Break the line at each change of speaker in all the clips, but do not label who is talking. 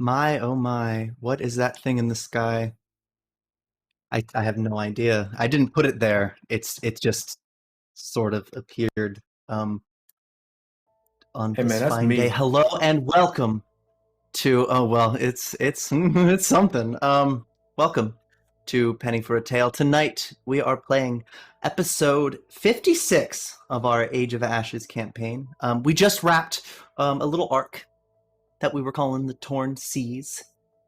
My, oh my, what is that thing in the sky? I have no idea. I didn't put it there. It just sort of appeared on
Hey man,
this
that's
fine day.
me.
Hello and welcome to it's it's something. Welcome to Penny for a Tale. Tonight we are playing episode 56 of our Age of Ashes campaign. We just wrapped a little arc that we were calling the Torn Seas.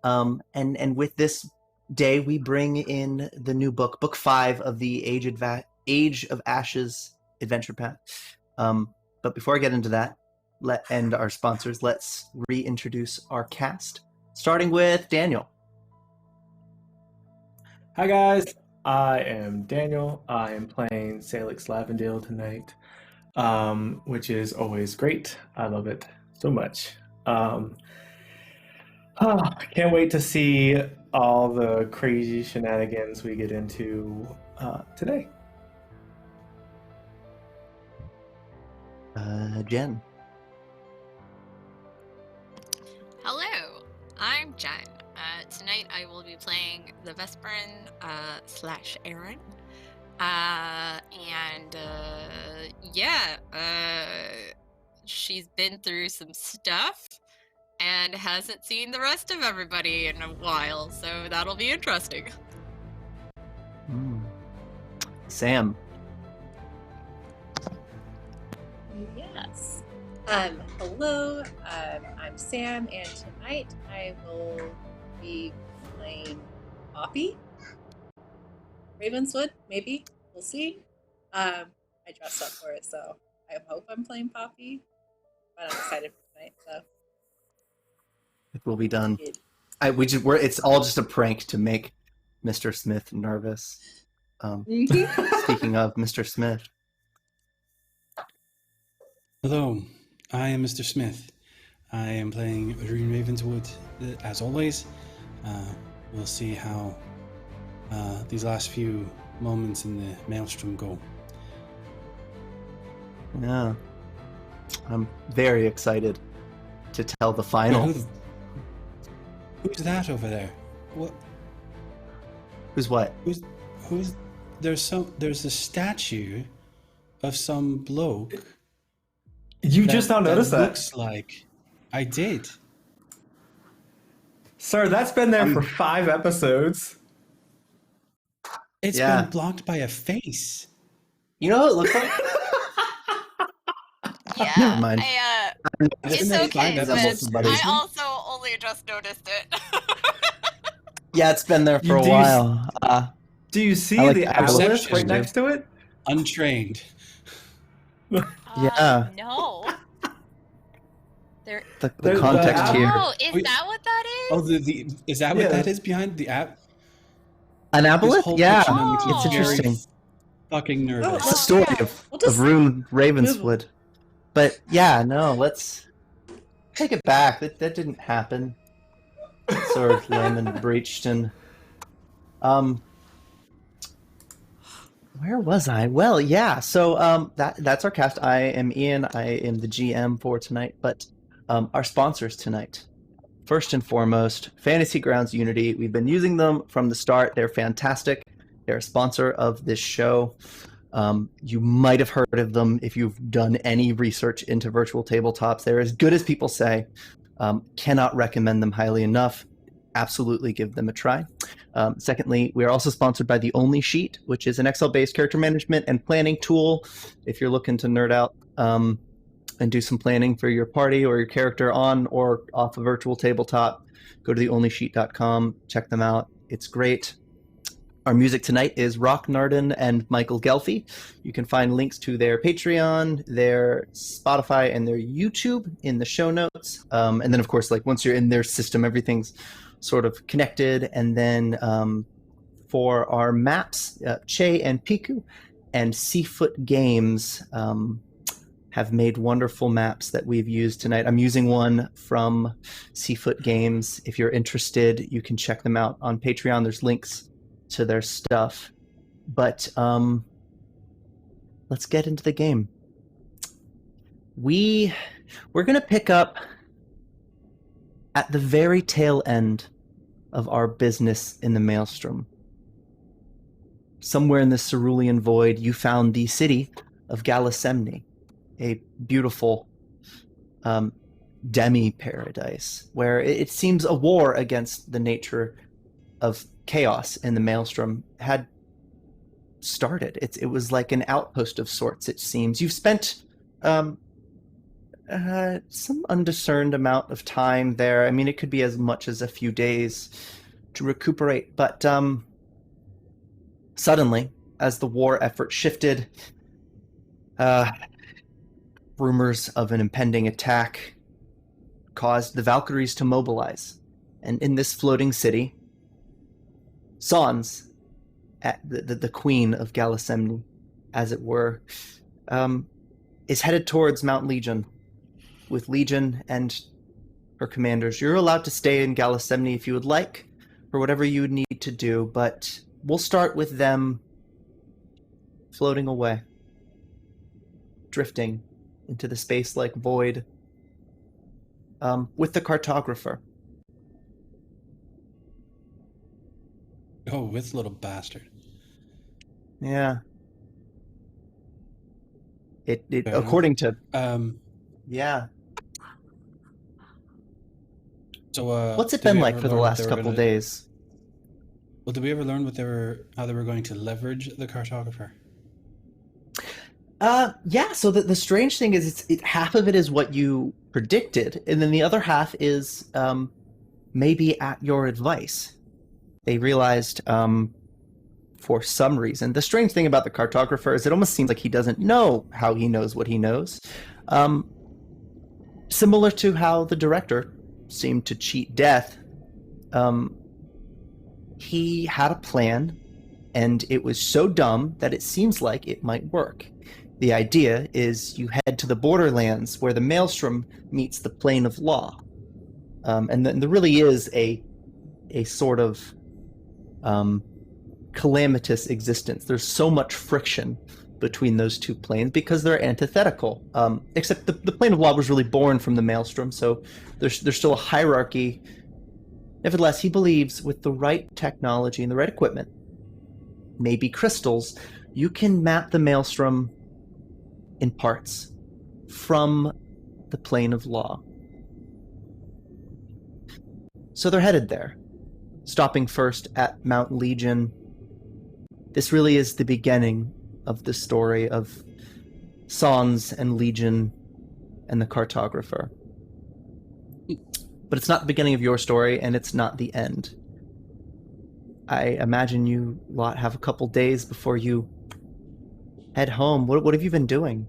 And with this day, we bring in the new book, Book 5 of the Age of Ashes Adventure Path. But before I get into that, and our sponsors, let's reintroduce our cast, starting with Daniel.
Hi guys, I am Daniel. I am playing Sailix Lavendale tonight, which is always great. I love it so much. I can't wait to see all the crazy shenanigans we get into today.
Jen.
Hello, I'm Jen. Tonight I will be playing the Vesperin slash Aaron. She's been through some stuff and hasn't seen the rest of everybody in a while, so that'll be interesting.
Sam.
Yes. Hello, I'm Sam, and tonight I will be playing Poppy. Ravenswood, maybe. We'll see. I dressed up for it, so I hope I'm playing Poppy. But I'm excited for tonight, so.
It will be done. It's all just a prank to make Mr. Smith nervous. Speaking of Mr. Smith.
Hello, I am Mr. Smith. I am playing Rune Ravenswood as always. We'll see how these last few moments in the maelstrom go.
Yeah. I'm very excited to tell the final.
Who's that over there? What?
Who's what?
Who's? There's a statue of some bloke.
You just now noticed that?
Looks like I did.
Sir, that's been there for 5 episodes.
It's been blocked by a face.
You know what it looks like?
Yeah,
Never mind.
It's okay, but I also only just noticed it.
Yeah, it's been there for a while.
Do you see the obelisk right next to it?
Untrained.
Yeah.
No.
The context here.
Oh, is that what that is?
Oh, is that what that is behind the app?
An obelisk? Yeah,
Oh.
it's interesting.
Fucking nervous.
It's the story of Rune Ravenswood. But yeah, no, let's take it back. That didn't happen. Sir Lemon breached and where was I? Well, yeah. So that's our cast. I am Ian. I am the GM for tonight. But our sponsors tonight, first and foremost, Fantasy Grounds Unity. We've been using them from the start. They're fantastic. They're a sponsor of this show. You might have heard of them if you've done any research into virtual tabletops. They're as good as people say. Cannot recommend them highly enough. Absolutely give them a try. Secondly, we are also sponsored by The Only Sheet, which is an Excel-based character management and planning tool. If you're looking to nerd out and do some planning for your party or your character on or off a virtual tabletop, go to theonlysheet.com. Check them out. It's great. Our music tonight is Rock Narden and Michael Gelfi. You can find links to their Patreon, their Spotify, and their YouTube in the show notes. And then, of course, like once you're in their system, everything's sort of connected. And then for our maps, Che and Piku and Seafoot Games have made wonderful maps that we've used tonight. I'm using one from Seafoot Games. If you're interested, you can check them out on Patreon. There's links to their stuff. But let's get into the game. We're gonna pick up at the very tail end of our business in the Maelstrom, somewhere in the cerulean void, you found the city of Galasemni, a beautiful demi-paradise, where it seems a war against the nature of chaos in the Maelstrom had started. It was like an outpost of sorts, it seems. You've spent some undiscerned amount of time there. I mean, it could be as much as a few days to recuperate, but suddenly, as the war effort shifted, rumors of an impending attack caused the Valkyries to mobilize. And in this floating city, Sans, the queen of Galasemni, as it were, is headed towards Mount Legion with Legion and her commanders. You're allowed to stay in Galasemni if you would like, or whatever you would need to do, but we'll start with them floating away, drifting into the space-like void with the cartographer.
Oh, with little bastard.
Yeah. It
Fair
according to yeah.
So
What's it
did
been
we
like
ever
for the
learn what
last
they were
couple
gonna-
days?
Well, did we ever learn how they were going to leverage the cartographer?
Yeah, so the strange thing is half of it is what you predicted, and then the other half is maybe at your advice. They realized for some reason. The strange thing about the cartographer is it almost seems like he doesn't know how he knows what he knows. Similar to how the director seemed to cheat death. He had a plan, and it was so dumb that it seems like it might work. The idea is you head to the borderlands where the Maelstrom meets the plane of law. And then there really is a sort of calamitous existence. There's so much friction between those two planes because they're antithetical. Except the plane of law was really born from the Maelstrom, so there's still a hierarchy. Nevertheless, he believes with the right technology and the right equipment, maybe crystals, you can map the Maelstrom in parts from the plane of law. So they're headed there, stopping first at Mount Legion. This really is the beginning of the story of Sans and Legion and the cartographer. But it's not the beginning of your story, and it's not the end. I imagine you lot have a couple days before you head home. What have you been doing?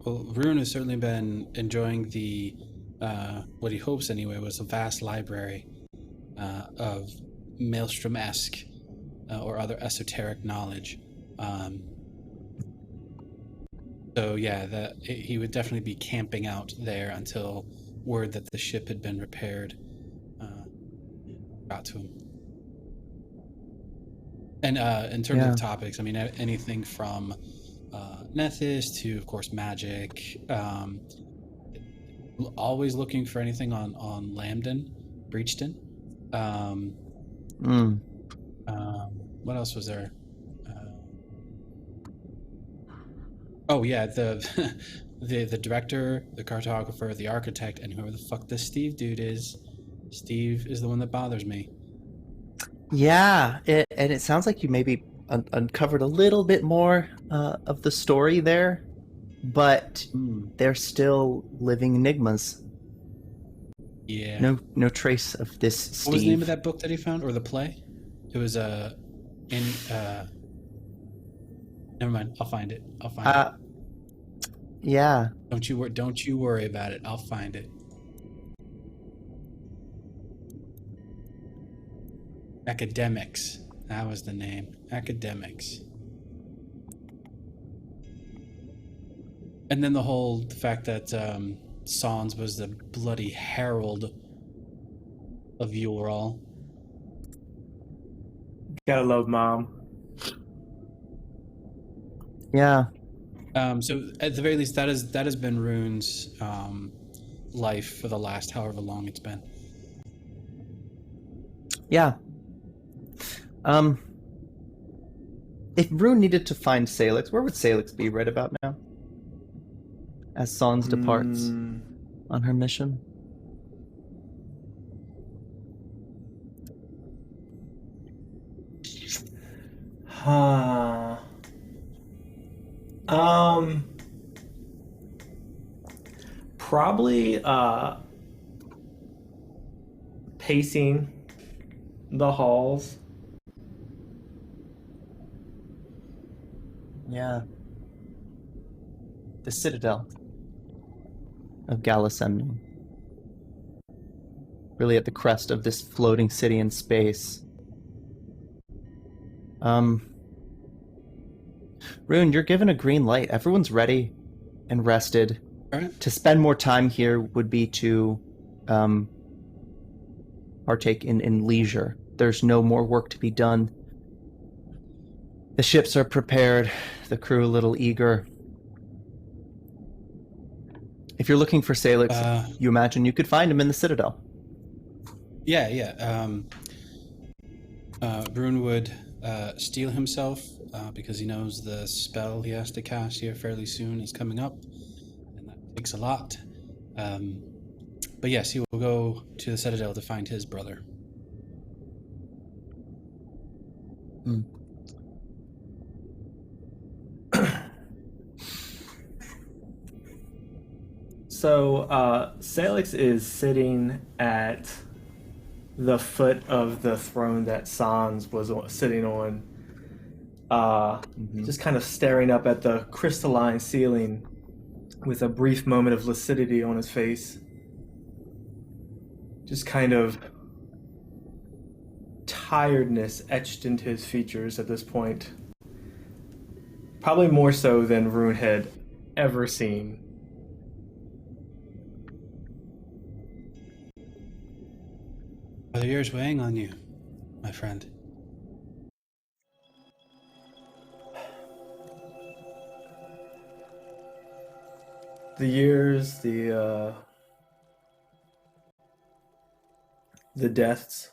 Well, Rune has certainly been enjoying the what he hopes anyway was a vast library of Maelstrom-esque or other esoteric knowledge. So yeah, he would definitely be camping out there until word that the ship had been repaired got to him. And in terms of topics, I mean, anything from Nethys to, of course, magic. Always looking for anything on Lambden, Breachton. What else was there? Oh yeah, the director, the cartographer, the architect, and whoever the fuck this Steve dude is. Steve is the one that bothers me.
Yeah, and it sounds like you maybe uncovered a little bit more of the story there, but they're still living enigmas.
Yeah.
No trace of this Steve.
What was the name of that book that he found, or the play? It was Never mind. I'll find it.
Yeah.
Don't you worry about it. I'll find it. Academics. That was the name. Academics. And then the fact that Sans was the bloody herald of Ural.
Gotta love Mom.
Yeah.
So at the very least, that has been Rune's life for the last however long it's been.
Yeah. If Rune needed to find Sailix, where would Sailix be right about now? As Sans departs on her mission.
Huh. Probably pacing the halls.
Yeah. The Citadel of Galasemnon. Really at the crest of this floating city in space. Rune, you're given a green light. Everyone's ready and rested.
All right.
To spend more time here would be to partake in leisure. There's no more work to be done. The ships are prepared, the crew a little eager. If you're looking for Sailix, you imagine you could find him in the Citadel.
Yeah. Brune would steel himself because he knows the spell he has to cast here fairly soon is coming up, and that takes a lot. But yes, he will go to the Citadel to find his brother.
So, Sailix is sitting at the foot of the throne that Sans was sitting on, just kind of staring up at the crystalline ceiling with a brief moment of lucidity on his face. Just kind of tiredness etched into his features at this point. Probably more so than Rune had ever seen.
Are the years weighing on you, my friend?
The years, the deaths.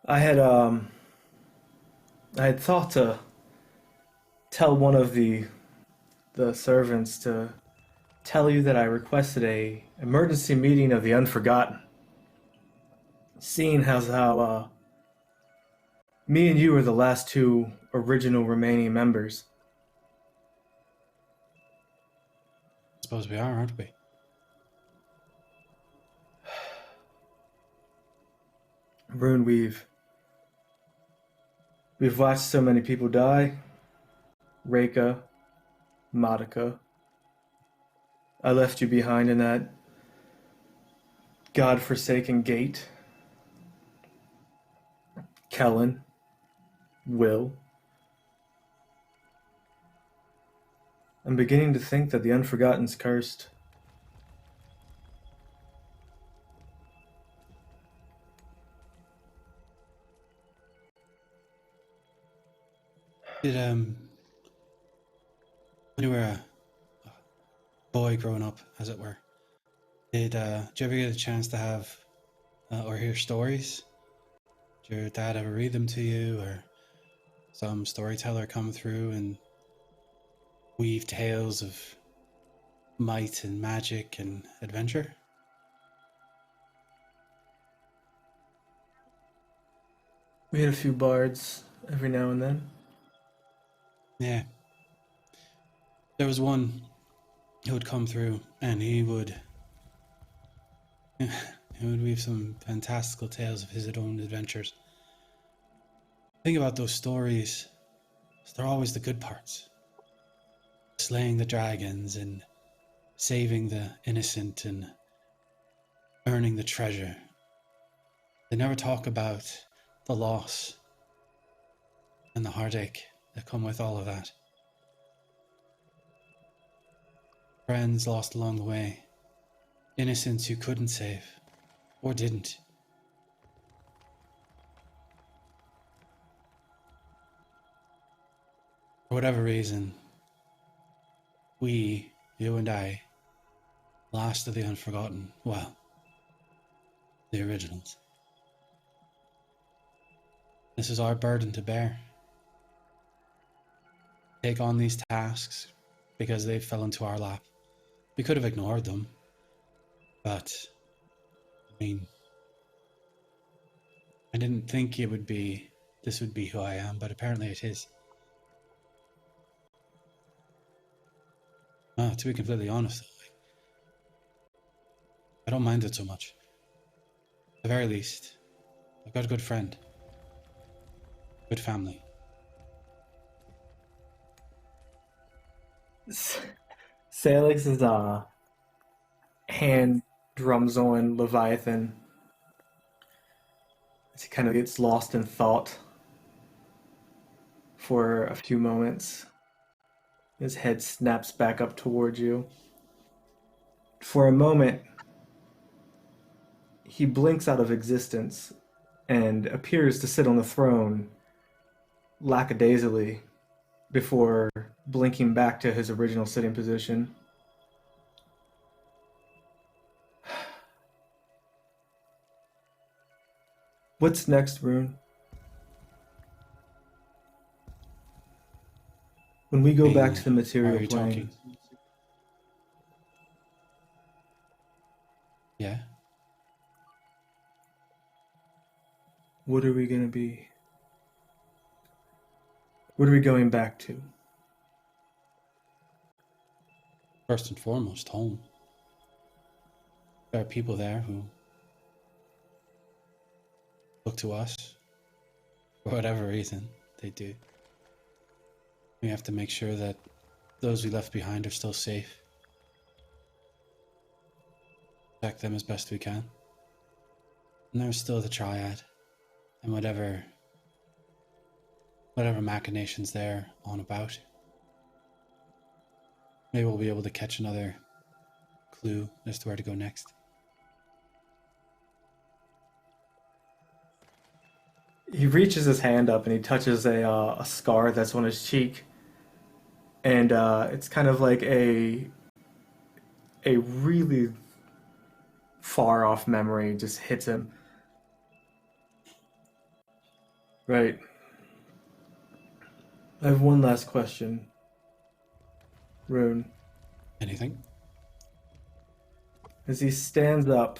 I had thought to tell one of the servants to tell you that I requested a emergency meeting of the Unforgotten. Seeing how me and you are the last two original remaining members.
I suppose we are, aren't we?
Rune, we've watched so many people die. Reika, Madoka. I left you behind in that godforsaken gate. Kellen, Will. I'm beginning to think that the Unforgotten's cursed.
Did when you were a boy growing up, as it were, did you ever get a chance to have or hear stories? Did your dad ever read them to you, or some storyteller come through and weave tales of might and magic and adventure?
We had a few bards every now and then.
Yeah. There was one who would come through and he would weave some fantastical tales of his own adventures. Think about those stories, they're always the good parts. Slaying the dragons and saving the innocent and earning the treasure. They never talk about the loss and the heartache that come with all of that. Friends lost along the way. Innocents you couldn't save, or didn't. For whatever reason, we you and I, last of the Unforgotten, well, the originals. This is our burden to bear. Take on these tasks because they fell into our lap. We could have ignored them, but, I mean, I didn't think this would be who I am, but apparently it is. To be completely honest, I don't mind it so much. At the very least, I've got a good friend. Good family.
Sailix's hand drums on Leviathan as he kind of gets lost in thought for a few moments. His head snaps back up towards you. For a moment, he blinks out of existence and appears to sit on the throne lackadaisically before blinking back to his original sitting position. What's next, Rune? When we go back to the
Why are
material
you
plane,
talking? Yeah?
what are we going to be? What are we going back to?
First and foremost, home. There are people there who look to us, for whatever reason they do. We have to make sure that those we left behind are still safe. Protect them as best we can. And there's still the Triad, and whatever machinations they're on about. Maybe we'll be able to catch another clue as to where to go next.
He reaches his hand up and he touches a scar that's on his cheek, and it's kind of like a really far off memory just hits him. Right. I have one last question, Rune.
Anything?
As he stands up,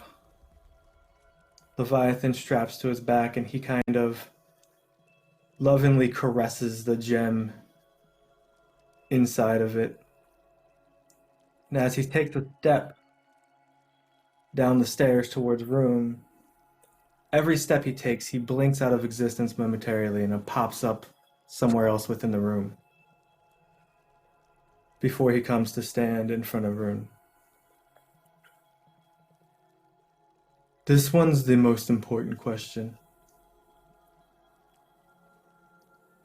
Leviathan straps to his back and he kind of lovingly caresses the gem inside of it. And as he takes a step down the stairs towards Rune, every step he takes, he blinks out of existence momentarily and it pops up somewhere else within the room before he comes to stand in front of Rune. This one's the most important question.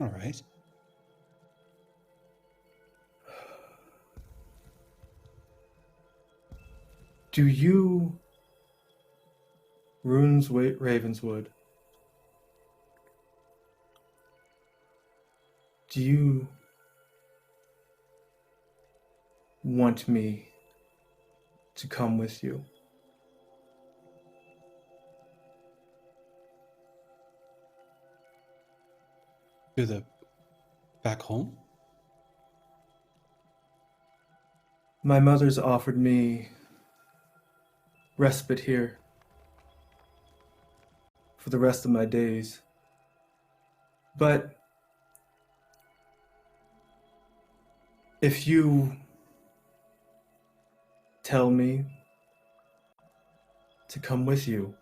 All right.
Do you, Ravenswood, do you want me to come with you?
To the back home?
My mother's offered me respite here for the rest of my days. But if you tell me to come with you,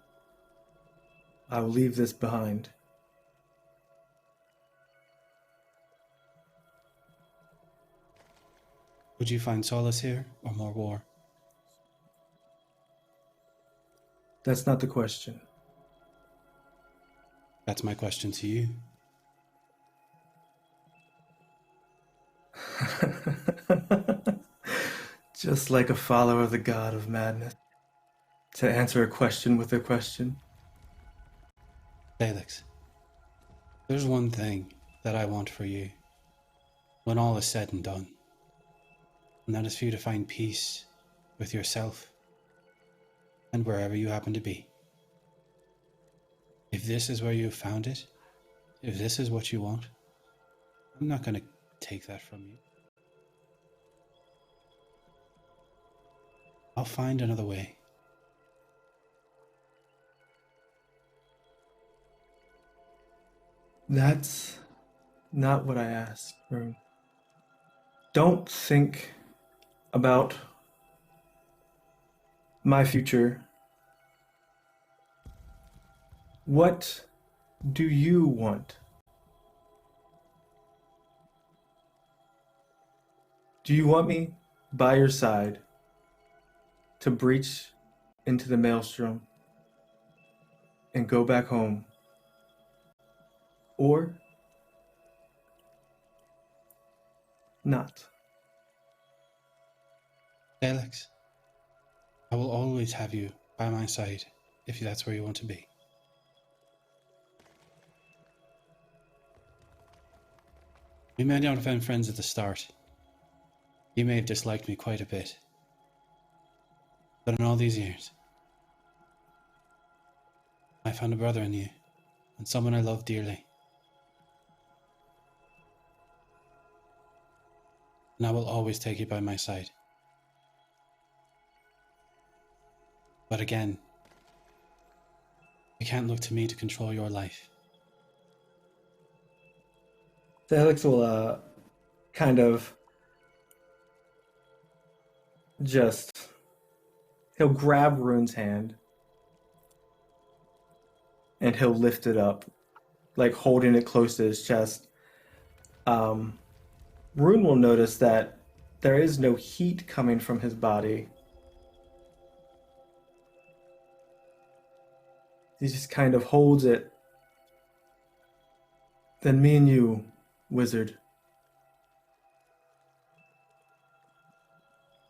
I will leave this behind.
Would you find solace here or more war?
That's not the question.
That's my question to you.
Just like a follower of the god of madness, to answer a question with a question.
Sailix, there's one thing that I want for you when all is said and done. And that is for you to find peace with yourself and wherever you happen to be. If this is where you have found it, if this is what you want, I'm not going to take that from you. I'll find another way.
That's not what I asked, Rune. Don't think about my future. What do you want? Do you want me by your side to breach into the maelstrom and go back home? Or not?
Sailix, I will always have you by my side if that's where you want to be. We may not have been friends at the start. You may have disliked me quite a bit. But in all these years, I found a brother in you, and someone I love dearly. And I will always take you by my side. But again, you can't look to me to control your life.
Sailix will kind of just, he'll grab Rune's hand and he'll lift it up, like holding it close to his chest. Rune will notice that there is no heat coming from his body. He just kind of holds it. Then me and you, wizard.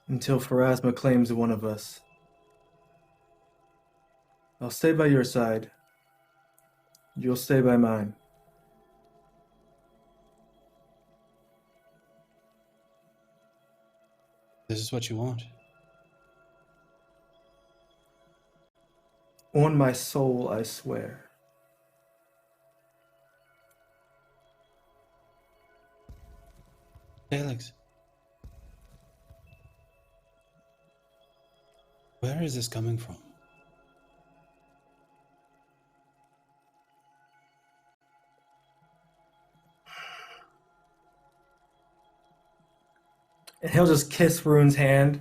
Until Pharasma claims one of us. I'll stay by your side. You'll stay by mine.
This is what you want.
On my soul, I swear.
Sailix, where is this coming from?
And he'll just kiss Rune's hand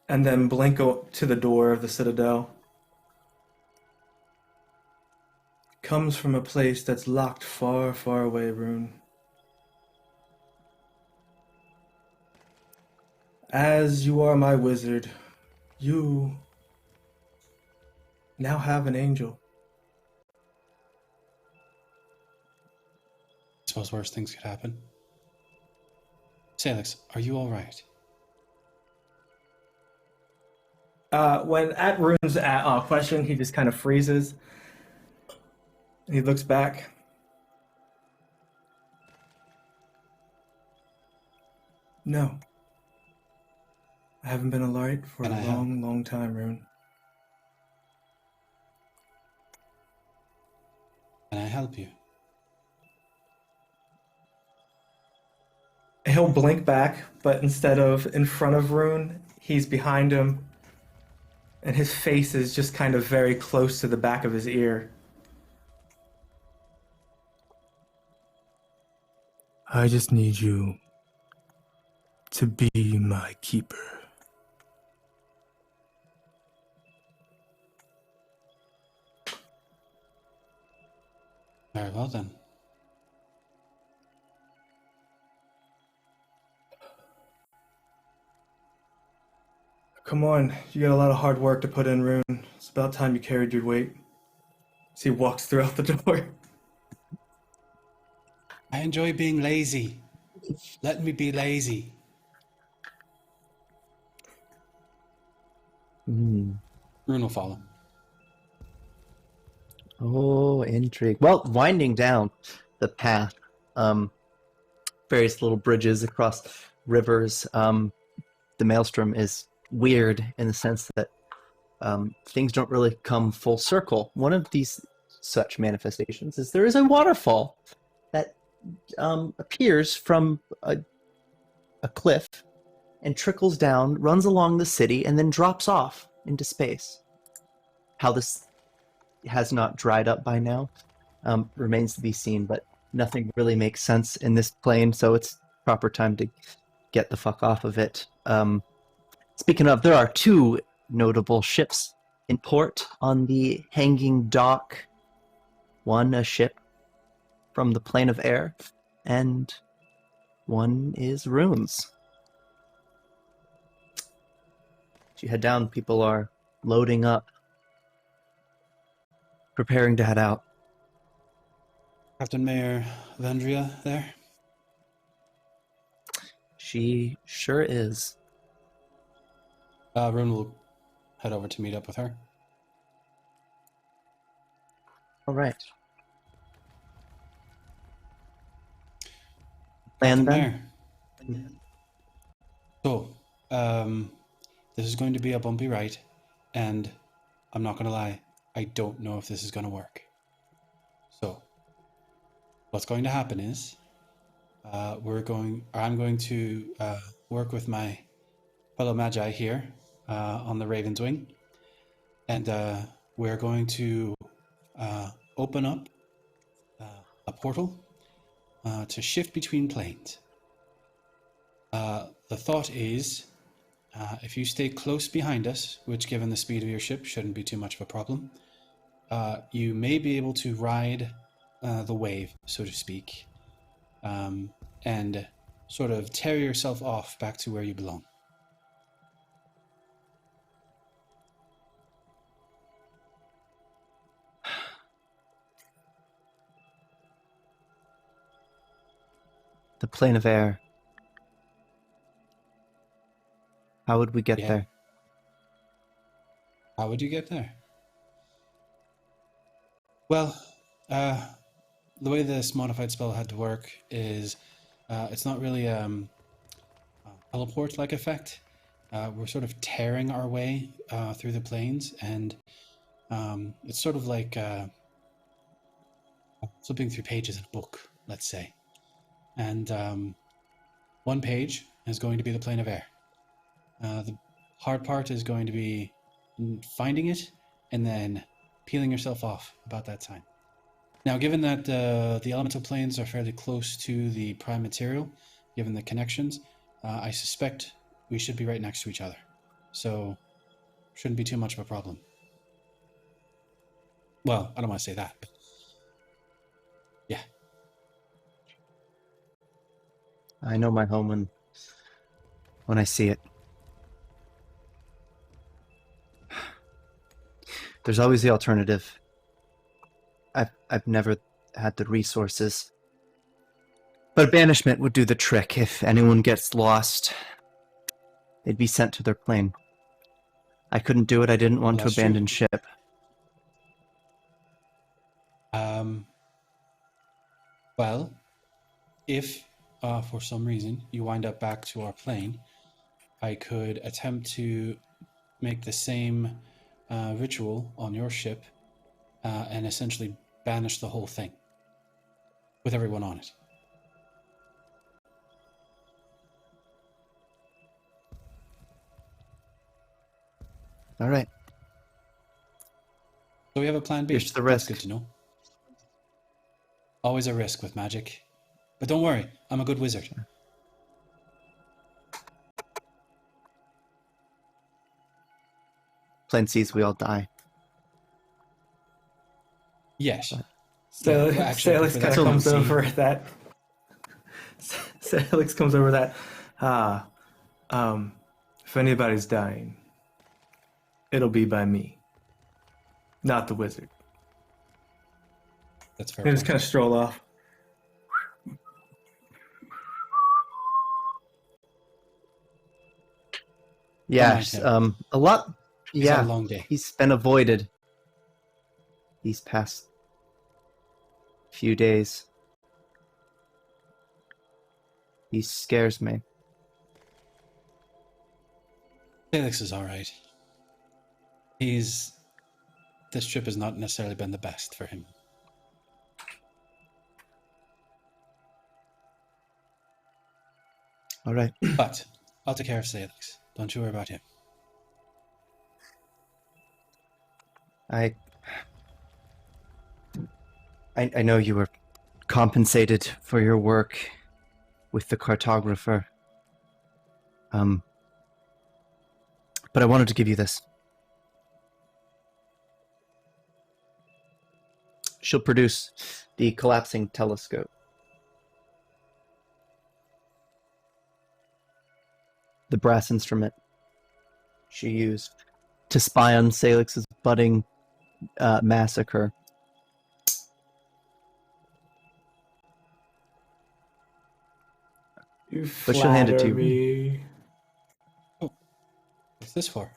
and then blink to the door of the citadel. Comes from a place that's locked far, far away, Rune. As you are my wizard, you now have an angel.
I suppose worse things could happen. Sailix, are you all right?
When at Rune's question, he just kind of freezes. And he looks back. No. I haven't been alright for a long time, Rune.
Can I help you?
He'll blink back, but instead of in front of Rune, he's behind him. And his face is just kind of very close to the back of his ear. I just need you to be my keeper.
Very well then.
Come on, you got a lot of hard work to put in, Rune. It's about time you carried your weight. As he walks throughout the door.
I enjoy being lazy. Let me be lazy. Rune will follow.
Oh, intrigue. Well, winding down the path, various little bridges across rivers, the Maelstrom is weird in the sense that things don't really come full circle. One of these such manifestations is there is a waterfall that appears from a cliff and trickles down, runs along the city, and then drops off into space. How this has not dried up by now remains to be seen, but nothing really makes sense in this plane, so it's proper time to get the fuck off of it. Speaking of, there are two notable ships in port on the hanging dock. One, a ship from the plane of air, and one is runes. As you head down, people are loading up, preparing to head out.
Captain Mayor Vendria there?
She sure is.
Rune will head over to meet up with her.
All right.
Captain
And then?
Mayor. So, this is going to be a bumpy ride, and I'm not going to lie, I don't know if this is going to work. So, what's going to happen is, I'm going to work with my fellow Magi here on the Raven's Wing, and we're going to open up a portal to shift between planes. The thought is, if you stay close behind us, which given the speed of your ship shouldn't be too much of a problem, you may be able to ride the wave, so to speak, and sort of tear yourself off back to where you belong.
The plane of air. How would we get
Yeah.
there?
How would you get there? Well, the way this modified spell had to work is it's not really a teleport-like effect. We're sort of tearing our way through the planes, and it's sort of like flipping through pages in a book, let's say. And one page is going to be the plane of air. The hard part is going to be finding it and then peeling yourself off about that time. Now, given that the elemental planes are fairly close to the prime material, given the connections, I suspect we should be right next to each other. So, shouldn't be too much of a problem. Well, I don't want to say that, but yeah.
I know my home when I see it. There's always the alternative. I've never had the resources. But banishment would do the trick. If anyone gets lost, they'd be sent to their plane. I couldn't do it. I didn't want to
That's
abandon
true.
ship.
Well, if for some reason you wind up back to our plane, I could attempt to make the same ritual on your ship and essentially banish the whole thing with everyone on it.
All right.
So we have a plan B.
Here's the
That's
risk.
good to know. Always a risk with magic. But don't worry, I'm a good wizard.
Plane sees we all die.
Yes.
So
Yeah, well, actually, I
Sailix
prefer
kind
that
of comes
to
over at that. Sailix comes over that. If anybody's dying, it'll be by me, not the wizard.
That's fair.
And just kind of stroll off.
Yes,
him.
a lot.
He's had
Yeah,
a long day.
he's been avoided these past few days. He scares me.
Sailix is all right. This trip has not necessarily been the best for him.
All right.
But I'll take care of Sailix. Don't you worry about him.
I know you were compensated for your work with the cartographer. But I wanted to give you this. She'll produce the collapsing telescope. The brass instrument she used to spy on Sailix's budding massacre.
You
But she'll hand it to
flatter
you.
me.
Oh, what's this for?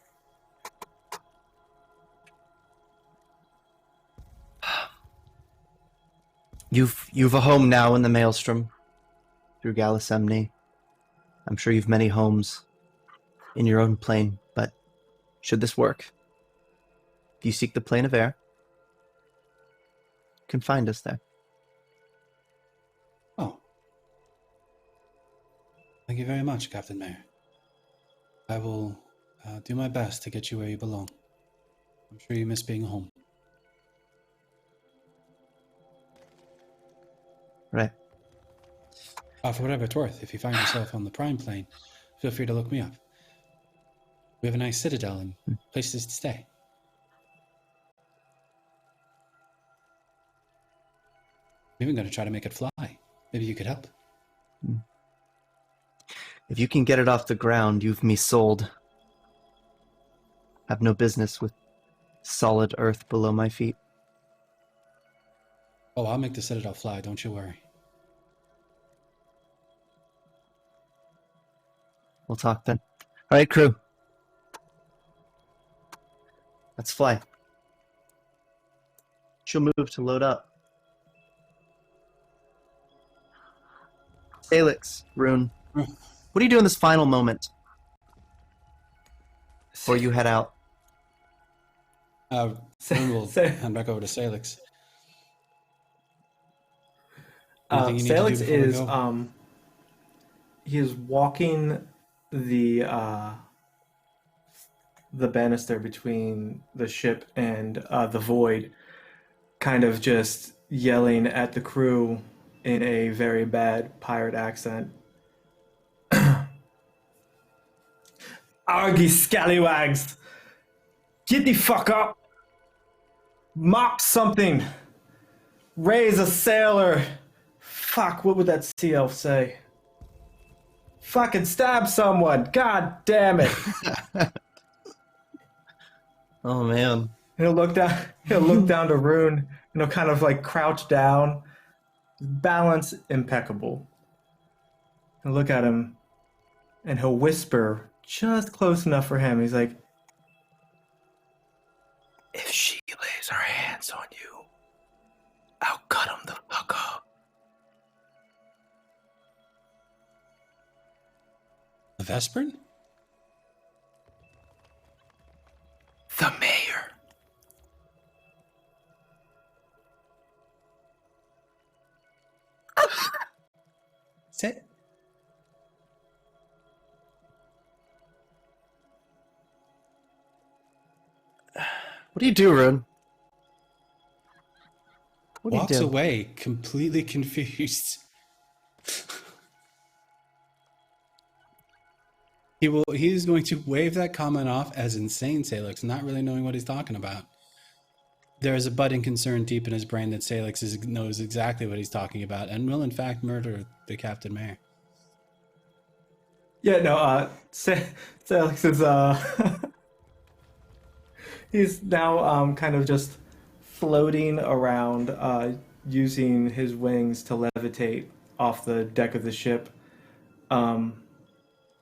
You've a home now in the Maelstrom through Galisemni. I'm sure you've many homes in your own plane, but should this work, if you seek the plane of air, you can find us there.
Oh. Thank you very much, Captain Mayor. I will do my best to get you where you belong. I'm sure you miss being home.
Right.
For whatever it's worth, if you find yourself on the Prime Plane, feel free to look me up. We have a nice citadel and places to stay. I'm even going to try to make it fly. Maybe you could help.
If you can get it off the ground, you've me sold. Have no business with solid earth below my feet.
Oh, I'll make the citadel fly, don't you worry.
We'll talk then. All right, crew. Let's fly. She'll move to load up. Sailix, Rune, what do you do in this final moment before you head out?
Rune will hand back over to Sailix. Anything you need to do
Sailix
before we
is
go?
he is walking the banister between the ship and the void, kind of just yelling at the crew in a very bad pirate accent. Argy scallywags! Get the fuck up! Mop something! Raise a sailor! Fuck, what would that sea elf say? Fucking stab someone! God damn it!
Oh man.
He'll look down. He'll look down to Rune, and he'll kind of like crouch down, balance impeccable. He'll look at him, and he'll whisper just close enough for him. He's like, "If she lays her hands on you, I'll cut him the fuck up."
The Vespern?
The mayor.
Sit.
What do you do, Rune? What do you
Walks
do?
away, completely confused. He's going to wave that comment off as insane, Sailix, not really knowing what he's talking about. There is a budding concern deep in his brain that Sailix knows exactly what he's talking about and will in fact murder the Captain Mayor.
Yeah, no, Sailix is, he's now kind of just floating around, using his wings to levitate off the deck of the ship,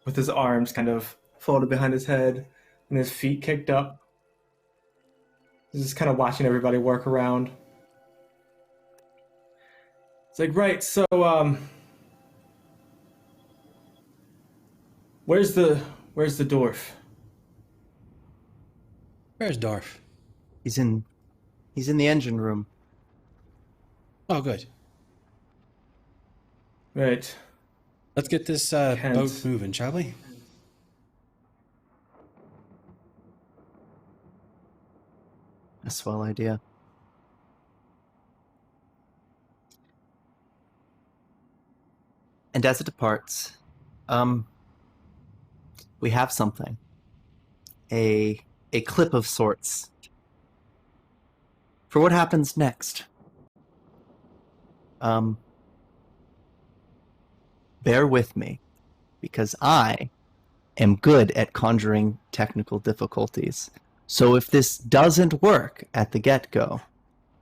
with his arms kind of folded behind his head and his feet kicked up. He's just kind of watching everybody work around. It's like, right, so, where's the dwarf?
Where's Dorf?
He's in the engine room.
Oh, good.
Right.
Let's get this boat moving, shall we?
A swell idea. And as it departs, we have something. A clip of sorts. For what happens next. Bear with me, because I am good at conjuring technical difficulties. So if this doesn't work at the get-go,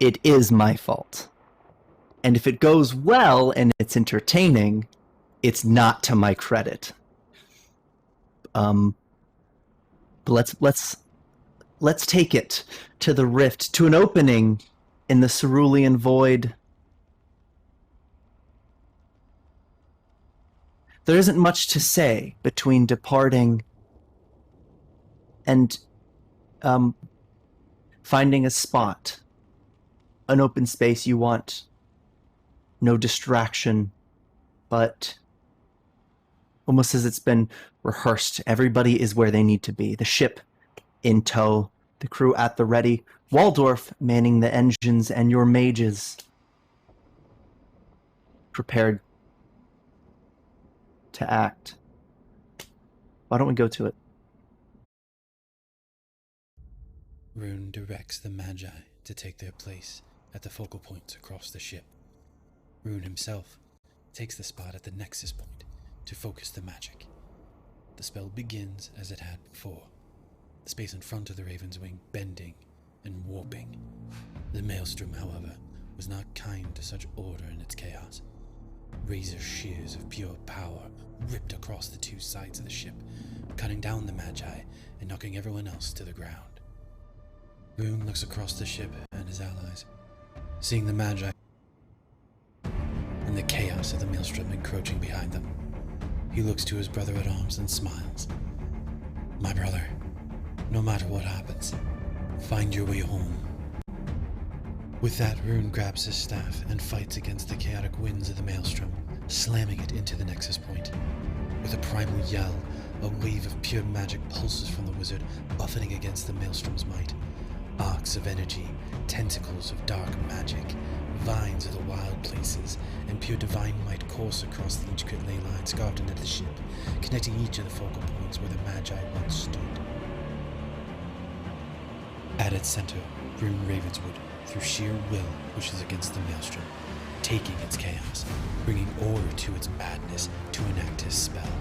it is my fault. And if it goes well and it's entertaining, it's not to my credit. But let's take it to the rift, to an opening in the cerulean void. There isn't much to say between departing and finding a spot, an open space you want. No distraction, but almost as it's been rehearsed, everybody is where they need to be. The ship in tow, the crew at the ready, Waldorff manning the engines, and your mages prepared to act. Why don't we go to it?
Rune directs the Magi to take their place at the focal points across the ship. Rune himself takes the spot at the nexus point to focus the magic. The spell begins as it had before, the space in front of the Raven's wing bending and warping. The maelstrom, however, was not kind to such order in its chaos. Razor shears of pure power ripped across the two sides of the ship, cutting down the Magi and knocking everyone else to the ground. Rune looks across the ship and his allies, seeing the Magi and the chaos of the maelstrom encroaching behind them. He looks to his brother-at-arms and smiles. My brother, no matter what happens, find your way home. With that, Rune grabs his staff and fights against the chaotic winds of the maelstrom, slamming it into the nexus point. With a primal yell, a wave of pure magic pulses from the wizard, buffeting against the maelstrom's might. Arcs of energy, tentacles of dark magic, vines of the wild places, and pure divine might course across the intricate ley lines carved into the ship, connecting each of the focal points where the Magi once stood. At its center, Rune Ravenswood, through sheer will, pushes against the maelstrom, taking its chaos, bringing order to its madness to enact his spell.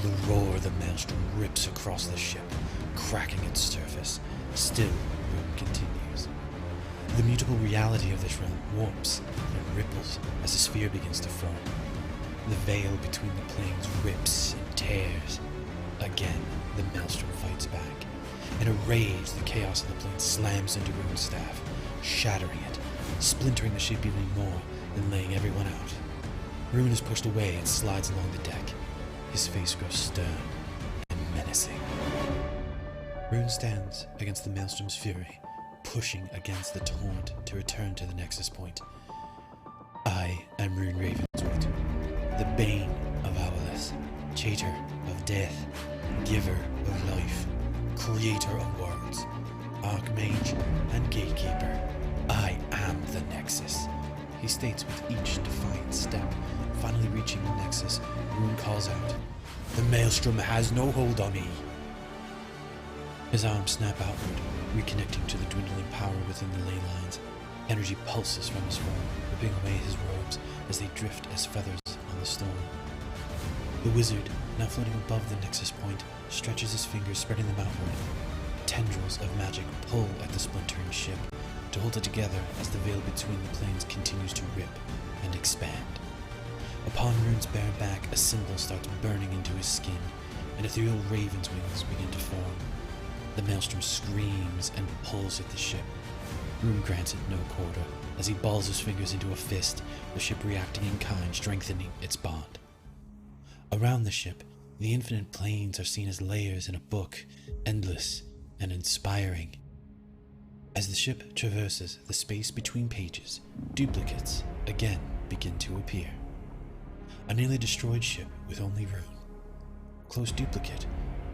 The roar of the maelstrom rips across the ship, cracking its surface. Still, Rune continues. The mutable reality of this realm warps and ripples as the sphere begins to form. The veil between the planes rips and tears. Again, the maelstrom fights back. In a rage, the chaos in the plane slams into Rune's staff, shattering it, splintering the ship even more and laying everyone out. Rune is pushed away and slides along the deck. His face grows stern and menacing. Rune stands against the maelstrom's fury, pushing against the torrent to return to the nexus point. I am Rune Ravenswood, the bane of Owless, chater of death, giver of life, creator of worlds, archmage and gatekeeper. I am the nexus. He states with each defiant step. Finally reaching the nexus, Rune calls out, "The maelstrom has no hold on me." His arms snap outward, reconnecting to the dwindling power within the ley lines. Energy pulses from his form, ripping away his robes as they drift as feathers on the storm. The wizard, now floating above the nexus point, stretches his fingers, spreading them outward. Tendrils of magic pull at the splintering ship to hold it together as the veil between the planes continues to rip and expand. Upon Rune's bare back, a symbol starts burning into his skin, and ethereal raven's wings begin to form. The maelstrom screams and pulls at the ship. Rune grants it no quarter, as he balls his fingers into a fist, the ship reacting in kind, strengthening its bond. Around the ship, the infinite planes are seen as layers in a book, endless, and inspiring. As the ship traverses the space between pages, duplicates again begin to appear. A nearly destroyed ship with only ruin. Close duplicate,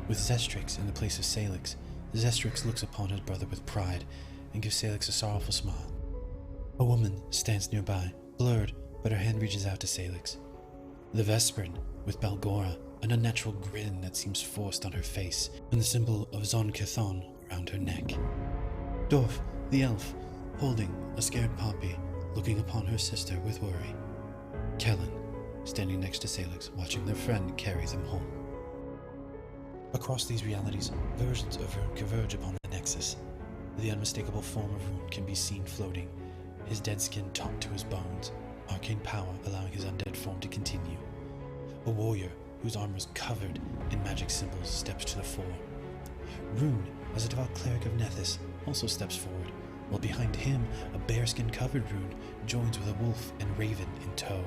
with Zestrix in the place of Sailix. Zestrix looks upon his brother with pride and gives Sailix a sorrowful smile. A woman stands nearby, blurred, but her hand reaches out to Sailix. The Vesperin, with Balgora, an unnatural grin that seems forced on her face, and the symbol of Zon Cathon around her neck. Dorf, the elf, holding a scared Poppy, looking upon her sister with worry. Kellen, standing next to Sailix, watching their friend carry them home. Across these realities, versions of Rune converge upon the Nexus. The unmistakable form of Rune can be seen floating, his dead skin taut to his bones, arcane power allowing his undead form to continue. A warrior whose armor is covered in magic symbols steps to the fore. Rune, as a devout cleric of Nethys, also steps forward, while behind him a bearskin-covered Rune joins with a wolf and raven in tow.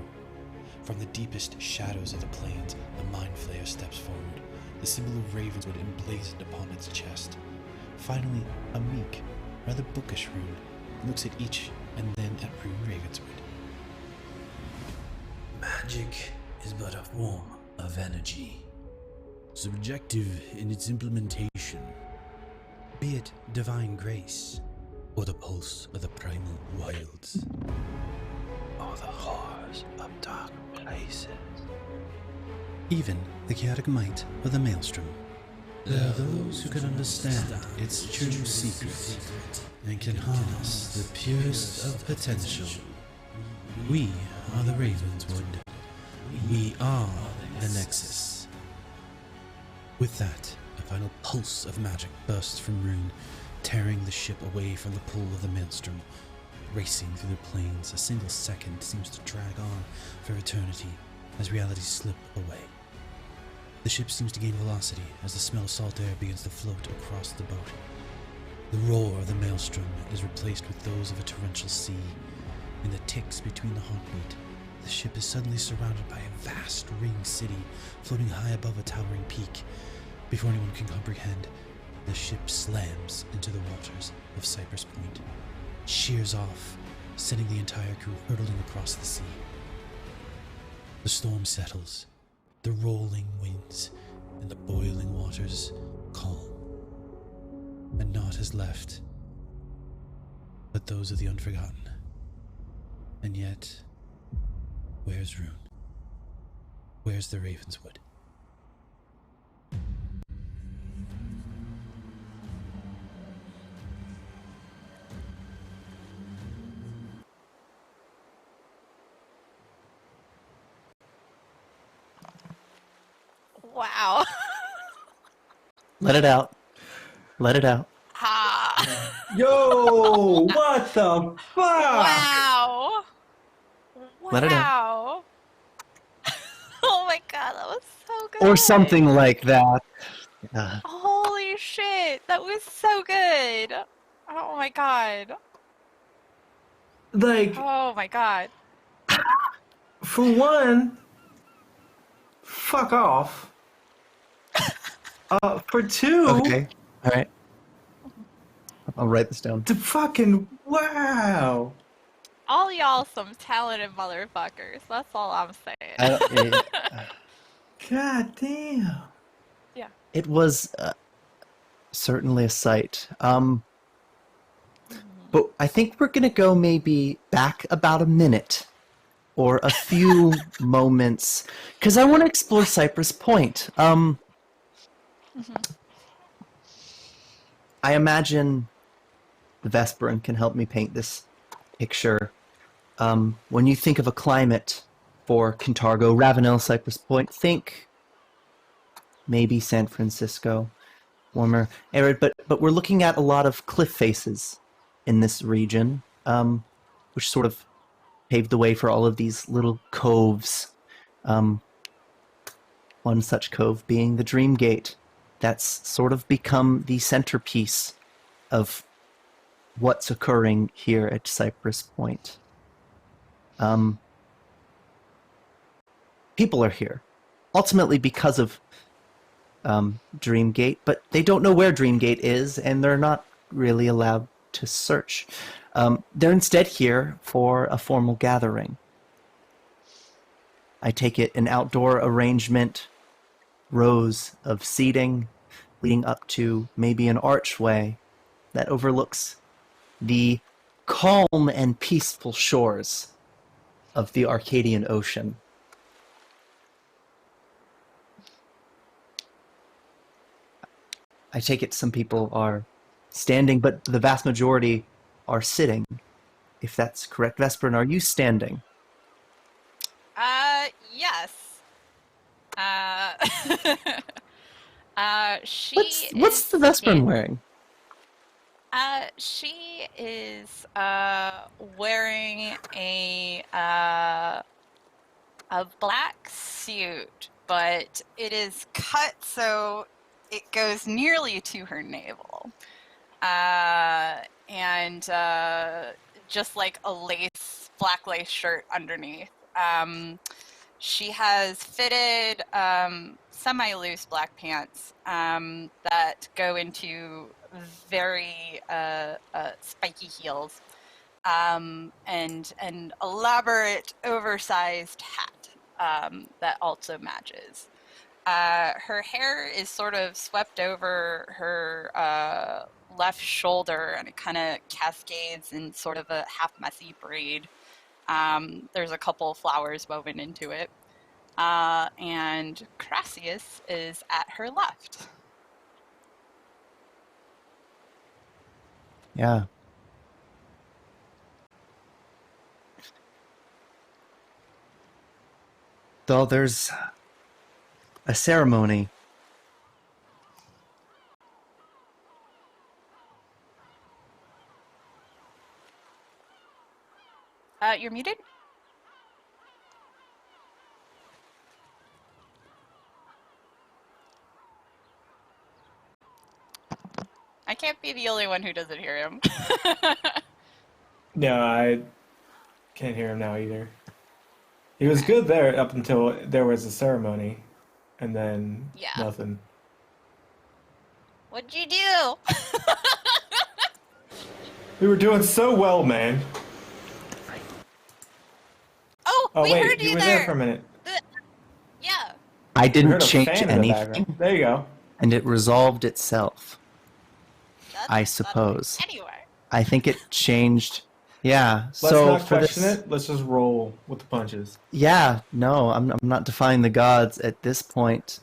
From the deepest shadows of the plains, a mind flayer steps forward, the symbol of Ravenswood emblazoned upon its chest. Finally, a meek, rather bookish Rune looks at each and then at Rune Ravenswood.
Magic is but a form of energy, subjective in its implementation.
Be it divine grace,
Or the pulse of the primal wilds,
or the horrors of dark places. Even the chaotic might of the Maelstrom.
there are those who can understand its true secret
And can harness the purest of potential. We are the Ravenswood. We are the Nexus. With that, a final pulse of magic bursts from Rune, tearing the ship away from the pull of the Maelstrom. Racing through the plains, a single second seems to drag on for eternity as realities slip away. The ship seems to gain velocity as the smell of salt air begins to float across the boat. The roar of the Maelstrom is replaced with those of a torrential sea. In the ticks between the heartbeat, the ship is suddenly surrounded by a vast ringed city floating high above a towering peak. Before anyone can comprehend, the ship slams into the waters of Cypress Point, shears off, sending the entire crew hurtling across the sea. The storm settles, the rolling winds and the boiling waters calm, and naught is left but those of the unforgotten. And yet, where's Rune? Where's the Ravenswood?
Wow.
Let it out. Let it out.
Ah.
Yo, what the fuck?
Wow.
Let it
Wow. Oh my god, that was so good.
Or something like that.
Holy shit, that was so good. Oh my god.
Like,
Oh my god.
for one, fuck off. For two,
Okay. All right. I'll write this down.
the fucking wow.
All y'all some talented motherfuckers. That's all I'm saying.
I don't,
God damn.
it was certainly a sight. But I think we're going to go maybe back about a minute or a few moments because I want to explore Cypress Point. I imagine the Vesperin can help me paint this picture. When you think of a climate for Cantargo, Ravenel, Cypress Point, think maybe San Francisco, warmer, arid, but we're looking at a lot of cliff faces in this region, which sort of paved the way for all of these little coves. One such cove being the Dream Gate. That's sort of become the centerpiece of what's occurring here at Cypress Point. People are here, ultimately because of Dreamgate, but they don't know where Dreamgate is, and they're not really allowed to search. They're instead here for a formal gathering. I take it an outdoor arrangement, rows of seating leading up to maybe an archway that overlooks the calm and peaceful shores of the Arcadian Ocean. I take it some people are standing, but the vast majority are sitting. If that's correct, Vesperin, are you standing?
Yes. She
What's the Vesperin wearing?
She is wearing a black suit, but it is cut so it goes nearly to her navel. And just like a black lace shirt underneath. She has fitted semi-loose black pants that go into very spiky heels, and an elaborate oversized hat that also matches. Her hair is sort of swept over her left shoulder, and it kind of cascades in sort of a half messy braid. There's a couple flowers woven into it. And Crassius is at her left.
Yeah. Though there's a ceremony.
You're muted? I can't be the only one who doesn't hear him.
No, I can't hear him now either. He was good there up until there was a ceremony, and then nothing.
What'd you do?
We were doing so well, man.
Oh, we
wait,
heard
you
you
were
there.
there for a minute.
Yeah.
I
We
didn't
heard a
change
fan in the
anything,
background. There you go.
and it resolved itself.
That's
I suppose.
Anyway.
I think it changed. Yeah.
Let's
so
not
for
question
this,
it. Let's just roll with the punches.
Yeah. No, I'm not defying the gods at this point.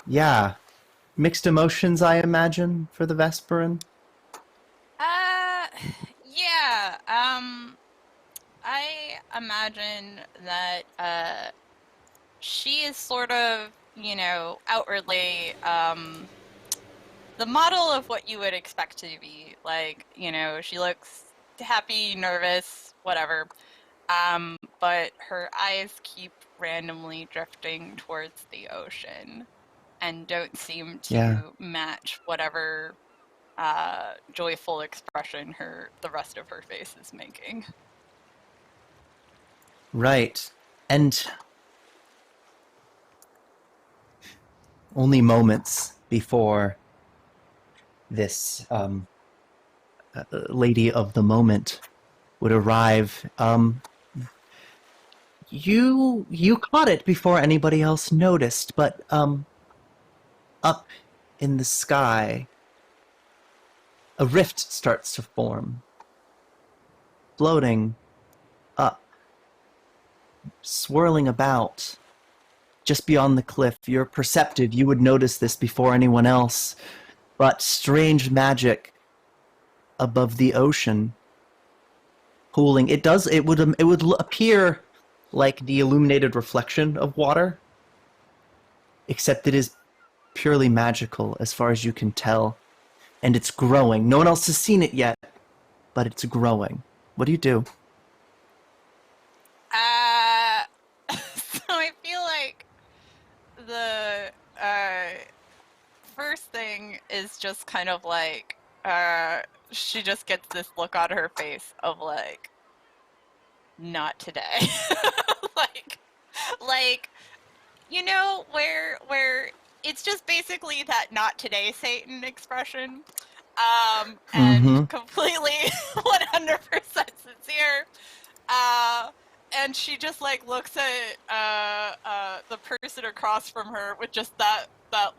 Yeah. Mixed emotions, I imagine, for the Vesperin.
Yeah. I imagine that she is sort of, outwardly the model of what you would expect to be. Like, she looks happy, nervous, whatever. But her eyes keep randomly drifting towards the ocean and don't seem to match whatever joyful expression the rest of her face is making.
Right. And only moments before this lady of the moment would arrive, you caught it before anybody else noticed, but up in the sky, a rift starts to form, floating up, swirling about just beyond the cliff. You're perceptive, you would notice this before anyone else, but strange magic above the ocean pooling. It would appear like the illuminated reflection of water, except it is purely magical as far as you can tell, and it's growing. No one else has seen it yet, but it's growing. What do you do?
So I feel like the first thing is just kind of like she just gets this look on her face of like, not today. like you know, where it's just basically that "not today, Satan" expression, and completely 100% sincere. And she just like looks at the person across from her with just that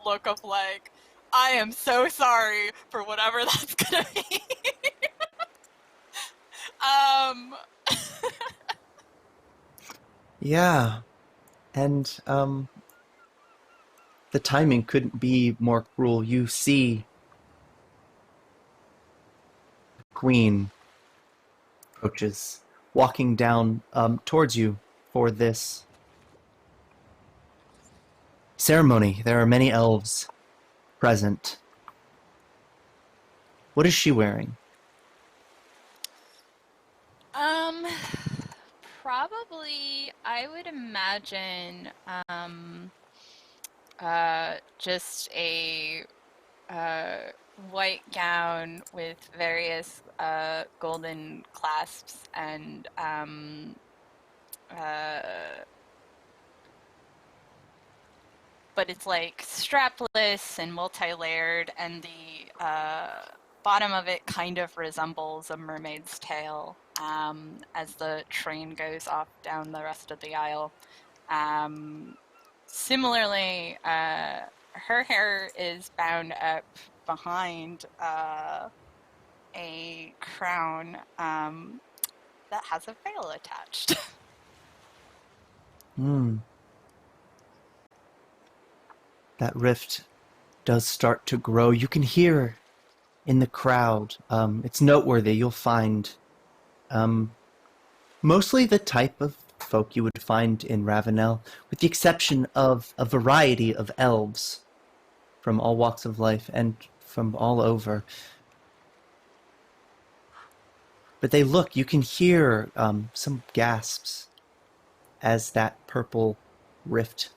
look of like, I am so sorry for whatever that's gonna be.
Yeah, and the timing couldn't be more cruel. You see Queen approaches, walking down towards you for this ceremony. There are many elves present. What is she wearing?
Probably, I would imagine, just a white gown with various golden clasps and but it's like strapless and multi-layered, and the bottom of it kind of resembles a mermaid's tail as the train goes off down the rest of the aisle. Similarly, her hair is bound up behind a crown that has a veil attached.
That rift does start to grow. You can hear in the crowd. It's noteworthy. You'll find mostly the type of folk you would find in Ravenel, with the exception of a variety of elves from all walks of life and from all over. But they look, you can hear some gasps as that purple rift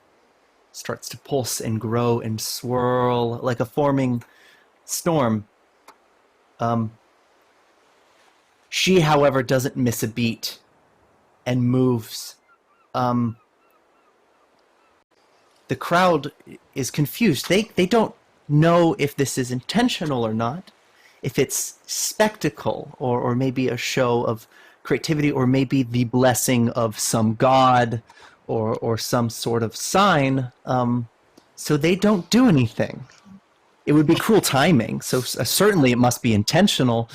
starts to pulse and grow and swirl like a forming storm. She, however, doesn't miss a beat and moves. The crowd is confused. They don't know if this is intentional or not, if it's spectacle or maybe a show of creativity, or maybe the blessing of some god or some sort of sign. So they don't do anything. It would be cruel timing, so certainly it must be intentional.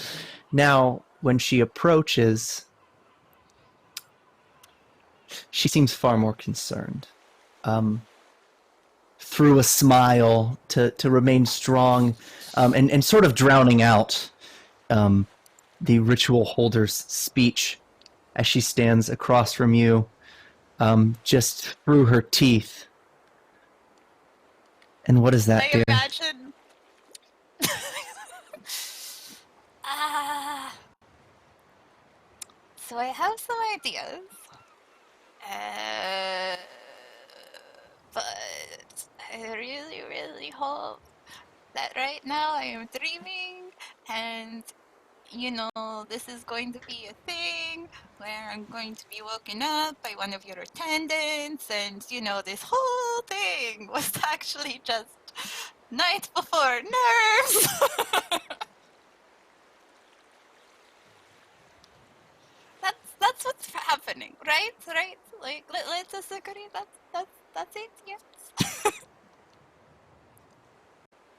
Now, when she approaches, she seems far more concerned. Through a smile to remain strong, and sort of drowning out the ritual holder's speech as she stands across from you, just through her teeth. And what is that, dear?
I imagine. So I have some ideas. But I really, really hope that right now I am dreaming, and you know, this is going to be a thing where I'm going to be woken up by one of your attendants, and you know, this whole thing was actually just night before nerves. That's what's happening, right? Like, let's just agree that's it. Yes.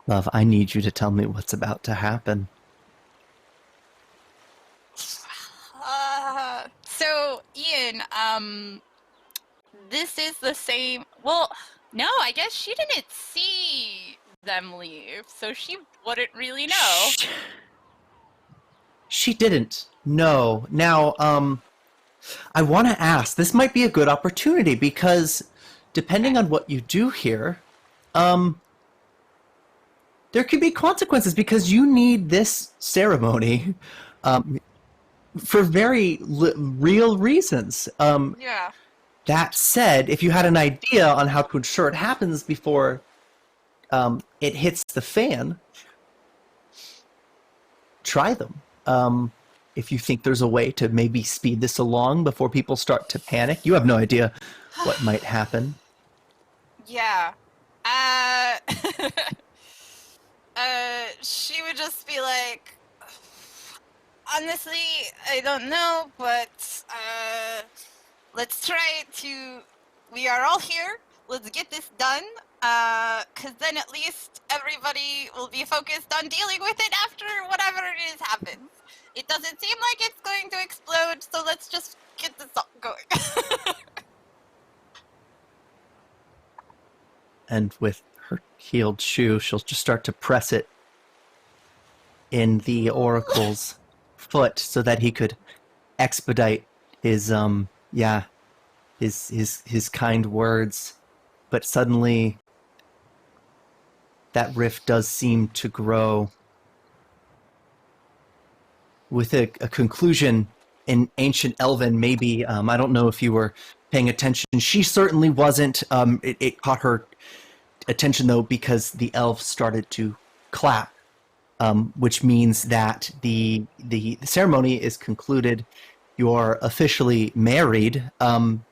Love, I need you to tell me what's about to happen.
So Ian, this is the same. Well, no, I guess she didn't see them leave, so she wouldn't really know.
She didn't. No. Now, I want to ask, this might be a good opportunity, because depending on what you do here, there could be consequences, because you need this ceremony for very real reasons.
Yeah.
That said, if you had an idea on how to ensure it happens before it hits the fan, try them. If you think there's a way to maybe speed this along before people start to panic, you have no idea what might happen.
Yeah. She would just be like, honestly, I don't know, but let's try to. We are all here. Let's get this done. Cause then at least everybody will be focused on dealing with it after whatever it is happens. It doesn't seem like it's going to explode, so let's just get this going.
And with her healed shoe, she'll just start to press it in the oracle's foot so that he could expedite his his kind words. But suddenly that rift does seem to grow with a conclusion in ancient Elven. Maybe I don't know if you were paying attention. She certainly wasn't. It caught her attention though because the elves started to clap, which means that the ceremony is concluded. You're officially married, and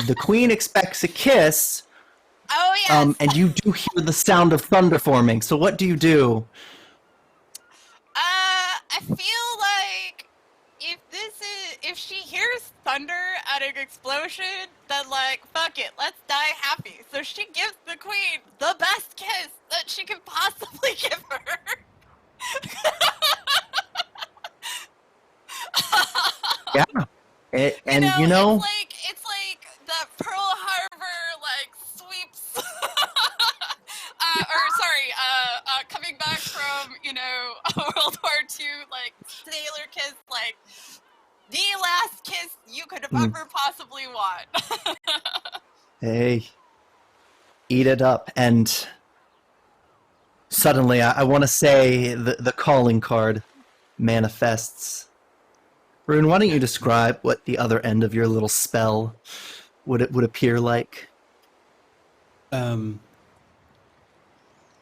the queen expects a kiss.
Oh yes.
And you do hear the sound of thunder forming. So what do you do?
I feel like if she hears thunder at an explosion, then like fuck it, let's die happy. So she gives the queen the best kiss that she can possibly give her.
Yeah, and you know,
it's like the Pearl Harbor like sweeps. Or sorry, coming back from World War II, like sailor kiss, like the last kiss you could have ever possibly want.
hey, eat it up. And suddenly, I want to say the calling card manifests. Rune, why don't you describe what the other end of your little spell would appear like?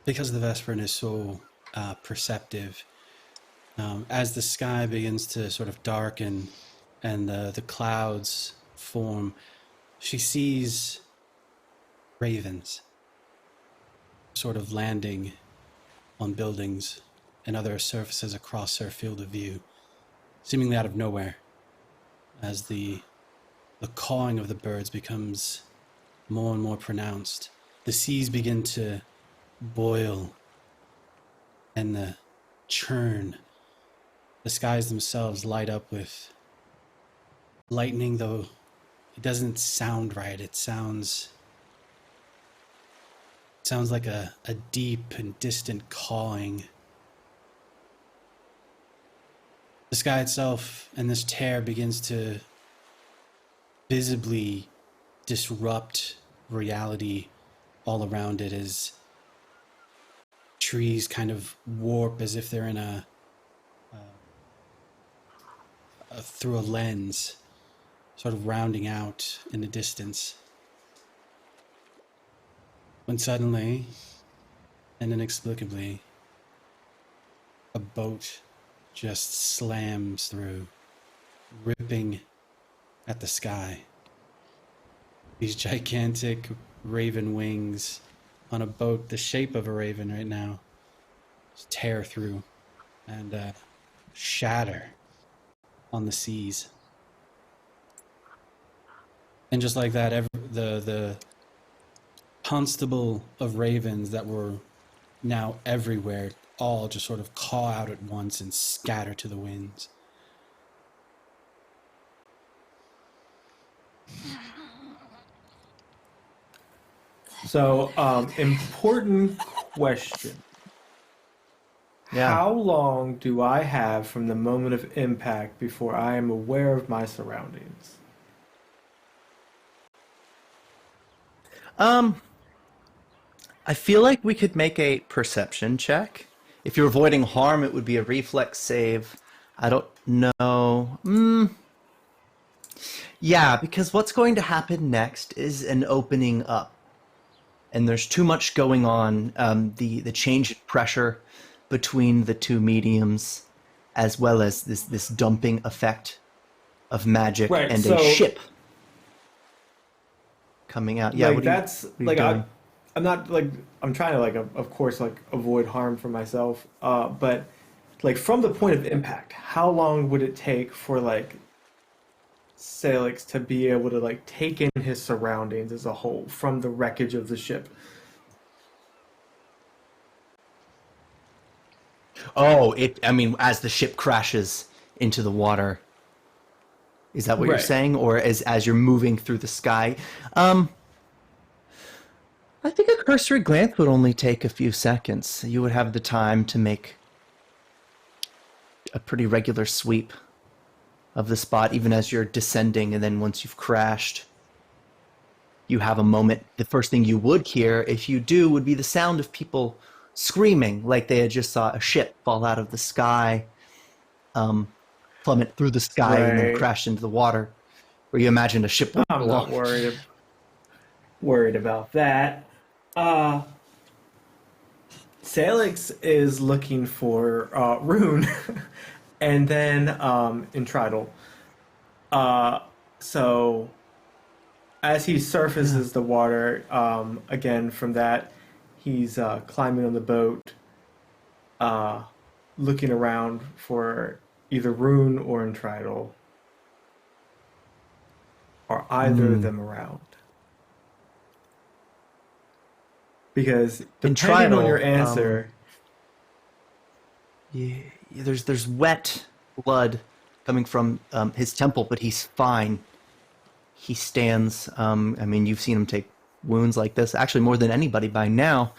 Because the Vesperin is so perceptive, as the sky begins to sort of darken and the clouds form, she sees ravens sort of landing on buildings and other surfaces across her field of view, seemingly out of nowhere, as the cawing of the birds becomes more and more pronounced. The seas begin to boil and the churn. The skies themselves light up with lightning, though it doesn't sound right. It sounds like a deep and distant cawing. The sky itself and this tear begins to visibly disrupt reality all around it as trees kind of warp as if they're in through a lens, sort of rounding out in the distance. When suddenly and inexplicably, a boat just slams through, ripping at the sky. These gigantic raven wings on a boat the shape of a raven right now just tear through and shatter on the seas. And just like that, the constable of ravens that were now everywhere all just sort of caw out at once and scatter to the winds.
So, important question.
Yeah.
How long do I have from the moment of impact before I am aware of my surroundings?
I feel like we could make a perception check. If you're avoiding harm, it would be a reflex save. I don't know. Yeah, because what's going to happen next is an opening up. And there's too much going on. The change in pressure between the two mediums, as well as this dumping effect of magic
Right,
and
so
a ship. coming out. Yeah,
like
what are you,
that's
what are you
like
doing?
I'm not like I'm trying to like of course like avoid harm for myself. But like from the point of impact, how long would it take for like Sailix to be able to like take in his surroundings as a whole from the wreckage of the ship?
Oh, I mean, as the ship crashes into the water. Is that what you're
Right.
saying? Or as you're moving through the sky? I think a cursory glance would only take a few seconds. You would have the time to make a pretty regular sweep of the spot, even as you're descending, and then once you've crashed, you have a moment. The first thing you would hear, if you do, would be the sound of people screaming like they had just saw a ship fall out of the sky, plummet through the sky, and then
Right.
crash into the water, where you imagine a ship would
I'm not
belong.
worried about that. Uh Salix is looking for Rune and then Intridal. So as he surfaces the water, again from that, he's climbing on the boat, uh, looking around for either Rune or Intridal. Are either of them around? Because depending on your
Intridal,
answer,
yeah, there's wet blood coming from his temple, but he's fine. He stands. I mean, you've seen him take wounds like this, actually more than anybody by now.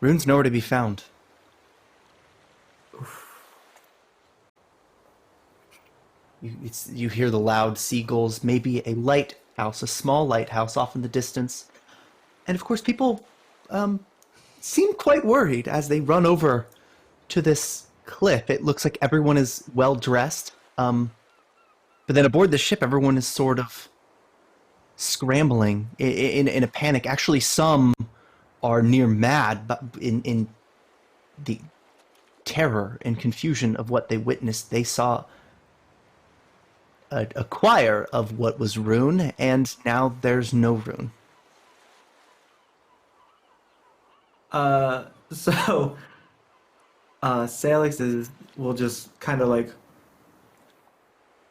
Rune's nowhere to be found. You hear the loud seagulls, maybe a lighthouse, a small lighthouse off in the distance. And of course, people seem quite worried as they run over to this cliff. It looks like everyone is well dressed. But then aboard the ship, everyone is sort of scrambling in a panic. Actually, some are near mad, but in the terror and confusion of what they witnessed, they saw a choir of what was Rune, and now there's no Rune.
so Salix will just kind of like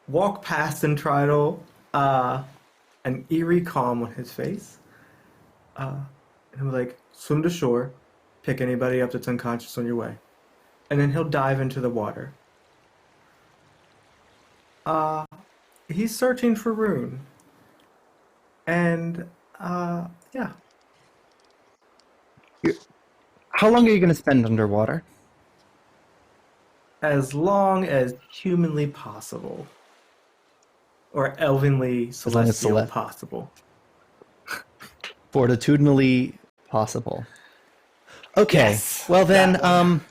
walk past Intridal, an eerie calm on his face, and he'll be like, swim to shore, pick anybody up that's unconscious on your way, and then he'll dive into the water. He's searching for Rune, and yeah,
How long are you going to spend underwater?
as long as humanly possible, or elvenly
long as
celestial possible.
Fortitudinally possible. Okay.
Yes,
Well then,
that one.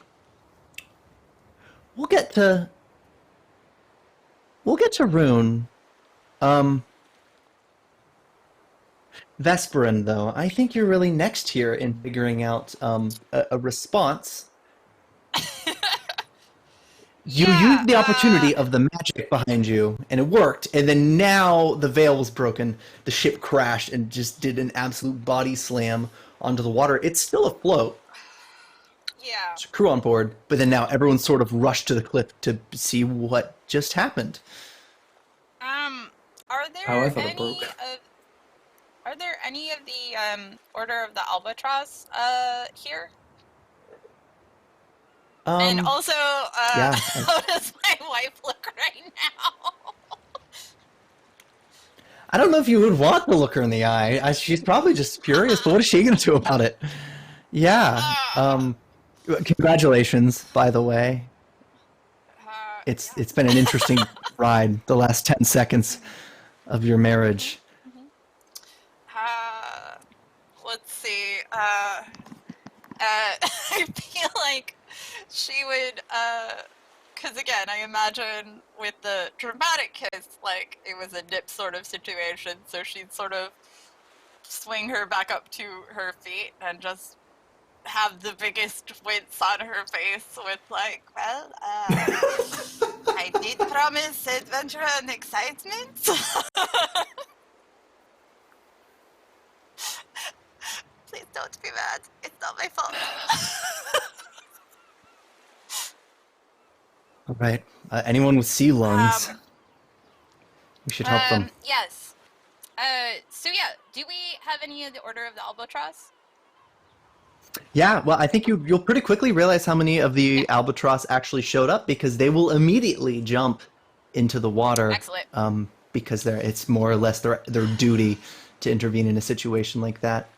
we'll get to Rune. Vesperin, though, I think you're really next here in figuring out a response. You
Yeah,
used the opportunity of the magic behind you, and it worked. And then now the veil was broken. The ship crashed and just did an absolute body slam onto the water. It's still afloat.
yeah.
There's a crew on board, but then now everyone's sort of rushed to the cliff to see what just happened.
Are
Oh, I
there
thought it
any
broke.
of the Order of the Albatross here? And also,
Yeah.
how does my wife look right now?
I don't know if you would want to look her in the eye. She's probably just furious, but what is she going to do about it? Yeah. Congratulations, by the way. It's been an interesting ride the last 10 seconds of your marriage.
Let's see. I feel like she would, because again, I imagine with the dramatic kiss, like it was a nip sort of situation, so she'd sort of swing her back up to her feet and just have the biggest wince on her face with like, well, I did try promise adventure and excitement. Please don't be mad. It's not my fault.
All right. Anyone with sea lungs, we should help them.
Yes. So yeah, do we have any of the Order of the Albatross?
Yeah, well, I think you'll pretty quickly realize how many of the albatross actually showed up because they will immediately jump into the water.
Excellent.
Because it's more or less their duty to intervene in a situation like that.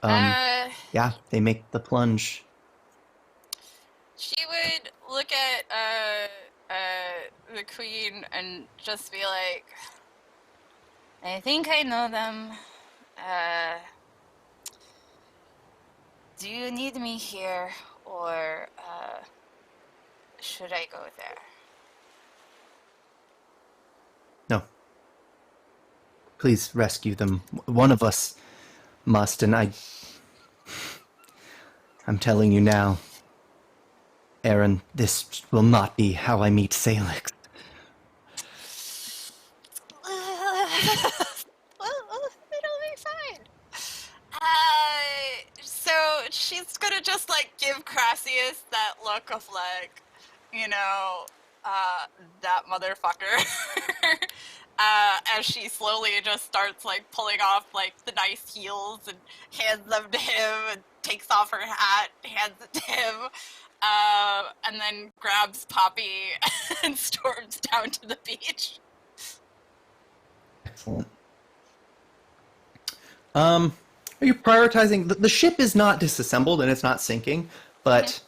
Yeah, they make the plunge.
She would look at the queen and just be like, I think I know them. Do you need me here, or should I go there?
No. Please rescue them. One of us must, and I'm telling you now, Aaron, this will not be how I meet Sailix.
Well, it'll be fine. So she's gonna just like give Crassius that look of like, that motherfucker. As she slowly just starts like pulling off like the nice heels and hands them to him and takes off her hat, hands it to him, and then grabs Poppy and storms down to the beach.
Excellent. Are you prioritizing? The ship is not disassembled and it's not sinking, but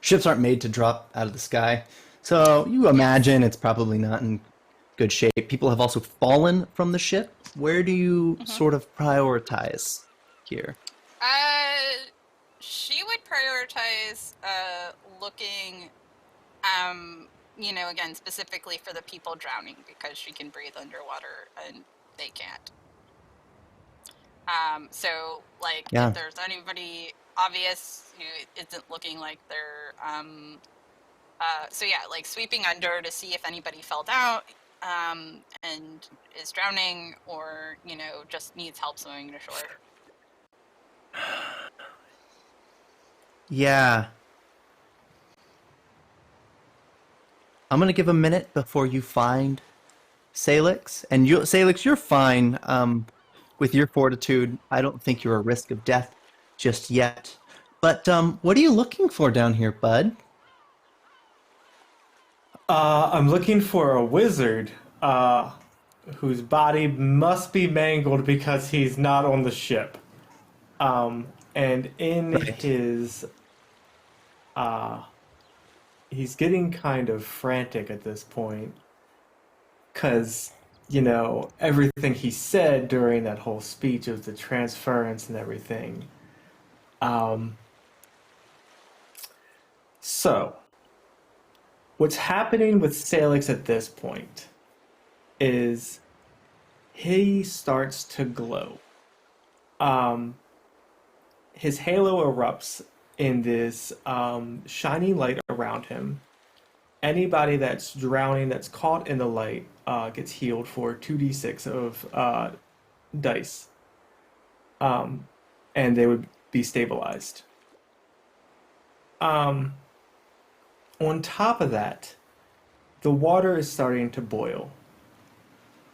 ships aren't made to drop out of the sky. So you imagine it's probably not in good shape. People have also fallen from the ship. Where do you sort of prioritize here?
She would prioritize looking, again, specifically for the people drowning because she can breathe underwater and they can't. So, like, if there's anybody obvious who isn't looking like they're, like sweeping under to see if anybody fell down, and is drowning or, just needs help swimming to shore.
Yeah. I'm going to give a minute before you find Sailix. And Sailix, you're fine. With your fortitude, I don't think you're a risk of death just yet. But what are you looking for down here, bud?
I'm looking for a wizard whose body must be mangled because he's not on the ship. And in his... he's getting kind of frantic at this point because, everything he said during that whole speech of the transference and everything. So, what's happening with Sailix at this point is he starts to glow. His halo erupts in this shiny light around him. Anybody that's drowning, that's caught in the light, gets healed for 2d6 of dice. And they would be stabilized. On top of that, the water is starting to boil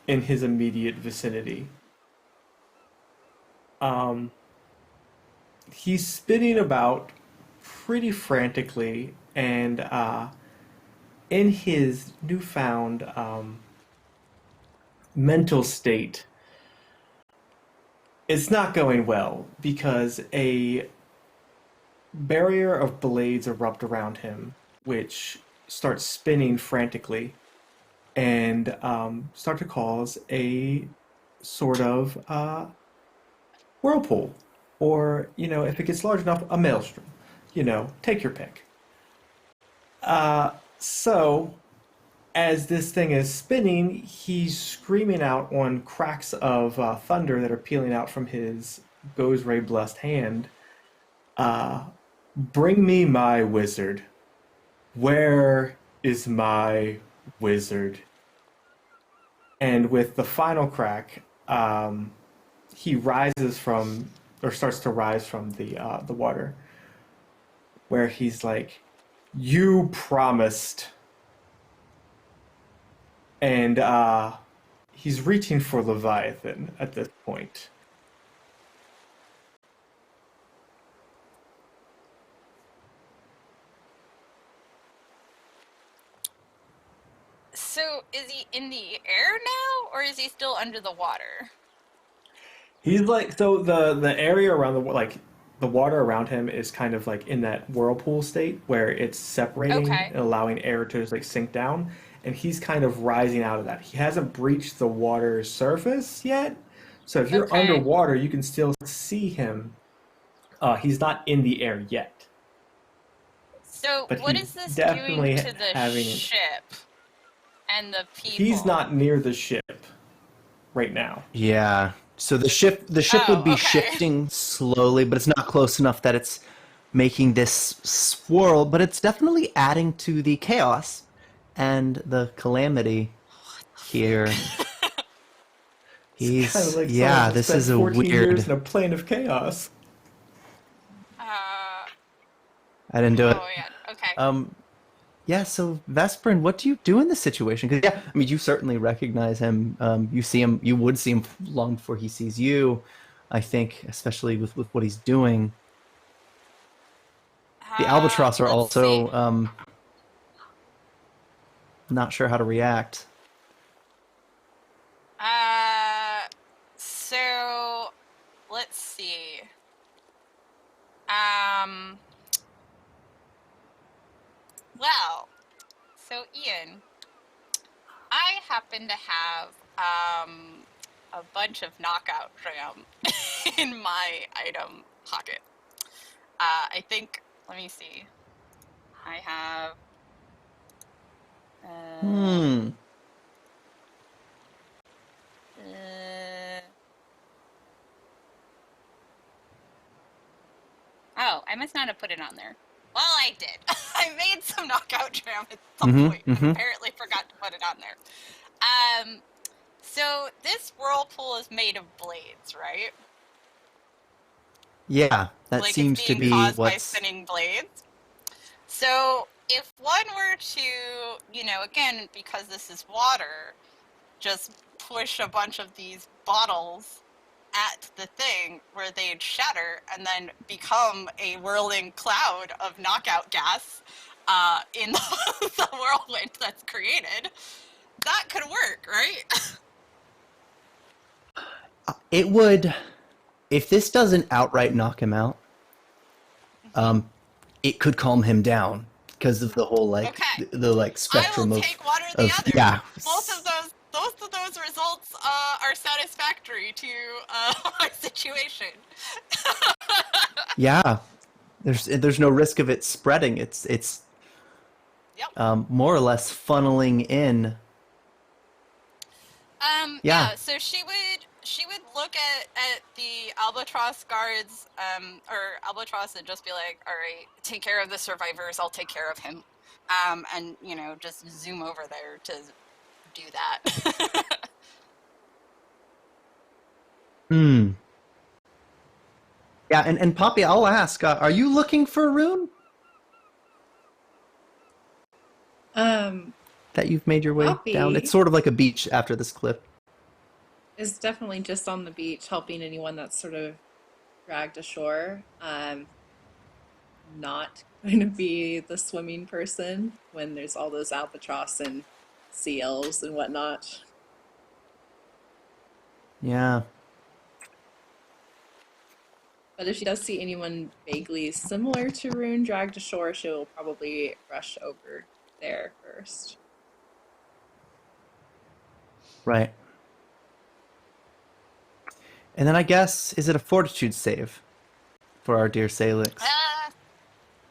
in his immediate vicinity. He's spinning about pretty frantically, and in his newfound mental state, it's not going well because a barrier of blades erupt around him, which starts spinning frantically and start to cause a sort of whirlpool. Or, if it gets large enough, a maelstrom. Take your pick. So, as this thing is spinning, he's screaming out on cracks of thunder that are peeling out from his Gozray blessed hand. Bring me my wizard. Where is my wizard. And with the final crack, he rises from, or starts to rise from the water, where he's like, "You promised," and he's reaching for Leviathan at this point.
So is he in the air now, or is he still under the water?
He's like, so the area around the water around him is kind of like in that whirlpool state where it's separating
Okay.
and allowing air to just like sink down, and he's kind of rising out of that. He hasn't breached the water's surface yet, so if you're
Okay.
underwater, you can still see him. He's not in the air yet,
So
but
what
he's
is this
definitely
doing to the
having.
ship and the people?
He's not near the ship right now.
Yeah. So the ship would be
okay.
shifting slowly, but it's not close enough that it's making this swirl, but it's definitely adding to the chaos and the calamity here.
It's kind of like
yeah,
someone who
this
spent
is a
14 years
weird.
in a plane of chaos.
I didn't do it.
Oh yeah. Okay.
Yeah, so Vesperin, what do you do in this situation? Because yeah, I mean, you certainly recognize him. You see him. You would see him long before he sees you. I think, especially with what he's doing. The albatross are
let's
also
see.
not sure how to react.
So let's see. Well, so Ian, I happen to have a bunch of knockout jam in my item pocket. I think. Let me see. I have. Oh, I must not have put it on there. Well, I did. I made some knockout jam at some point, and apparently forgot to put it on there. So this whirlpool is made of blades, right?
Yeah, that
Like
seems
it's
to
being
be
caused by
what's.
spinning blades. So if one were to, again, because this is water, just push a bunch of these bottles at the thing where they'd shatter and then become a whirling cloud of knockout gas in the whirlwind that's created, that could work, right?
It would, if this doesn't outright knock him out, it could calm him down because of the whole
Okay.
the spectrum
I will
of
take one or the other.
yeah.
Both of those results are satisfactory to my situation.
Yeah, there's no risk of it spreading. It's
Yep.
more or less funneling in.
Yeah. So she would look at the albatross guards, or albatross, and just be like, "All right, take care of the survivors. I'll take care of him," and just zoom over there to do that.
Yeah, and Poppy, I'll ask, are you looking for a rune that you've made your way
Poppy
down? It's sort of like a beach after this cliff.
is definitely just on the beach helping anyone that's sort of dragged ashore. Not going to be the swimming person when there's all those albatross and seals and whatnot.
Yeah.
But if she does see anyone vaguely similar to Rune dragged ashore, she'll probably rush over there first.
Right. And then I guess, is it a fortitude save for our dear Sailix?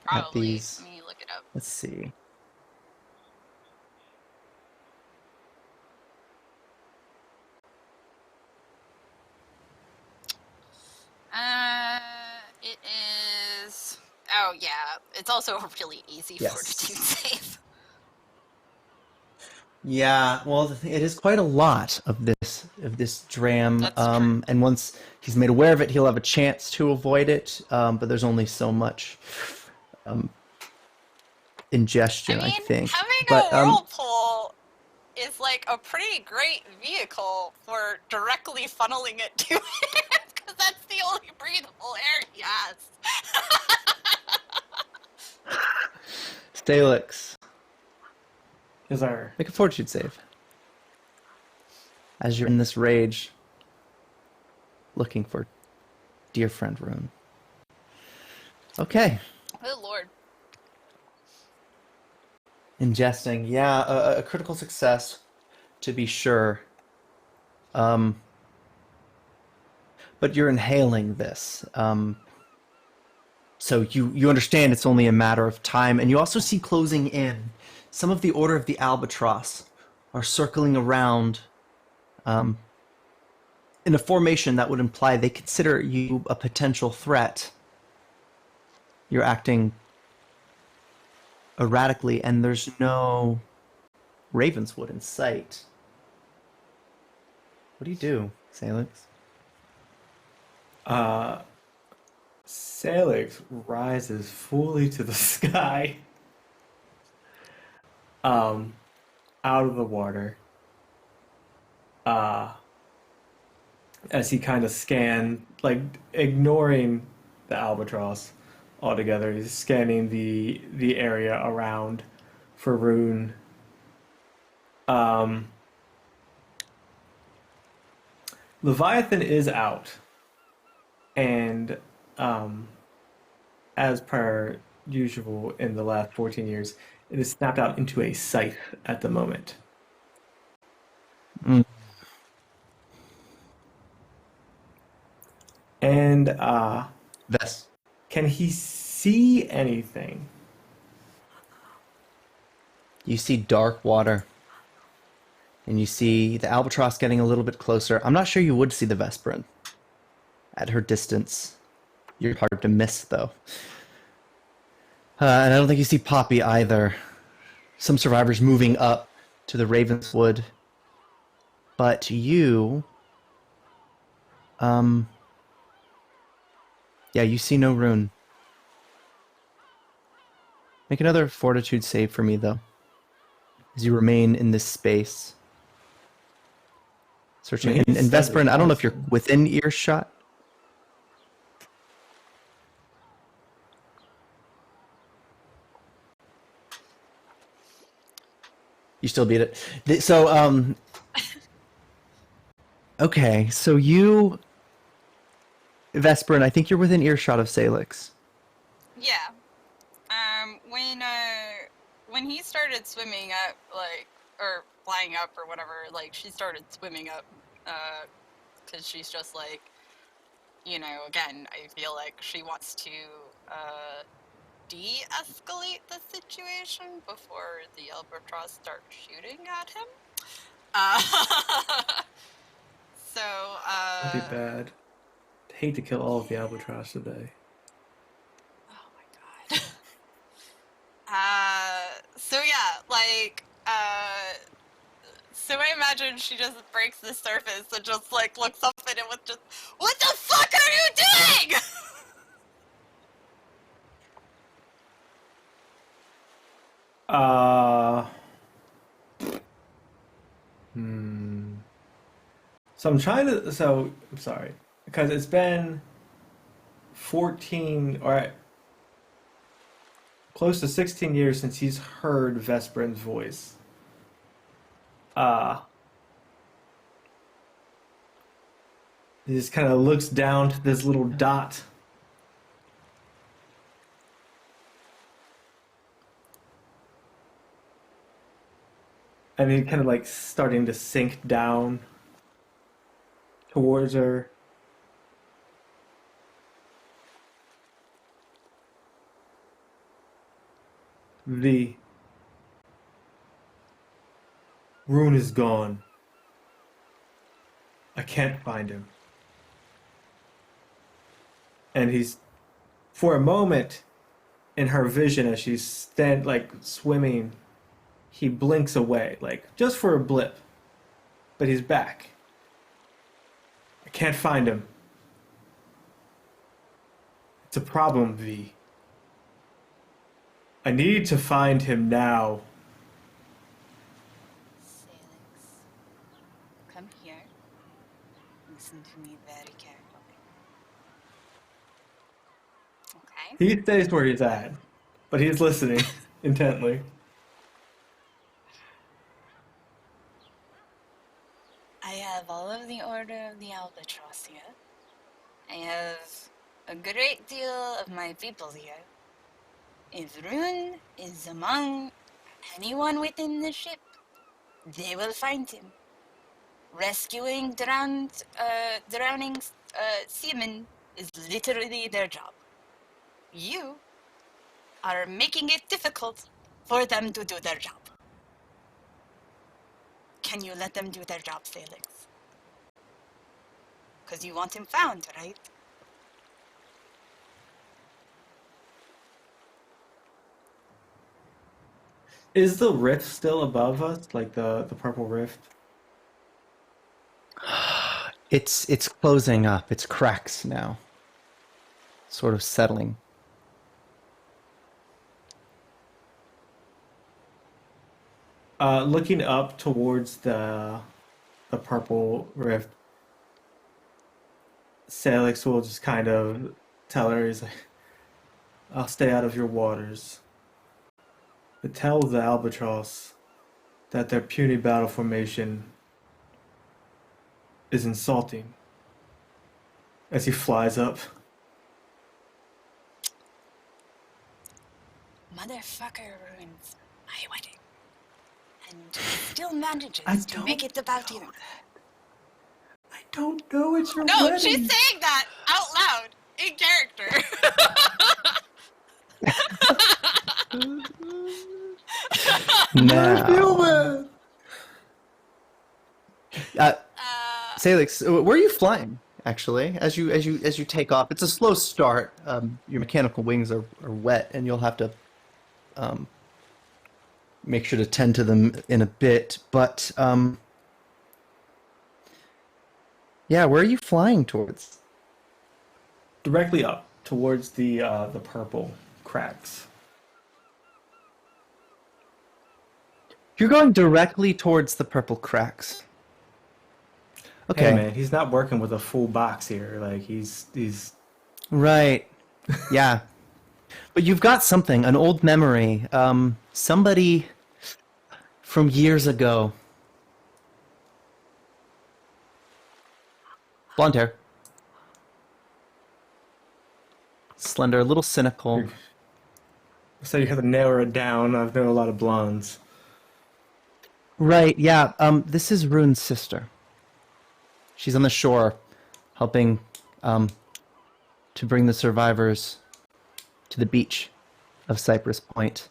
Probably.
these-
Let me look it up.
Let's see.
It is. Oh yeah, it's also a really easy
Yes.
fortitude save.
Yeah, well, it is quite a lot of this dram,
That's true.
and once he's made aware of it, he'll have a chance to avoid it. But there's only so much um,
I
ingestion, I
mean,
think.
having
But
a whirlpool is like a pretty great vehicle for directly funneling it to it, because that's the only breathable air he has.
Sailix,
Is our
make a fortitude save as you're in this rage, looking for dear friend Rune. Okay,
Oh lord.
ingesting. Yeah, a critical success to be sure. Um, but you're inhaling this. So you understand it's only a matter of time, and you also see closing in. Some of the Order of the Albatross are circling around in a formation that would imply they consider you a potential threat. You're acting erratically, and there's no Ravenswood in sight. What do you do, Salix?
Sailix rises fully to the sky, out of the water, as he kind of scanned, like ignoring the albatross altogether. He's scanning the area around for Rune. Um, Leviathan is out, and as per usual in the last 14 years, it is snapped out into a scythe at the moment.
Mm.
And
Vess.
can he see anything?
You see dark water, and you see the albatross getting a little bit closer. I'm not sure you would see the Vesperin at her distance. You're hard to miss, though. And I don't think you see Poppy either. Some survivors moving up to the Ravenswood. But you... Yeah, you see no rune. Make another fortitude save for me, though. As you remain in this space. Searching.
Maybe
And Vesperin, I don't know if you're
Vesperin.
within earshot. You still beat it. So, okay, so you, Vesperin, I think you're within earshot of Salix.
Yeah. When he started swimming up, like, or flying up or whatever, like, she started swimming up, because she's just like, again, I feel like she wants to, de-escalate the situation before the albatross starts shooting at him. So,
That'd be bad. Hate to kill all of the albatross today.
oh my god. So yeah, like, so I imagine she just breaks the surface and just, like, looks up at it with just, what the fuck are you doing?
So I'm sorry. Because it's been 14 or close to 16 years since he's heard Vesperin's voice. Uh, he just kind of looks down to this little dot. And he kind of like starting to sink down towards her. The Rune is gone. I can't find him. And he's, for a moment, in her vision as she's swimming he blinks away, like just for a blip. But he's back. I can't find him. It's a problem, V. I need to find him now.
Sailix, come here. Listen to me very carefully. Okay.
He stays where he's at, but he's listening intently.
I have all of the Order of the Albatross here. I have a great deal of my people here. If Rune is among anyone within the ship, they will find him. Rescuing drowning seamen is literally their job. You are making it difficult for them to do their job. Can you let them do their job, Sailix? Because you want him found, right?
Is the rift still above us, like the purple rift?
It's closing up. It's cracks now. Sort of settling.
Looking up towards the purple rift, Sailix will just kind of tell her, he's like, I'll stay out of your waters. But tell the Albatross that their puny battle formation is insulting. As he flies up.
Motherfucker ruins my wedding. And still manages
I
to make
don't
it about you.
know I don't know it's your
No,
wedding.
she's saying that out loud, in character.
I feel
Now,
bad.
Salix, where are you flying? Actually, as you take off, it's a slow start. Your mechanical wings are wet, and you'll have to make sure to tend to them in a bit. But yeah, where are you flying towards?
Directly up towards the purple cracks.
You're going directly towards the purple cracks. Okay.
Hey man, he's not working with a full box here. Like he's
Right. Yeah. But you've got something, an old memory. Somebody from years ago. Blonde hair. Slender, a little cynical.
so you have to narrow it down. I've known a lot of blondes.
Right, yeah. This is Rune's sister. She's on the shore, helping to bring the survivors to the beach of Cypress Point.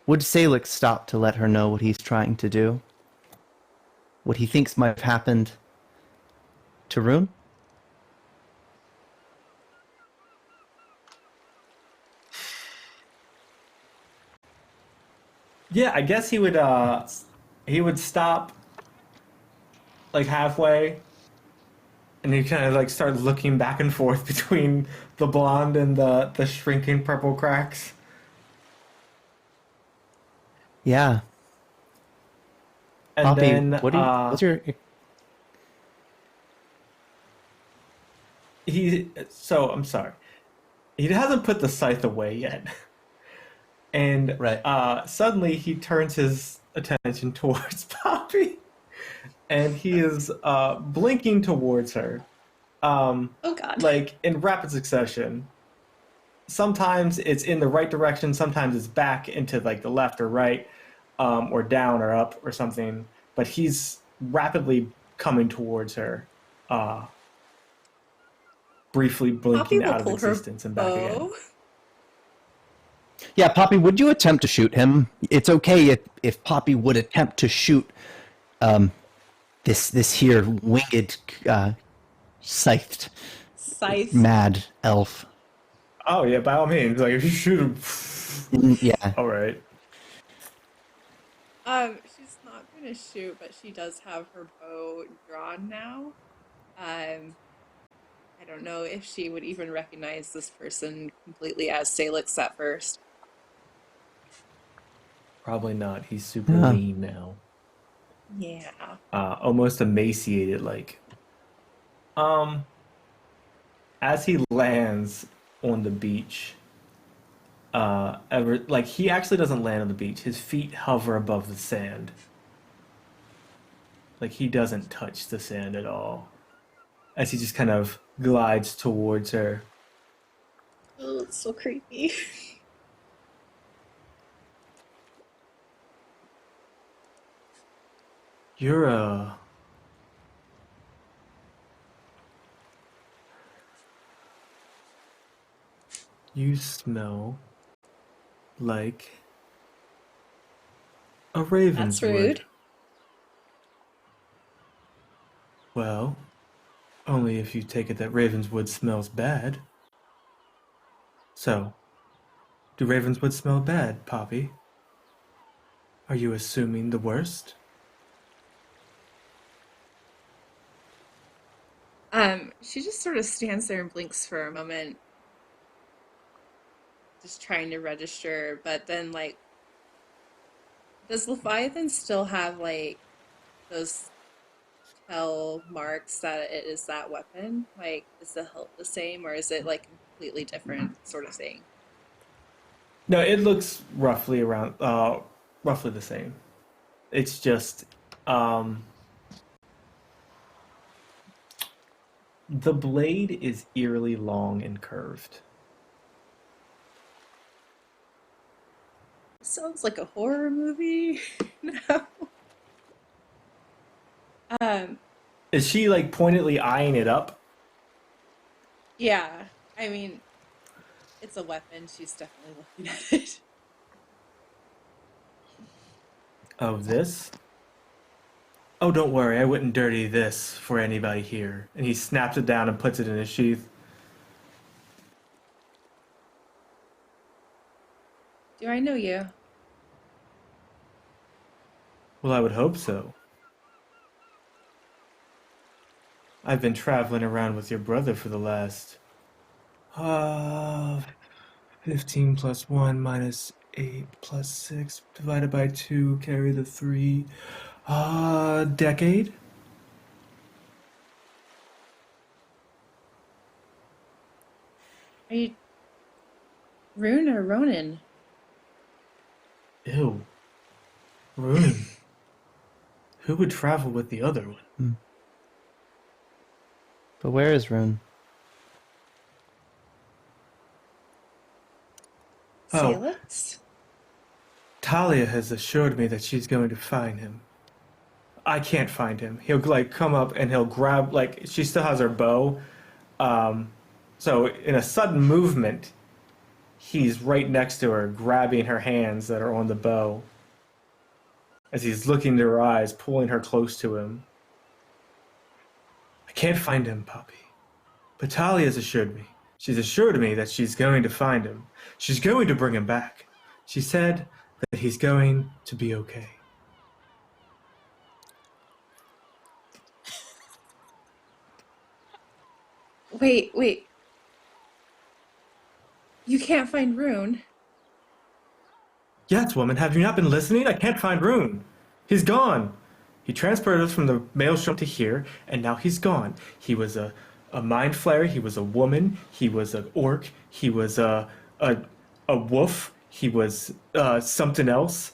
Would Sailix stop to let her know what he's trying to do? What he thinks might have happened to Rune?
Yeah, I guess he would stop like halfway, and he kind of like start looking back and forth between the blonde and the shrinking purple cracks.
Yeah.
And
Poppy,
then
what do you, what's your...
I'm sorry. He hasn't put the scythe away yet. And
Right.
Suddenly he turns his attention towards Poppy. And he is blinking towards her.
Oh God.
Like in rapid succession. Sometimes it's in the right direction, sometimes it's back into like the left or right, or down or up or something. But he's rapidly coming towards her, briefly
Poppy
blinking
will
out of
pull her
existence and back again.
bow.
Yeah, Poppy, would you attempt to shoot him? It's okay if Poppy would attempt to shoot this here winged, scythed,
Scythe.
mad elf.
Oh yeah, by all means. Like if you shoot him.
Yeah.
All right.
She's not gonna shoot, but she does have her bow drawn now. I don't know if she would even recognize this person completely as Sailix at first.
Probably not. He's super
Yeah.
lean now.
Yeah.
Almost emaciated. Like, as he lands on the beach, he actually doesn't land on the beach. His feet hover above the sand. Like he doesn't touch the sand at all. As he just kind of glides towards her.
Oh, it's so creepy.
You're you smell like a Ravenswood.
That's rude.
Well, only if you take it that Ravenswood smells bad. So, do Ravenswood smell bad, Poppy? Are you assuming the worst?
She just sort of stands there and blinks for a moment, just trying to register, but then like does Leviathan still have like those tell marks that it is that weapon? Like is the hilt the same or is it like a completely different sort of thing?
No, it looks roughly roughly the same. It's just, the blade is eerily long and curved.
Sounds like a horror movie. No. Um,
Is she like pointedly eyeing it up?
yeah. I mean, it's a weapon. She's definitely looking at it.
Oh, this? Oh, don't worry, I wouldn't dirty this for anybody here. And he snaps it down and puts it in his sheath.
Do I know you?
Well, I would hope so. I've been traveling around with your brother for the last... 15 plus 1 minus 8 plus 6 divided by 2, carry the 3. Decade?
Are you Rune or Ronan?
Ew. Rune. Who would travel with the other one?
But where is Rune?
Oh.
Sailix?
Talia has assured me that she's going to find him. I can't find him. He'll like come up and he'll grab, like she still has her bow. So in a sudden movement, he's right next to her, grabbing her hands that are on the bow. As he's looking into her eyes, pulling her close to him. I can't find him, Poppy. But Talia's assured me. She's assured me that she's going to find him. She's going to bring him back. She said that he's going to be okay.
Wait. You can't find Rune.
Yes, woman, have you not been listening? I can't find Rune. He's gone. He transported us from the maelstrom to here, and now he's gone. He was a mind flayer. He was a woman. He was an orc. He was a wolf. He was something else.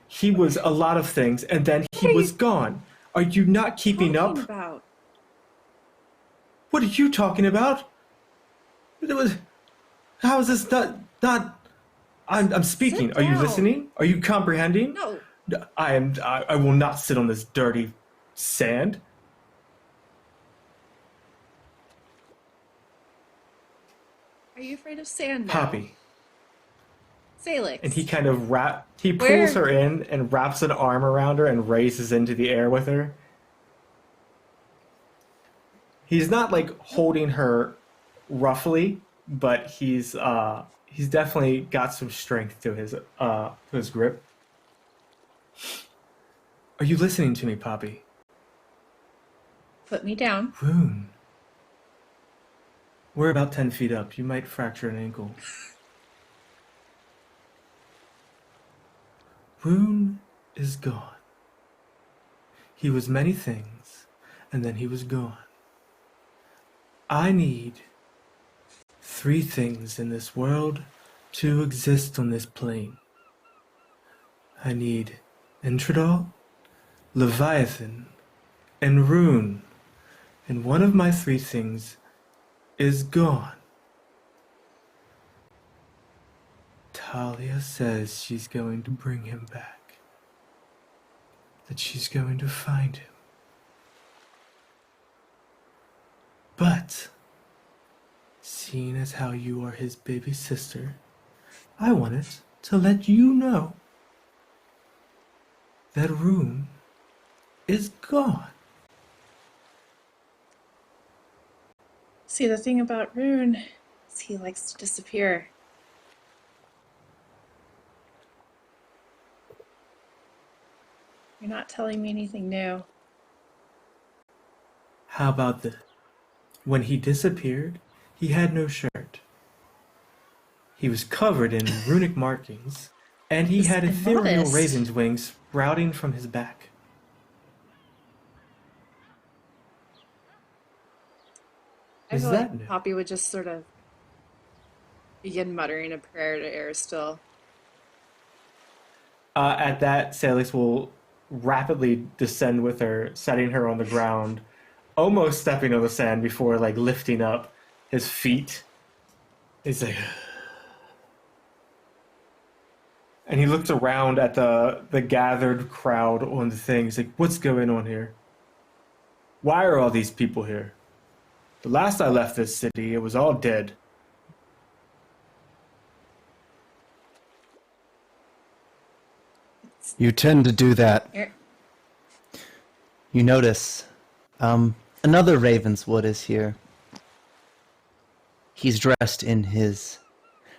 He was a lot of things, and then he was gone. Are you not keeping up?
About?
What are you talking about? How is this not? I'm speaking.
Sit
Are you
down.
listening? Are you comprehending?
No.
I will not sit on this dirty sand.
Are you afraid of sand now?
Poppy.
Sailix.
And he kind of pulls
Where-
her in and wraps an arm around her and raises into the air with her. He's not like holding her roughly, but he's definitely got some strength to his grip. Are you listening to me, Poppy?
Put me down.
Rune. We're about 10 feet up. You might fracture an ankle. Rune is gone. He was many things, and then he was gone. I need 3 things in this world to exist on this plane. I need Entradal, Leviathan, and Rune. And one of my 3 things is gone. Talia says she's going to bring him back. That she's going to find him. But, seeing as how you are his baby sister, I wanted to let you know that Rune is gone.
See, the thing about Rune is he likes to disappear. You're not telling me anything new.
How about this? When he disappeared, he had no shirt. He was covered in runic markings, and he
Just
had ethereal
immodest.
raisin's wings sprouting from his back.
I
Is
feel
that
like
new?
Poppy would just sort of begin muttering a prayer to Aristotle.
At that, Sailix will rapidly descend with her, setting her on the ground, almost stepping on the sand before lifting up his feet. He's like, and he looks around at the gathered crowd on the thing. He's like, "What's going on here? Why are all these people here? The last I left this city, it was all dead."
You tend to do that.
Here.
You notice, another Ravenswood is here. He's dressed in his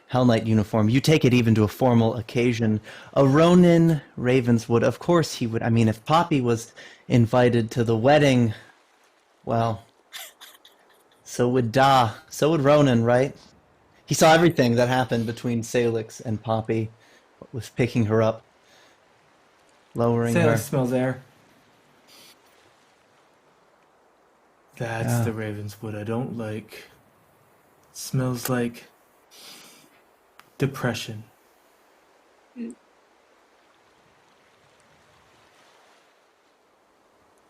Hell Knight uniform. You take it even to a formal occasion. A Ronin Ravenswood, of course he would. I mean, if Poppy was invited to the wedding, well, so would Da. So would Ronin, right? He saw everything that happened between Sailix and Poppy. Was picking her up, lowering her.
Sailix smells air. That's
Yeah.
the Ravenswood I don't like. It smells like depression.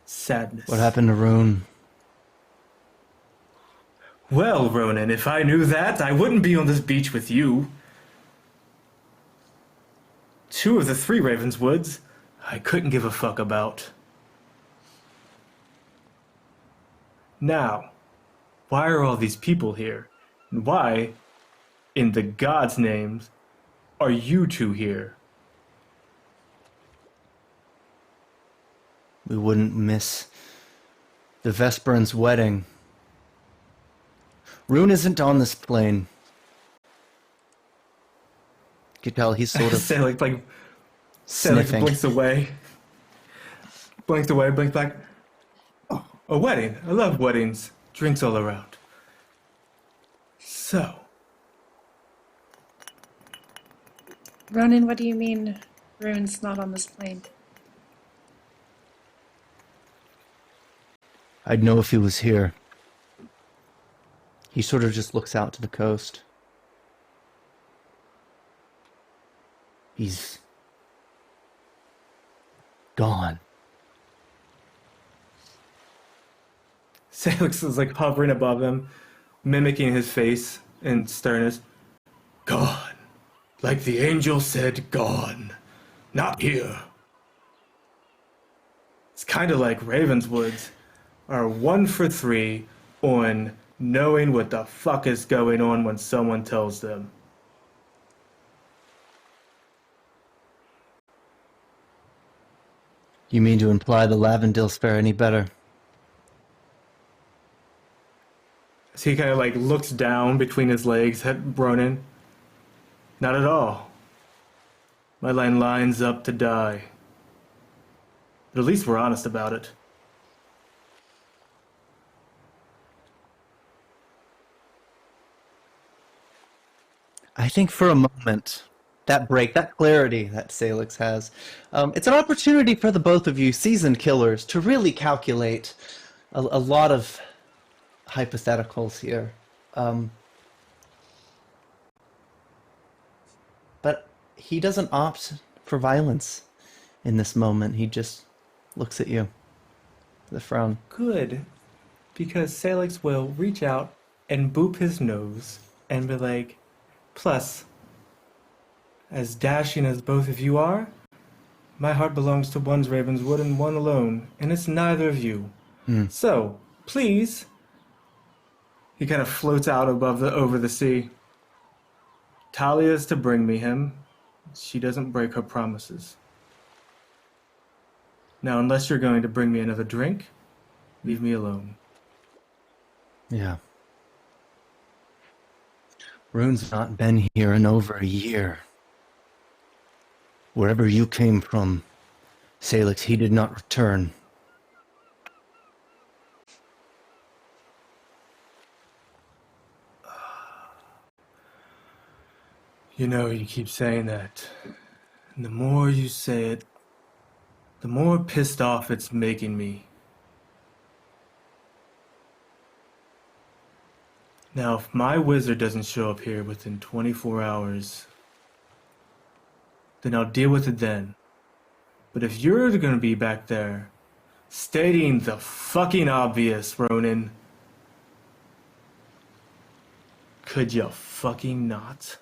Sadness.
What happened to Rune?
Well, Ronan, if I knew that, I wouldn't be on this beach with you. 2 of the 3 Ravenswoods I couldn't give a fuck about. Now, why are all these people here? And why, in the gods' names, are you 2 here?
We wouldn't miss the Vesperans' wedding. Rune isn't on this plane. You could tell he's sort of
Sailix
sniffing.
blinks away. Blinks away, blinks back. Oh, a wedding. I love weddings. Drinks all around. So,
Ronan, what do you mean Rune's not on this plane?
I'd know if he was here. He sort of just looks out to the coast. He's gone.
Sailix is hovering above him, mimicking his face in sternness. Gone. Like the angel said, gone. Not here. It's kind of like Ravenswoods are 1 for 3 on knowing what the fuck is going on when someone tells them.
You mean to imply the Lavendales fare any better?
So he kind of like looks down between his legs at Ronan. Not at all. My line lines up to die. But at least we're honest about it.
I think for a moment, that break, that clarity that Sailix has, it's an opportunity for the both of you seasoned killers to really calculate a lot of hypotheticals here. But he doesn't opt for violence in this moment. He just looks at you with a frown.
Good. Because Salix will reach out and boop his nose and be like, plus, as dashing as both of you are, my heart belongs to one's Ravenswood and one alone, and it's neither of you. So, please, he kind of floats out over the sea. Talia's to bring me him. She doesn't break her promises. Now, unless you're going to bring me another drink, leave me alone.
Yeah. Rune's not been here in over a year. Wherever you came from, Sailix, he did not return.
You know, you keep saying that. And the more you say it, the more pissed off it's making me. Now, if my wizard doesn't show up here within 24 hours, then I'll deal with it then. But if you're gonna be back there, stating the fucking obvious, Ronan, could you fucking not?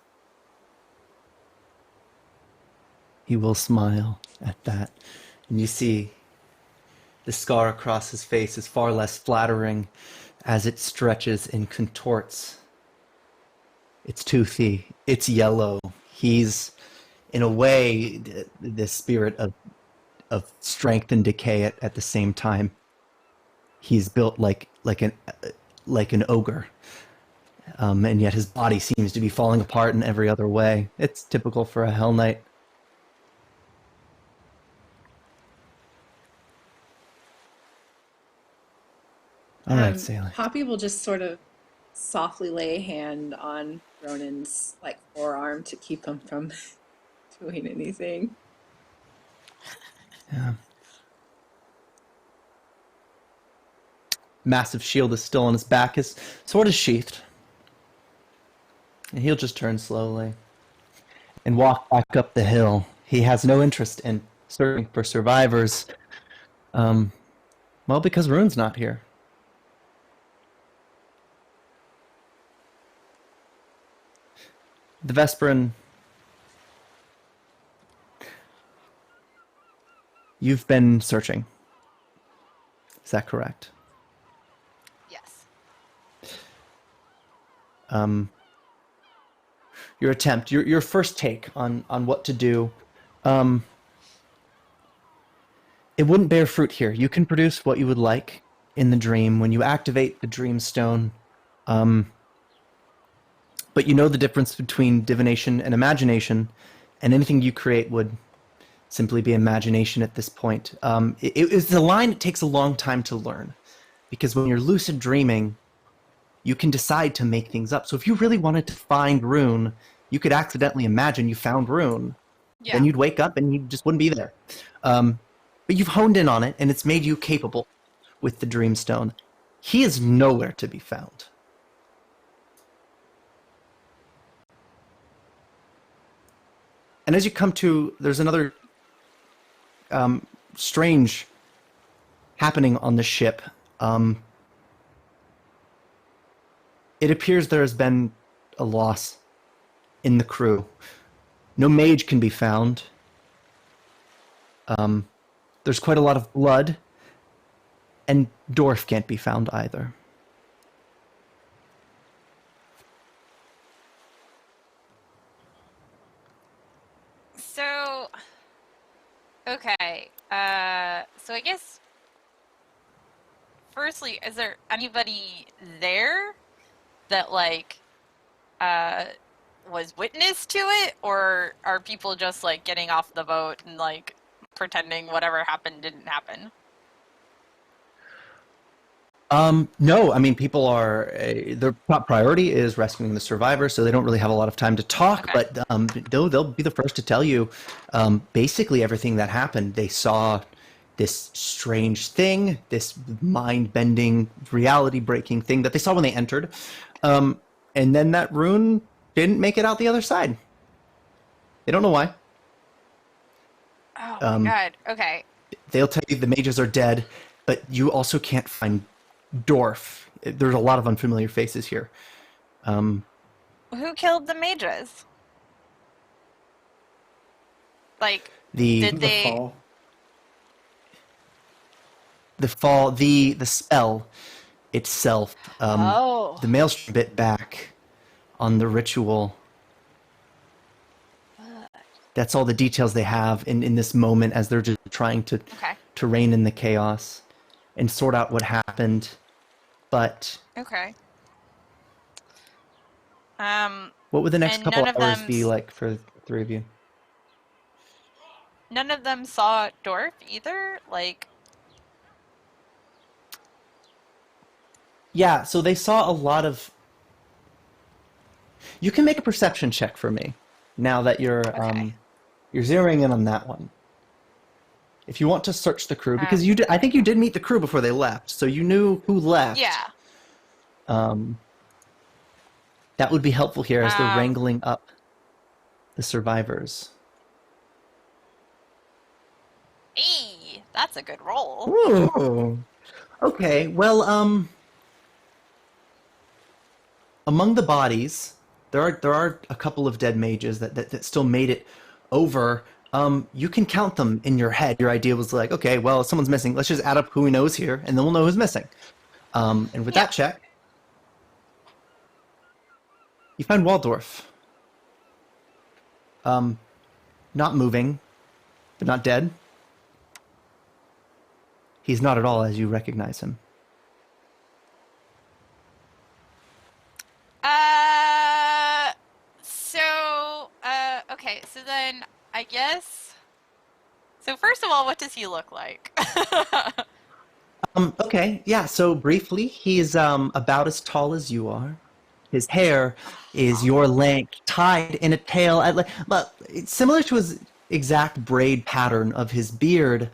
He will smile at that. And you see the scar across his face is far less flattering as it stretches and contorts. It's toothy. It's yellow. He's, in a way, the spirit of strength and decay at the same time. He's built like an ogre. And yet his body seems to be falling apart in every other way. It's typical for a Hell Knight. All right, Sailix.
Poppy will just sort of softly lay a hand on Ronan's like forearm to keep him from doing anything.
Yeah. Massive shield is still on his back. His sword is sheathed. And he'll just turn slowly and walk back up the hill. He has no interest in searching for survivors. Well, because Rune's not here. The Vesperin, you've been searching. Is that correct?
Yes.
Your attempt, your first take on what to do, it wouldn't bear fruit here. You can produce what you would like in the dream when you activate the dream stone. But you know the difference between divination and imagination, and anything you create would simply be imagination at this point. It's a line that takes a long time to learn, because when you're lucid dreaming, you can decide to make things up. So if you really wanted to find Rune, you could accidentally imagine you found Rune.
Yeah.
Then you'd wake up and you just wouldn't be there. But you've honed in on it, and it's made you capable with the Dreamstone. He is nowhere to be found. And as you come to, there's another strange happening on the ship. It appears there has been a loss in the crew. No mage can be found. There's quite a lot of blood, and Dorf can't be found either.
So, okay. So I guess, firstly, is there anybody there? that like was witness to it, or are people just like getting off the boat and like pretending whatever happened didn't happen?
No, I mean, people are, their top priority is rescuing the survivors, so they don't really have a lot of time to talk,
Okay.
but they'll be the first to tell you basically everything that happened. They saw this strange thing, this mind-bending, reality-breaking thing that they saw when they entered, and then that rune didn't make it out the other side. They don't know why.
Oh my god. Okay.
They'll tell you the mages are dead, but you also can't find Dorf. There's a lot of unfamiliar faces here.
Who killed the mages? Like,
The
did
The
they?
fall.
the spell itself.
Oh.
The maelstrom bit back on the ritual. That's all the details they have in this moment as they're just trying to rein in the chaos and sort out what happened. But
Okay.
what would the next
And
couple
none of
hours
them
be like for the three of you?
None of them saw Dorf either? Like,
Yeah, so they saw a lot of. You can make a perception check for me now that you're zeroing in on that one. If you want to search the crew, because you did, I think you did meet the crew before they left, so you knew who left.
yeah.
That would be helpful here as they're wrangling up the survivors.
Hey, that's a good roll.
Ooh. Okay, well, among the bodies, there are a couple of dead mages that still made it over. You can count them in your head. Your idea was like, okay, well, if someone's missing, let's just add up who we know is here, and then we'll know who's missing. And with that check, you find Waldorff. Not moving, but not dead. He's not at all as you recognize him.
Okay, so then I guess. So first of all, what does he look like?
Okay, yeah, so briefly, he's about as tall as you are. His hair is your length, tied in a tail, but it's similar to his exact braid pattern of his beard,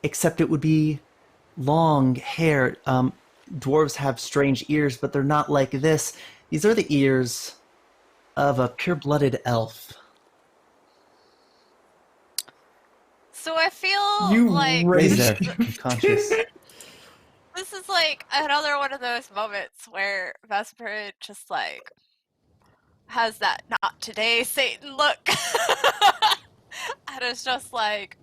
except it would be long hair. Dwarves have strange ears, but they're not like this. These are the ears of a pure-blooded elf.
So I feel
You
like
Raise
raised
there, unconscious.
this is like another one of those moments where Vesper just like has that "not today, Satan" look, and it's just like,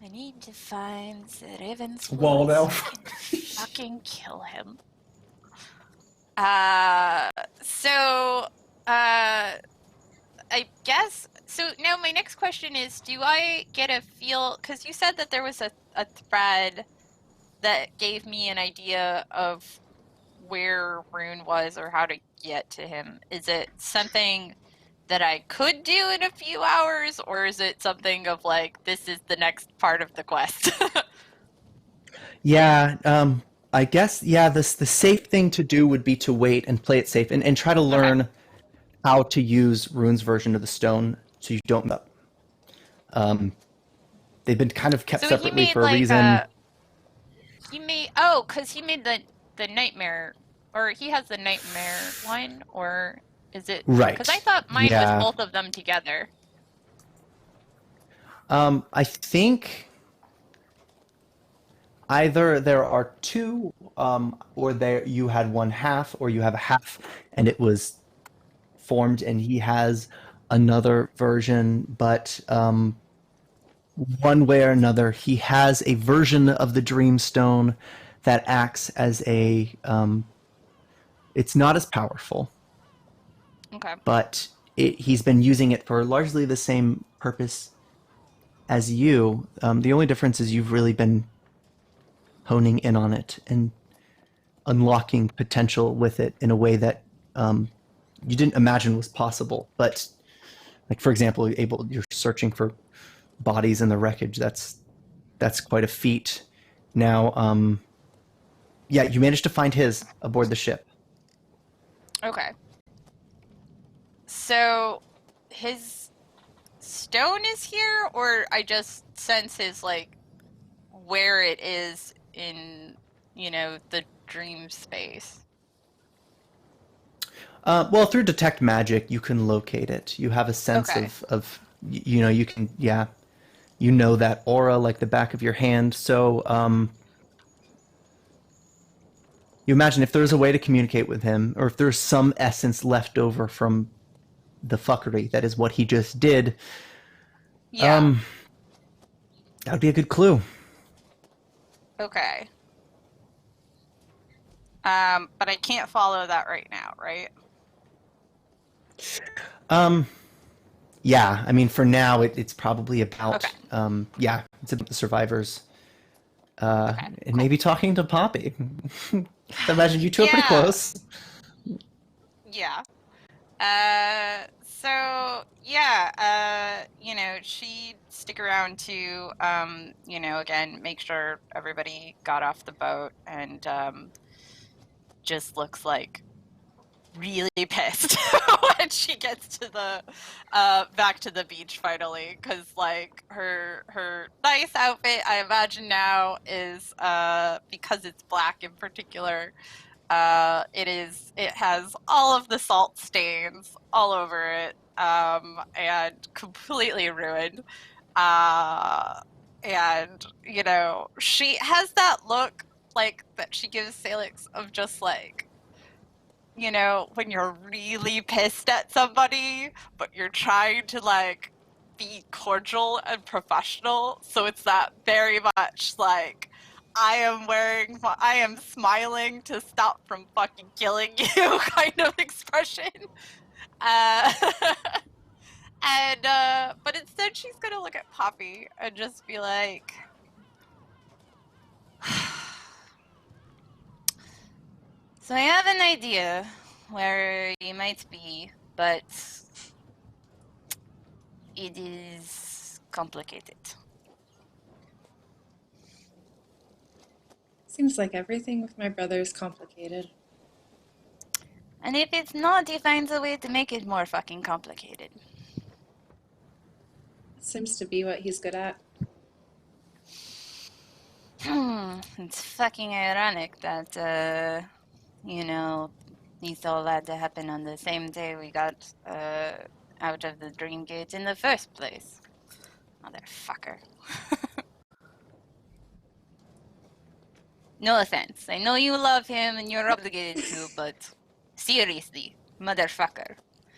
I need to find the Raven's
Waldorff.
and fucking kill him. I guess, so now my next question is, do I get a feel, because you said that there was a thread that gave me an idea of where Rune was or how to get to him. Is it something that I could do in a few hours, or is it something of like, this is the next part of the quest?
Yeah, I guess, yeah, the safe thing to do would be to wait and play it safe and try to learn how to use Rune's version of the stone so you don't mess up. They've been kind of kept
So
separately
he made
for a reason.
because he made the nightmare, or he has the nightmare one, or is it?
Right.
Because I thought mine
Yeah.
was both of them together.
I think either there are two, or there you had one half, or you have a half, and it was formed, and he has another version. But one way or another, he has a version of the Dreamstone that acts as a. It's not as powerful,
Okay.
but he's been using it for largely the same purpose as you. The only difference is you've really been honing in on it. And unlocking potential with it in a way that you didn't imagine was possible. But like, for example, you're searching for bodies in the wreckage. That's quite a feat. Now, yeah, you managed to find his aboard the ship.
Okay. So, his stone is here, or I just sense his, like, where it is in, the dream space?
Well, through detect magic, you can locate it. You have a sense
Okay.
of you can, yeah, you know that aura like the back of your hand. So, you imagine if there's a way to communicate with him, or if there's some essence left over from the fuckery that is what he just did,
Yeah.
that would be a good clue.
Okay. But I can't follow that right now, right?
Yeah, I mean, for now, it's probably about,
Okay.
yeah, it's about the survivors.
Okay,
And maybe talking to Poppy. I imagine you two are pretty
Yeah.
close.
Yeah. So yeah, she'd stick around to, again, make sure everybody got off the boat, and just looks like really pissed when she gets to the back to the beach finally, because like her nice outfit, I imagine now, is because it's black in particular. It has all of the salt stains all over it, and completely ruined. And she has that look like that she gives Sailix of just like, when you're really pissed at somebody, but you're trying to like be cordial and professional. So it's that very much like, I am smiling to stop from fucking killing you kind of expression. Uh, but instead she's gonna look at Poppy and just be like, so I have an idea where you might be, but it is complicated.
Seems like everything with my brother is complicated.
And if it's not, he finds a way to make it more fucking complicated.
That seems to be what he's good at.
It's fucking ironic that, these all had to happen on the same day we got out of the Dream Gate in the first place. Motherfucker. No offense. I know you love him and you're obligated to, but seriously, motherfucker.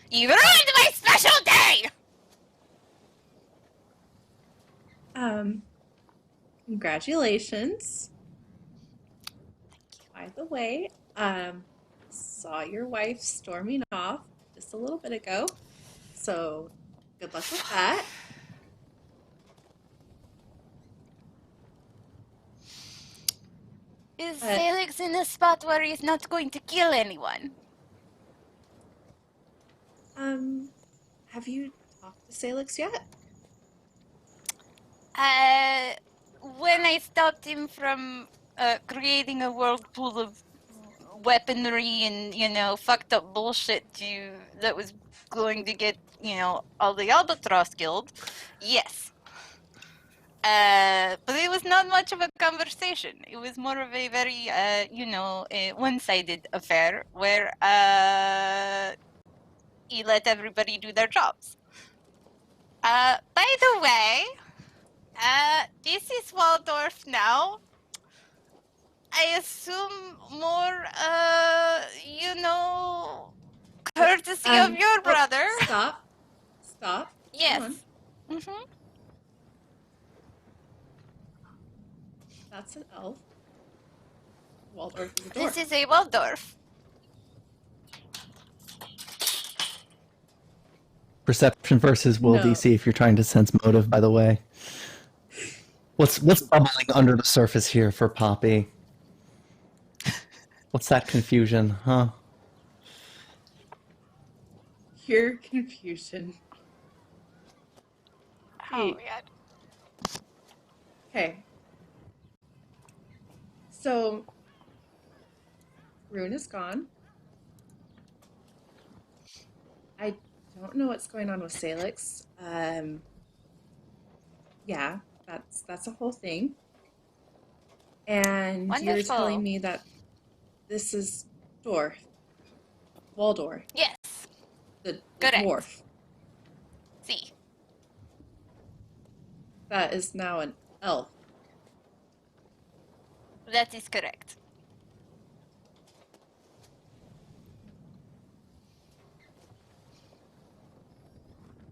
You ruined my special day!
Congratulations. By the way, saw your wife storming off just a little bit ago, so good luck with that.
Is Sailix in a spot where he's not going to kill anyone?
Have you talked to Sailix yet?
When I stopped him from creating a whirlpool of weaponry and, fucked up bullshit that was going to get, all the Albatross killed, yes. But it was not much of a conversation. It was more of a very, one-sided affair where he let everybody do their jobs. By the way, this is Waldorff now. I assume more, courtesy of your brother.
Stop.
Yes. Mm-hmm.
That's an elf. Waldorff is a dwarf.
This is a Waldorff.
Perception versus will
No.
DC if you're trying to sense motive, by the way. What's bubbling under the surface here for Poppy? What's that confusion, huh?
Pure confusion.
Oh,
Hey,
yeah.
okay. So, Rune is gone. I don't know what's going on with Sailix. Yeah, that's a whole thing. And you're telling
Wonderful.
me that this is Dwarf, Waldorff,
Yes,
the
correct.
dwarf
See.
that is now an elf.
That is correct.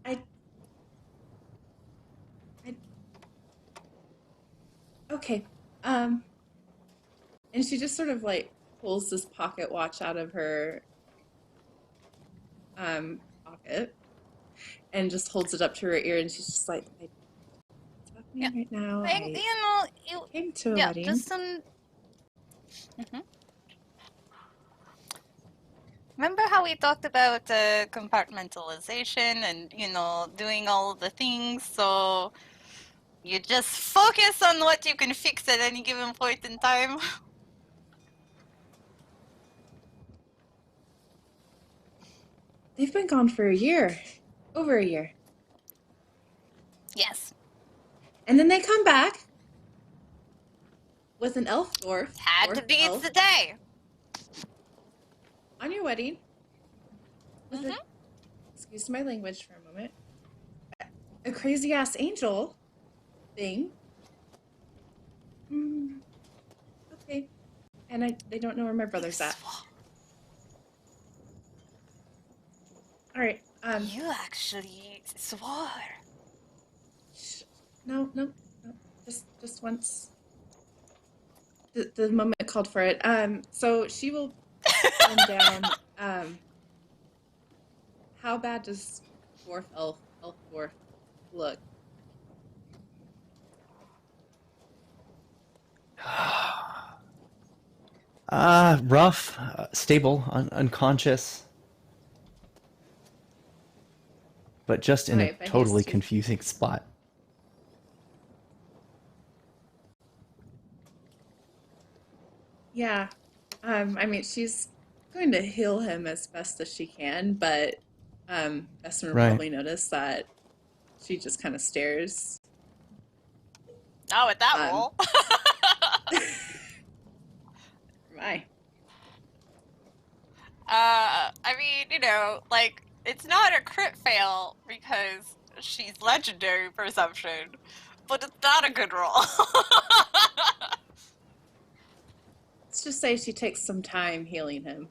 I, I, okay. And she just sort of like pulls this pocket watch out of her pocket and just holds it up to her ear, and she's just like, what's
Yeah.
happening right now?
Like,
I
you
came to a
yeah,
wedding.
just some. Mhm. Remember how we talked about compartmentalization and, doing all the things so you just focus on what you can fix at any given point in time?
They've been gone for a year, over a year.
Yes.
And then they come back with an elf dwarf,
Had to
dwarf
be
elf,
today.
on your wedding with
Mhm.
a, excuse my language for a moment, a crazy ass angel thing. Mm, okay. And they don't know where my brother's at. All right.
You actually swore.
No, no, no. Just once. The moment called for it. So she will bend down. How bad does elf dwarf look?
Rough, stable, unconscious, but just in a
Okay, but
totally confusing spot.
yeah. I mean, she's going to heal him as best as she can, but Bessemer will
Right.
probably notice that she just kind of stares.
Not with that
Um,
roll.
my.
I mean, like, it's not a crit fail because she's legendary perception, but it's not a good roll.
Let's just say she takes some time healing him.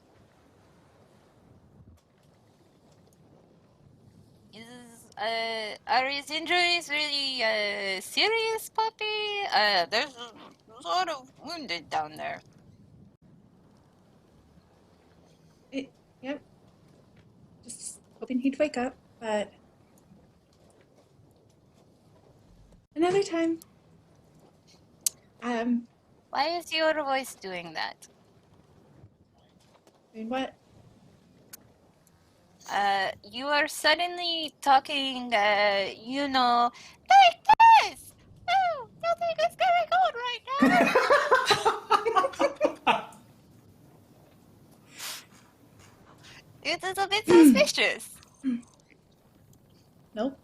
Are his injuries really serious, puppy? There's a lot of wounded down there.
Yep. Just hoping he'd wake up, but another time.
Why is your voice doing that?
I mean, what?
You are suddenly talking, like this! Oh, nothing is going on right now! It is a bit suspicious.
Nope.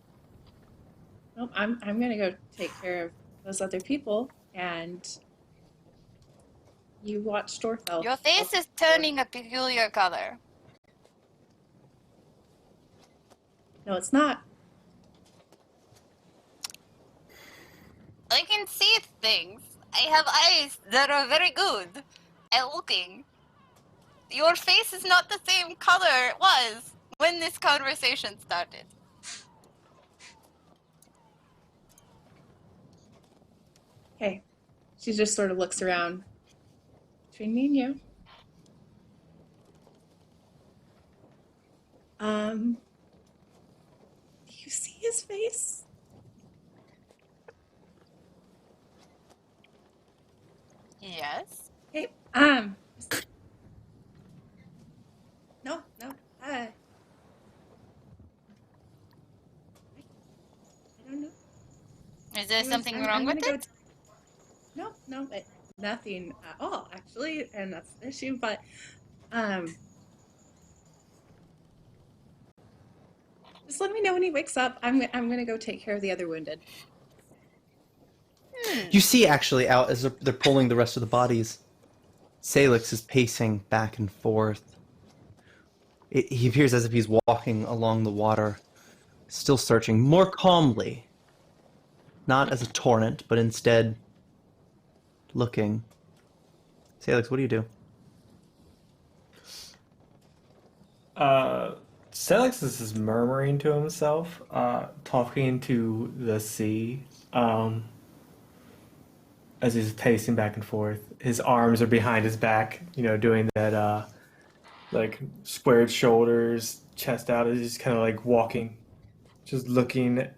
Nope. I'm gonna go take care of those other people, and you watch Dorfel.
Your face is turning a peculiar color.
No, it's not.
I can see things. I have eyes that are very good at looking. Your face is not the same color it was when this conversation started.
Okay. She just sort of looks around between me and you. Do you see his face?
Yes.
Okay.
Is there
Anyways,
something
I'm
wrong
gonna
with
go.
it?
No, nothing at all, actually, and that's the issue. But um, just let me know when he wakes up. I'm gonna go take care of the other wounded.
You see, actually, out as they're pulling the rest of the bodies, Sailix is pacing back and forth. He appears as if he's walking along the water, still searching more calmly, not as a torrent, but instead looking. Sailix, what do you do?
Sailix is just murmuring to himself, talking to the sea, as he's pacing back and forth. His arms are behind his back, doing that, like squared shoulders, chest out. He's just kind of like walking, just looking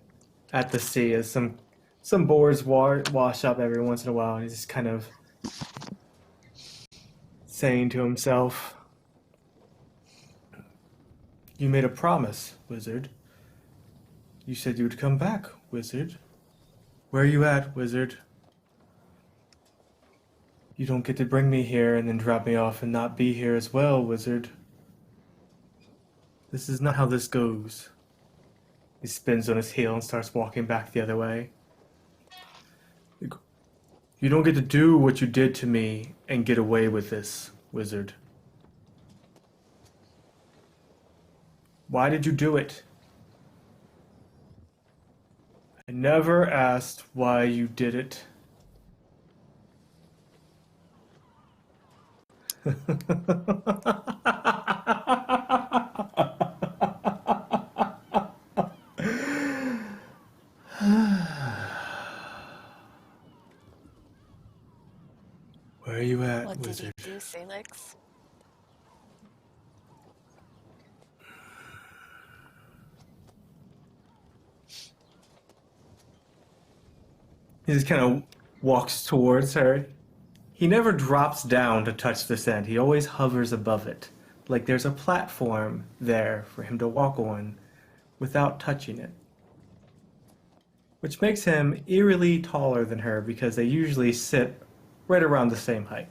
at the sea as some boards wash up every once in a while, and he's just kind of saying to himself, "You made a promise, wizard. You said you would come back, wizard. Where are you at, wizard? You don't get to bring me here and then drop me off and not be here as well, wizard. This is not how this goes." He spins on his heel and starts walking back the other way. "You don't get to do what you did to me and get away with this, wizard. Why did you do it? I never asked why you did it." Where are you at,
What did
wizard?
he do, Sailix?
He just kind of walks towards her. He never drops down to touch the sand. He always hovers above it, like there's a platform there for him to walk on without touching it. Which makes him eerily taller than her because they usually sit right around the same height.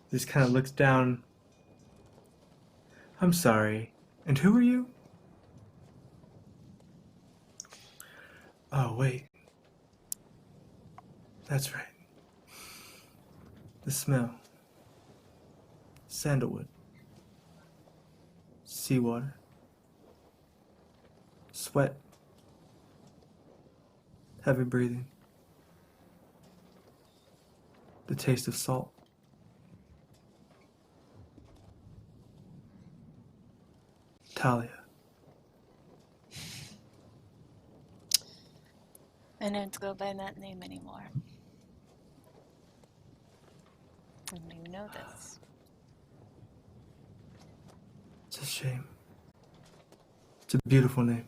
He just kind of looks down. "I'm sorry. And who are you?" "Oh, wait. That's right. The smell. Sandalwood. Seawater. Sweat. Heavy breathing. The taste of salt. Talia."
I don't go by that name anymore. And you know this.
It's a shame. It's a beautiful name.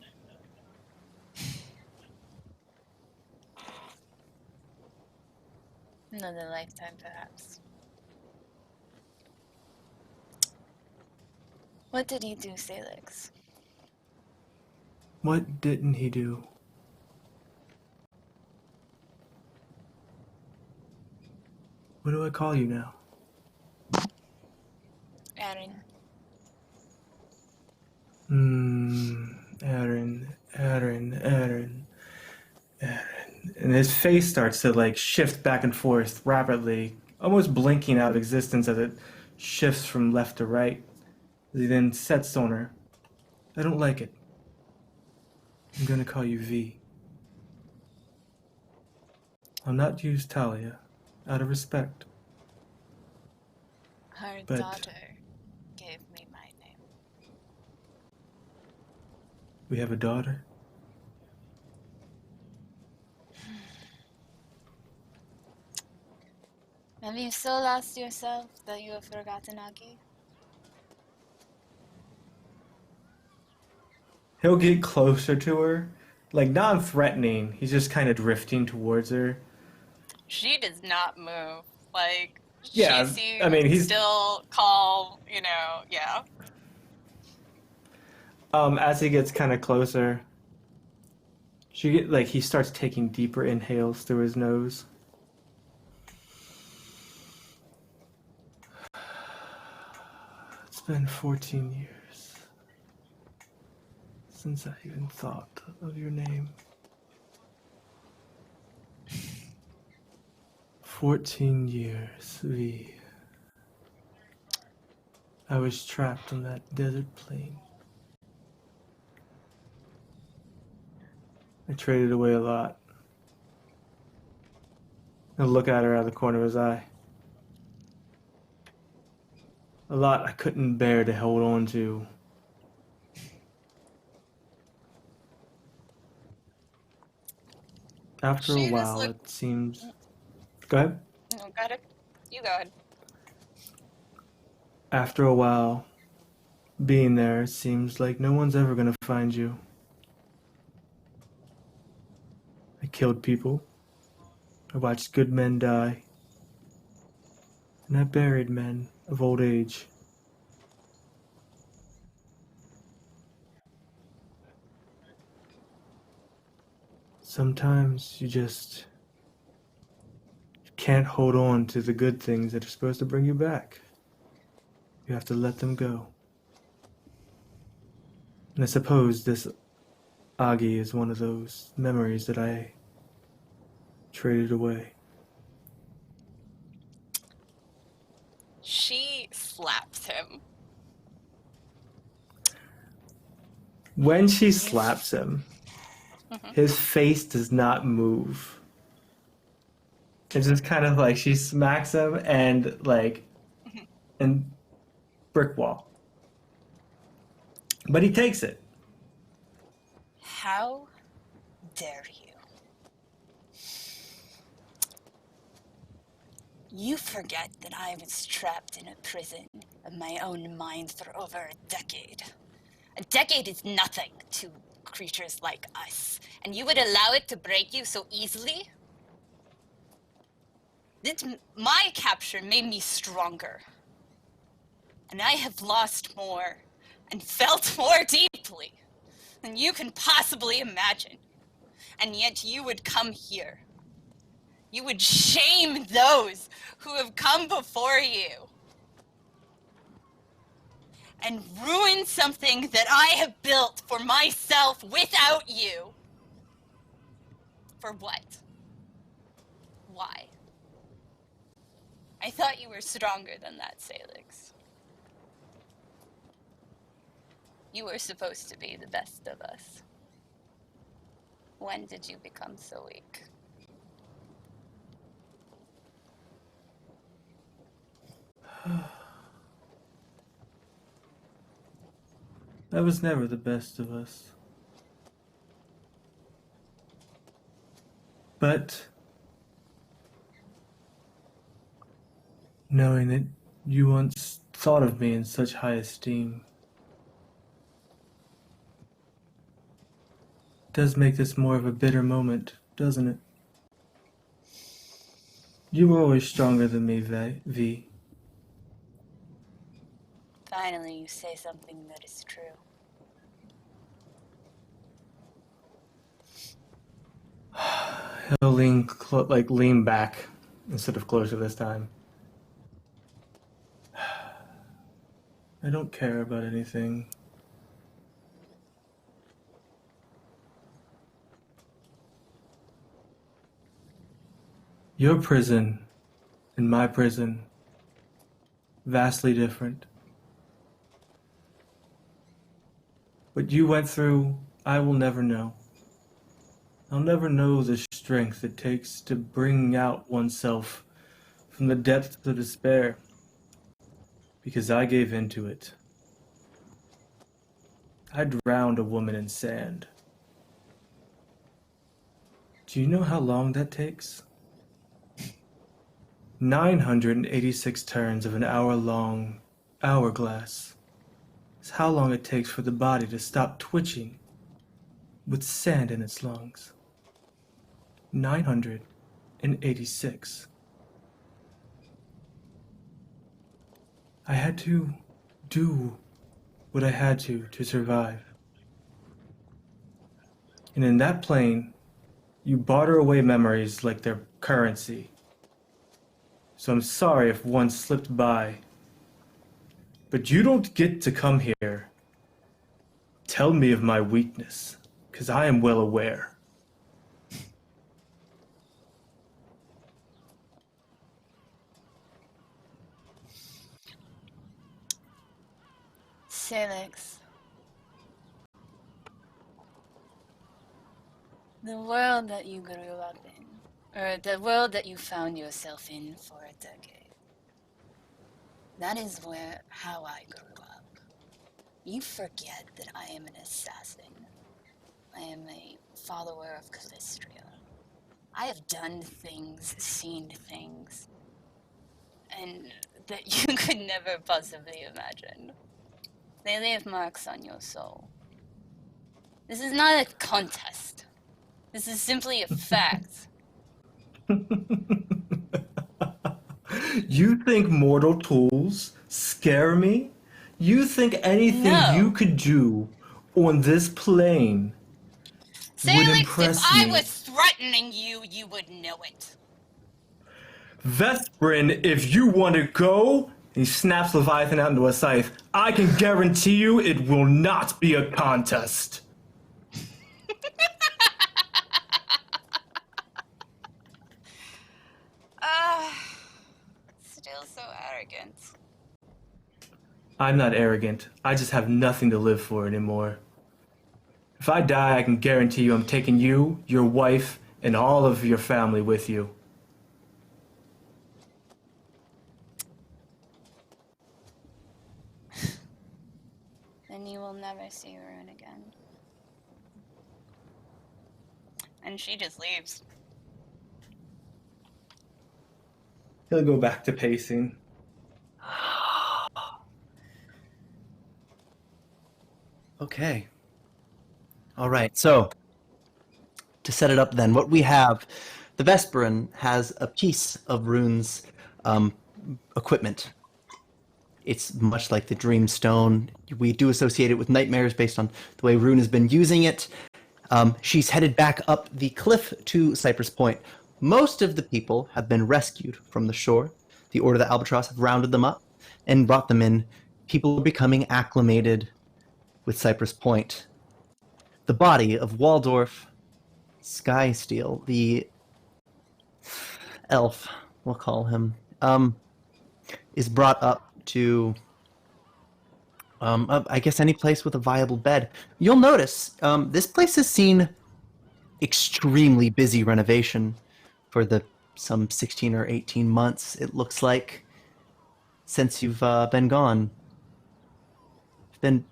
Another lifetime, perhaps. What did he do, Sailix?
What didn't he do? What do I call you now?
Aaron.
Aaron. And his face starts to like shift back and forth rapidly, almost blinking out of existence as it shifts from left to right. He then sets on her. "I don't like it. I'm gonna call you V. I'll not use Talia, out of respect.
Her
But-
daughter gave me my name.
We have a daughter."
Have you so lost yourself that you have forgotten Aghi?
He'll get closer to her, like non-threatening. He's just kind of drifting towards her.
She does not move. Like,
Yeah,
she seems
I mean, he's-
still calm, yeah.
As he gets kind of closer, He starts taking deeper inhales through his nose. It's been 14 years since I even thought of your name. 14 years, V. I was trapped on that desert plain. I traded away a lot. I look at her out of the corner of his eye. A lot I couldn't bear to hold on to. After a
She just
while,
looked.
it seems... Go ahead.
No, got it. You go ahead.
After a while, being there, it seems like no one's ever gonna find you. I killed people. I watched good men die. And I buried men of old age. Sometimes you just can't hold on to the good things that are supposed to bring you back. You have to let them go. And I suppose this Aghi is one of those memories that I traded away.
She slaps him.
When she slaps him, his face does not move. It's just kind of like she smacks him and brick wall. But he takes it.
How dare you? You forget that I was trapped in a prison of my own mind for over a decade. A decade is nothing to creatures like us, and you would allow it to break you so easily? My capture made me stronger, and I have lost more and felt more deeply than you can possibly imagine. And yet you would come here. You would shame those who have come before you and ruin something that I have built for myself without you. For what? Why? I thought you were stronger than that, Sailix. You were supposed to be the best of us. When did you become so weak?
I was never the best of us. But knowing that you once thought of me in such high esteem does make this more of a bitter moment, doesn't it? You were always stronger than me, V.
Finally, you say something that is true.
He'll lean back instead of closer this time. I don't care about anything. Your prison and my prison, vastly different. What you went through, I will never know. I'll never know the strength it takes to bring out oneself from the depths of despair, because I gave in to it. I drowned a woman in sand. Do you know how long that takes? 986 turns of an hour-long hourglass is how long it takes for the body to stop twitching with sand in its lungs. 986. I had to do what I had to survive. And in that plane, you barter away memories like they're currency. So I'm sorry if one slipped by. But you don't get to come here. Tell me of my weakness, because I am well aware.
Sailix. The world that you grew up in, or the world that you found yourself in for a decade, that is how I grew up. You forget that I am an assassin. I am a follower of Calistria. I have done things, seen things, and that you could never possibly imagine. They leave marks on your soul. This is not a contest. This is simply a fact.
You think mortal tools scare me? You think anything
No.
you could do on this plane would
Sailix, if
impress
I
me?
was threatening you, you would know it.
Vesprin, if you want to go, he snaps Leviathan out into a scythe. I can guarantee you it will not be a contest.
Still so arrogant.
I'm not arrogant. I just have nothing to live for anymore. If I die, I can guarantee you I'm taking you, your wife, and all of your family with you.
Then you will never see Rune again. And she just leaves.
He'll go back to pacing.
Okay. All right. So, to set it up then, what we have, the Vesperin has a piece of Rune's equipment. It's much like the Dreamstone. We do associate it with nightmares based on the way Rune has been using it. She's headed back up the cliff to Cypress Point. Most of the people have been rescued from the shore. The Order of the Albatross have rounded them up and brought them in. People are becoming acclimated with Cypress Point. The body of Waldorff Skysteel, the elf, we'll call him, is brought up to, I guess, any place with a viable bed. You'll notice this place has seen extremely busy renovation for the some 16 or 18 months, it looks like, since you've been gone. Been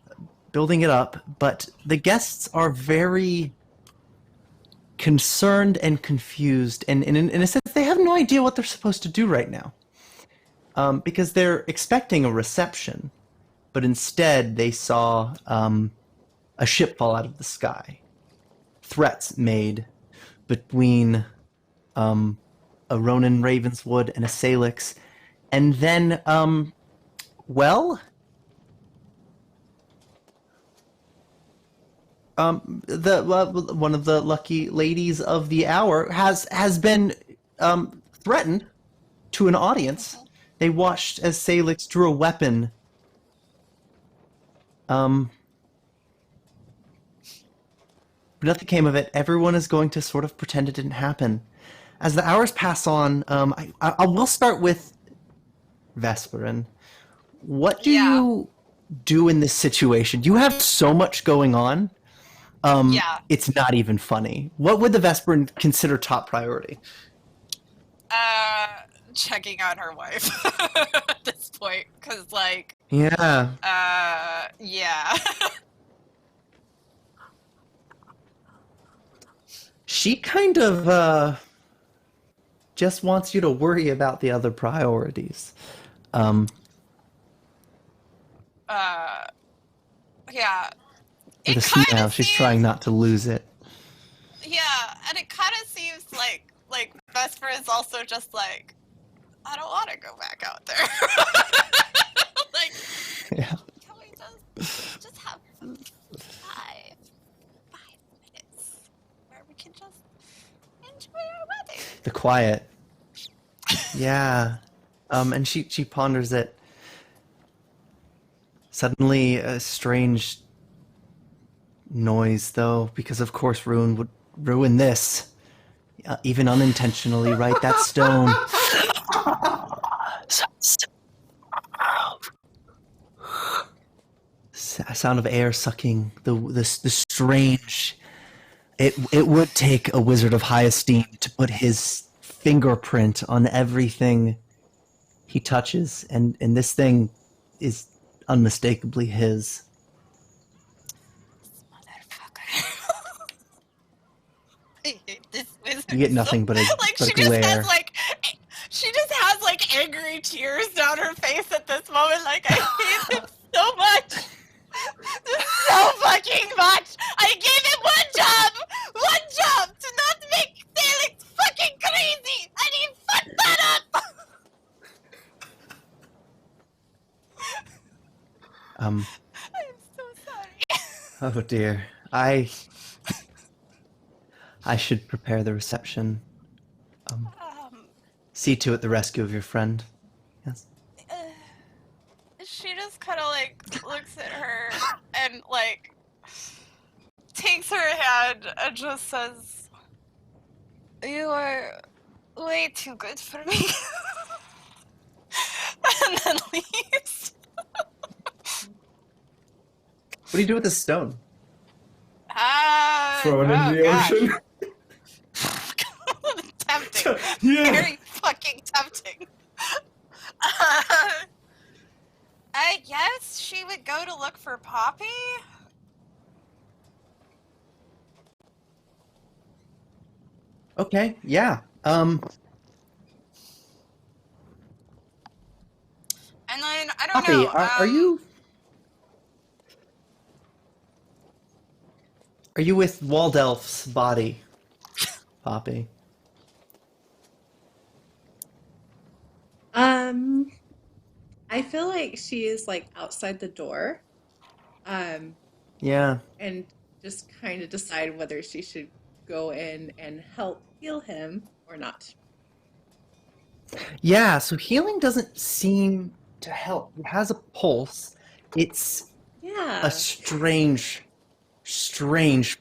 building it up, but the guests are very concerned and confused, and in a sense, they have no idea what they're supposed to do right now. Because they're expecting a reception, but instead they saw a ship fall out of the sky. Threats made between a Ronin Ravenswood and a Sailix, and then, well, one of the lucky ladies of the hour has been threatened to an audience. They watched as Sailix drew a weapon. But nothing came of it. Everyone is going to sort of pretend it didn't happen. As the hours pass on, I will start with Vesperin. What do you do in this situation? You have so much going on. It's not even funny. What would the Vesperin consider top priority?
Checking on her wife at this point, because, like...
Yeah.
Yeah.
She kind of, just wants you to worry about the other priorities.
Yeah.
With a smile, she's trying not to lose it.
Yeah, and it kind of seems like Vesper is also just like, I don't want to go back out there. Like,
Yeah.
can we just have five minutes?
can just enjoy our wedding.
The quiet. Yeah. And she ponders it. Suddenly, a strange noise, though, because of course Ruin would ruin this. Even unintentionally, right? That stone. Sound of air sucking. The strange. It would take a wizard of high esteem to put his fingerprint on everything he touches, and this thing is unmistakably his.
Motherfucker. I hate this wizard.
You get nothing but a,
like
but
she
a
just
glare.
has like she just has like angry tears down her face at this moment. Like I hate him so much. So fucking much. I gave him one job to not make Sailix fucking crazy, and he fucked that up. I'm so sorry.
Oh dear. I should prepare the reception. See to it the rescue of your friend. Yes.
She just kind of like looks at her and like takes her hand and just says, "You are way too good for me," and then leaves.
What do you do with this stone?
Throw it into the ocean.
Tempting.
Yeah.
Very fucking tempting. I guess she would go to look for Poppy?
Okay, yeah.
And then, I don't
Poppy,
know.
are you... Are you with Waldorff's body, Poppy?
I feel like she is like outside the door.
Yeah.
And just kind of decide whether she should go in and help heal him or not.
Yeah, so healing doesn't seem to help. It has a pulse. It's
Yeah.
a strange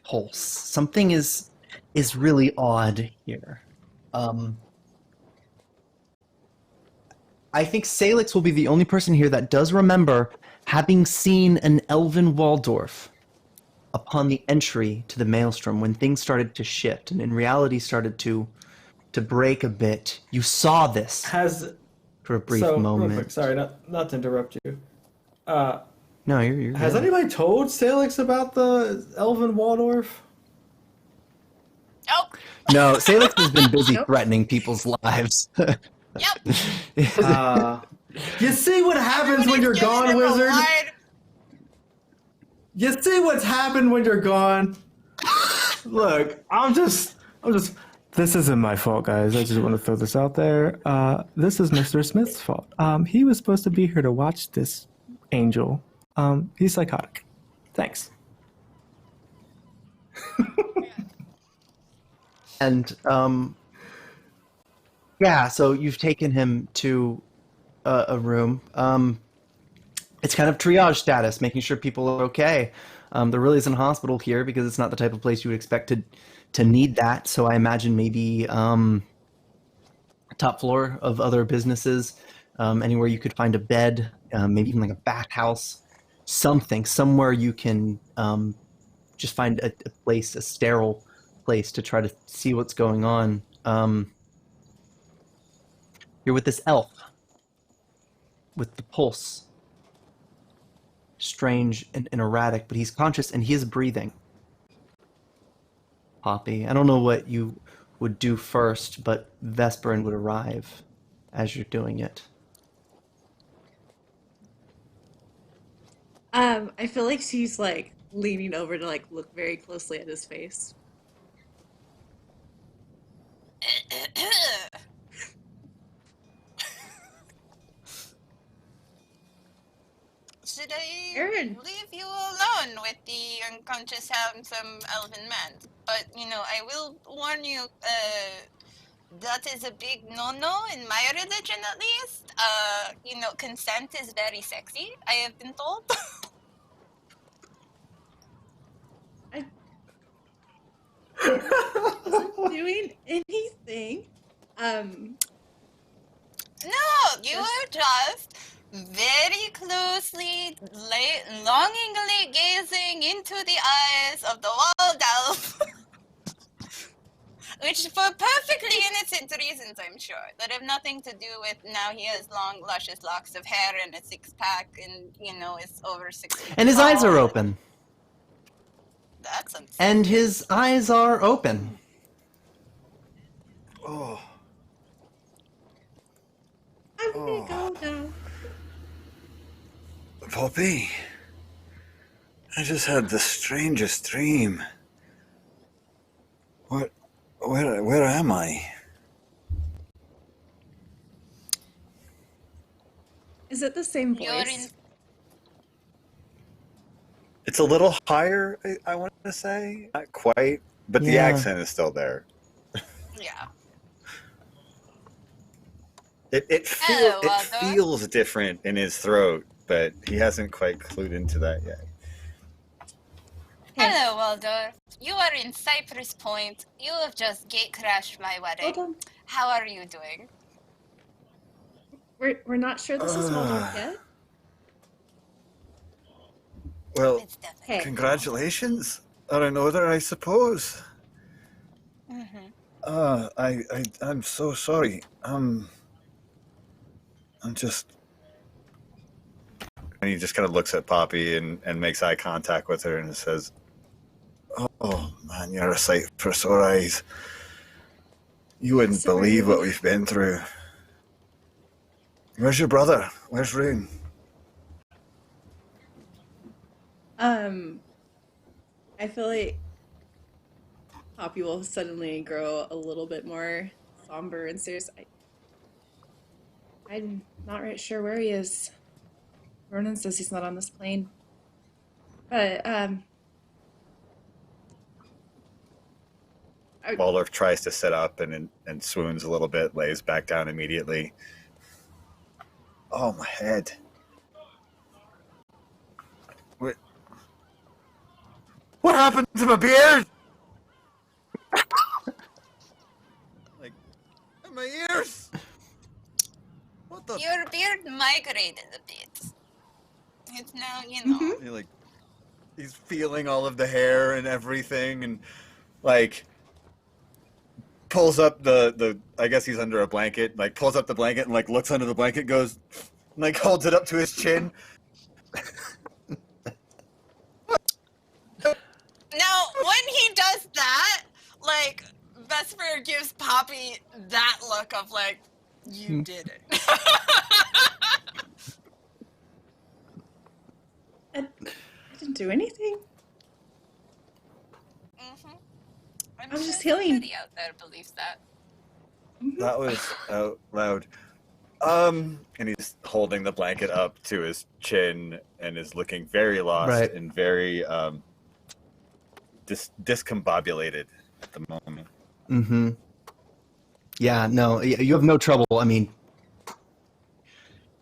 pulse. Something is really odd here. I think Sailix will be the only person here that does remember having seen an elven Waldorff upon the entry to the Maelstrom when things started to shift and in reality started to break a bit. You saw this for a brief moment.
Real quick, sorry, not to interrupt you.
No, you're
Has
good.
anybody told Sailix about the elven Waldorf?
Nope.
No, Sailix has been busy
Nope.
threatening people's lives.
Yep.
You see what happens when you're gone, wizard?
Wide.
You see what's happened when you're gone? Look, I'm just. This isn't my fault, guys. I just want to throw this out there. This is Mr. Smith's fault. He was supposed to be here to watch this angel. He's psychotic. Thanks.
And yeah, so you've taken him to a room. It's kind of triage status, making sure people are okay. There really isn't a hospital here because it's not the type of place you would expect to need that. So I imagine maybe top floor of other businesses, anywhere you could find a bed, maybe even like a bathhouse, somewhere you can just find a place, a sterile place to try to see what's going on. You're with this elf with the pulse. Strange and erratic, but he's conscious and he is breathing. Poppy, I don't know what you would do first, but Vesperin would arrive as you're doing it.
I feel like she's like leaning over to like look very closely at his face.
Should I
Aaron.
leave you alone with the unconscious handsome elven man? but I will warn you. That is a big no-no in my religion, at least. Consent is very sexy, I have been told.
I wasn't doing anything.
No, you are just very closely, longingly gazing into the eyes of the Waldorff. Which, for perfectly innocent reasons, I'm sure, that have nothing to do with now he has long, luscious locks of hair and a six-pack and, is over 6 feet
And his eyes
tall.
are open.
That's unsettling.
And his eyes are open.
Oh.
I'm gonna go now.
Poppy, I just had the strangest dream. Where am I?
Is it the same
You're
voice?
It's a little higher, I want to say. Not quite, but the
Yeah.
accent is still there.
Yeah.
It
Hello, Waldorff.
feels different in his throat, but he hasn't quite clued into that yet.
Hello, Waldorff. You are in Cypress Point. You have just gate crashed my wedding.
Hold on.
How are you doing?
We're not sure this is Waldorff yet.
Well,
It's definitely.
Hey.
congratulations on an order, I suppose.
Mm-hmm.
I'm so sorry. I'm just. And he just kind of looks at Poppy and makes eye contact with her and says, "Oh man, you're a sight for sore eyes. You wouldn't
Sorry.
believe what we've been through. Where's your brother? Where's Rune?"
I feel like Poppy will suddenly grow a little bit more somber and serious. I'm not right sure where he is. Ronan says he's not on this plane. But,
Waldorff tries to sit up and swoons a little bit, lays back down immediately. Oh, my head. What happened to my beard? Like, and my ears? What the?
Your beard migrated a bit. It's now,
He, like, he's feeling all of the hair and everything, and like pulls up the I guess he's under a blanket, like pulls up the blanket and like looks under the blanket, goes, and, like holds it up to his chin.
Now, when he does that, like, Vesper gives Poppy that look of, like, you did it.
I didn't do anything.
Mm-hmm.
I was just
sure
healing.
somebody out there believes that.
That was out loud. And he's holding the blanket up to his chin and is looking very lost
Right.
and very discombobulated at the moment.
Mm-hmm. Yeah, no, you have no trouble, I mean,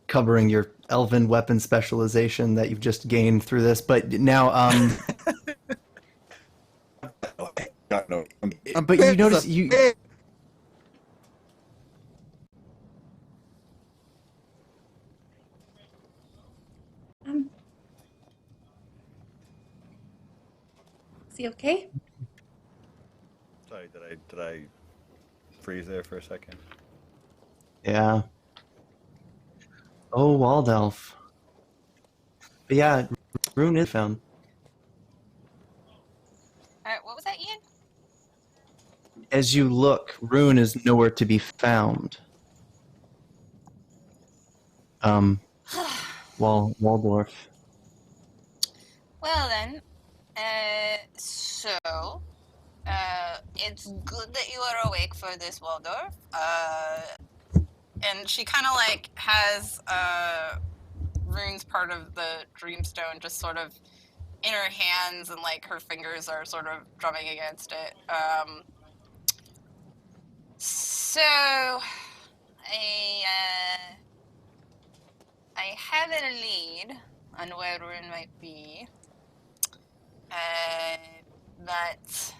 covering your elven weapon specialization that you've just gained through this, but now, but you notice you...
Is he okay?
Sorry, did I freeze there for a second?
Yeah. Oh, Waldorff. But yeah, Rune is found.
Alright, what was that, Ian?
As you look, Rune is nowhere to be found. Waldorff.
Well then, it's good that you are awake for this, Waldorff. And she kind of like has Rune's part of the Dreamstone just sort of
in her hands, and like her fingers are sort of drumming against it. So I have a lead on where Rune might be, but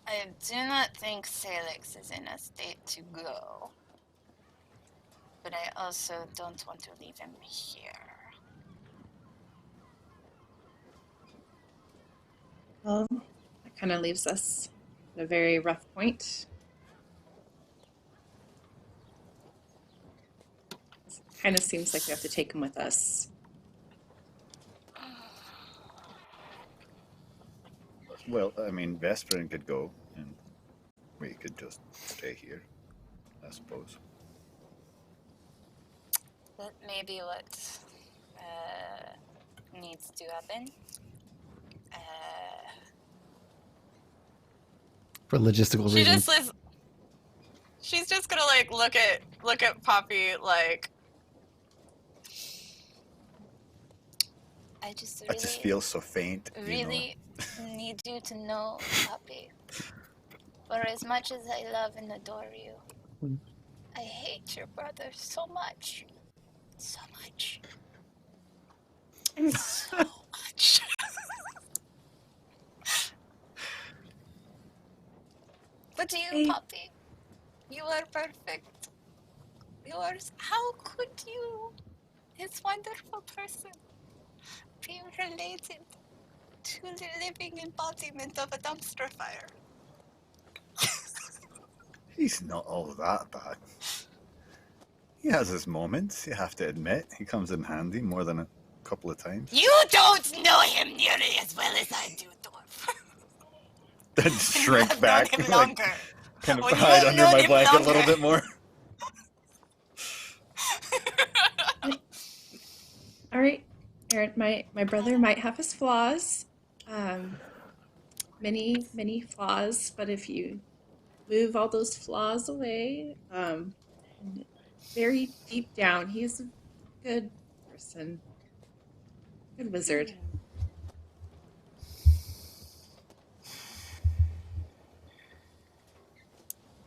I do not think Sailix is in a state to go. But I also don't want to leave him here.
Well, that kind of leaves us at a very rough point. It kind of seems like we have to take him with us.
Well, I mean, Vesprin could go, and we could just stay here, I suppose.
That may be what needs to happen.
For logistical
She
reasons.
just is. She's just gonna like look at Poppy like.
I just
I just
really,
feel so faint.
really need you to know, Poppy. For as much as I love and adore you, I hate your brother so much. So much. So much. But you, Poppy, you are perfect. You are. How could you, this wonderful person, be related to the living embodiment of a dumpster fire?
He's not all that bad. He has his moments, you have to admit. He comes in handy more than a couple of times.
You don't know him nearly as well as I do, Dwarf.
Then shrink
I've
back,
known him
like,
longer.
kind of
When
hide
you've
under
known
my
him
blanket a little
longer.
bit more.
All right, Aaron, my brother might have his flaws, many flaws, but if you move all those flaws away, very deep down, he's a good person, good wizard.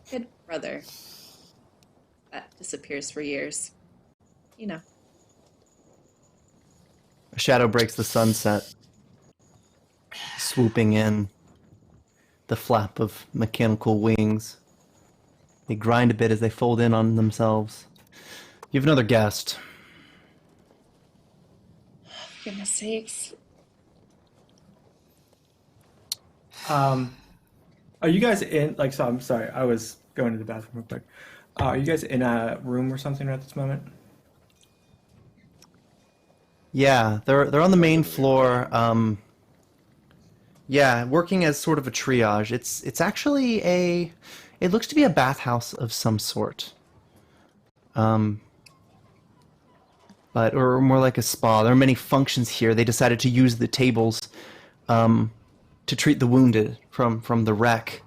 Good brother that disappears for years. You know.
A shadow breaks the sunset, swooping in. The flap of mechanical wings. They grind a bit as they fold in on themselves. You have another guest.
For goodness sakes.
Are you guys in, like, so I'm sorry, I was going to the bathroom real quick. Are you guys in a room or something at this moment?
Yeah, they're on the main floor. Yeah, working as sort of a triage. It's actually it looks to be a bathhouse of some sort. But or more like a spa. There are many functions here. They decided to use the tables to treat the wounded from the wreck.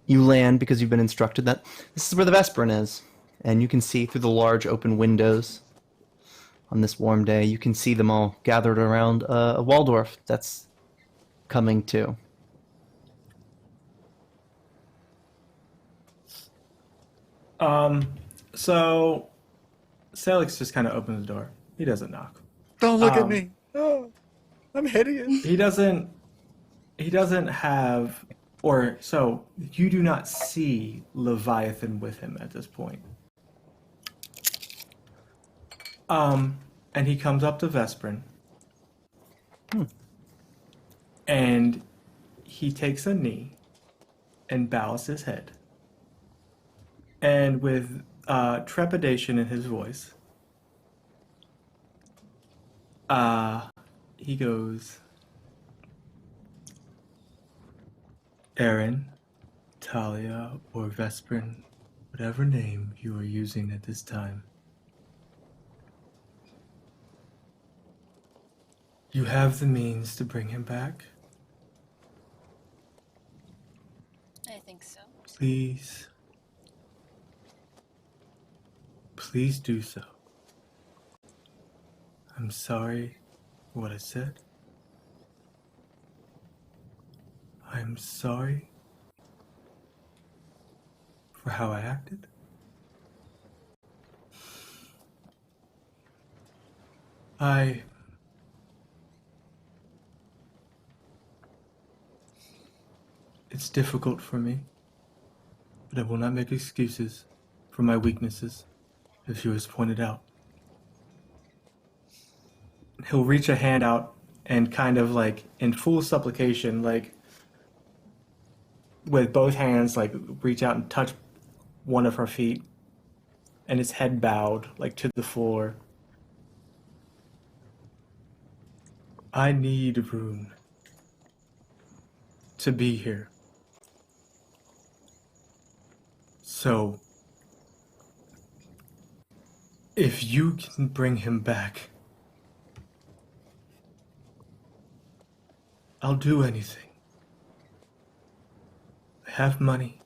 You land because you've been instructed that this is where the Vesprin is, and you can see through the large open windows. On this warm day, you can see them all gathered around a Waldorff that's coming too.
So Sailix just kind of opens the door. He doesn't knock.
Don't look at me. Oh, I'm hideous.
He doesn't have, or so you do not see Leviathan with him at this point. And he comes up to Vesprin. And he takes a knee and bows his head. And with trepidation in his voice, he goes, Aaron, Talia, or Vesprin, whatever name you are using at this time. You have the means to bring him back?
I think so.
Please do so. I'm sorry for what I said. I'm sorry for how I acted. It's difficult for me, but I will not make excuses for my weaknesses, as you has pointed out. He'll reach a hand out and kind of like in full supplication, like with both hands, like reach out and touch one of her feet, and his head bowed like to the floor. I need Rune to be here. So, if you can bring him back, I'll do anything. I have money.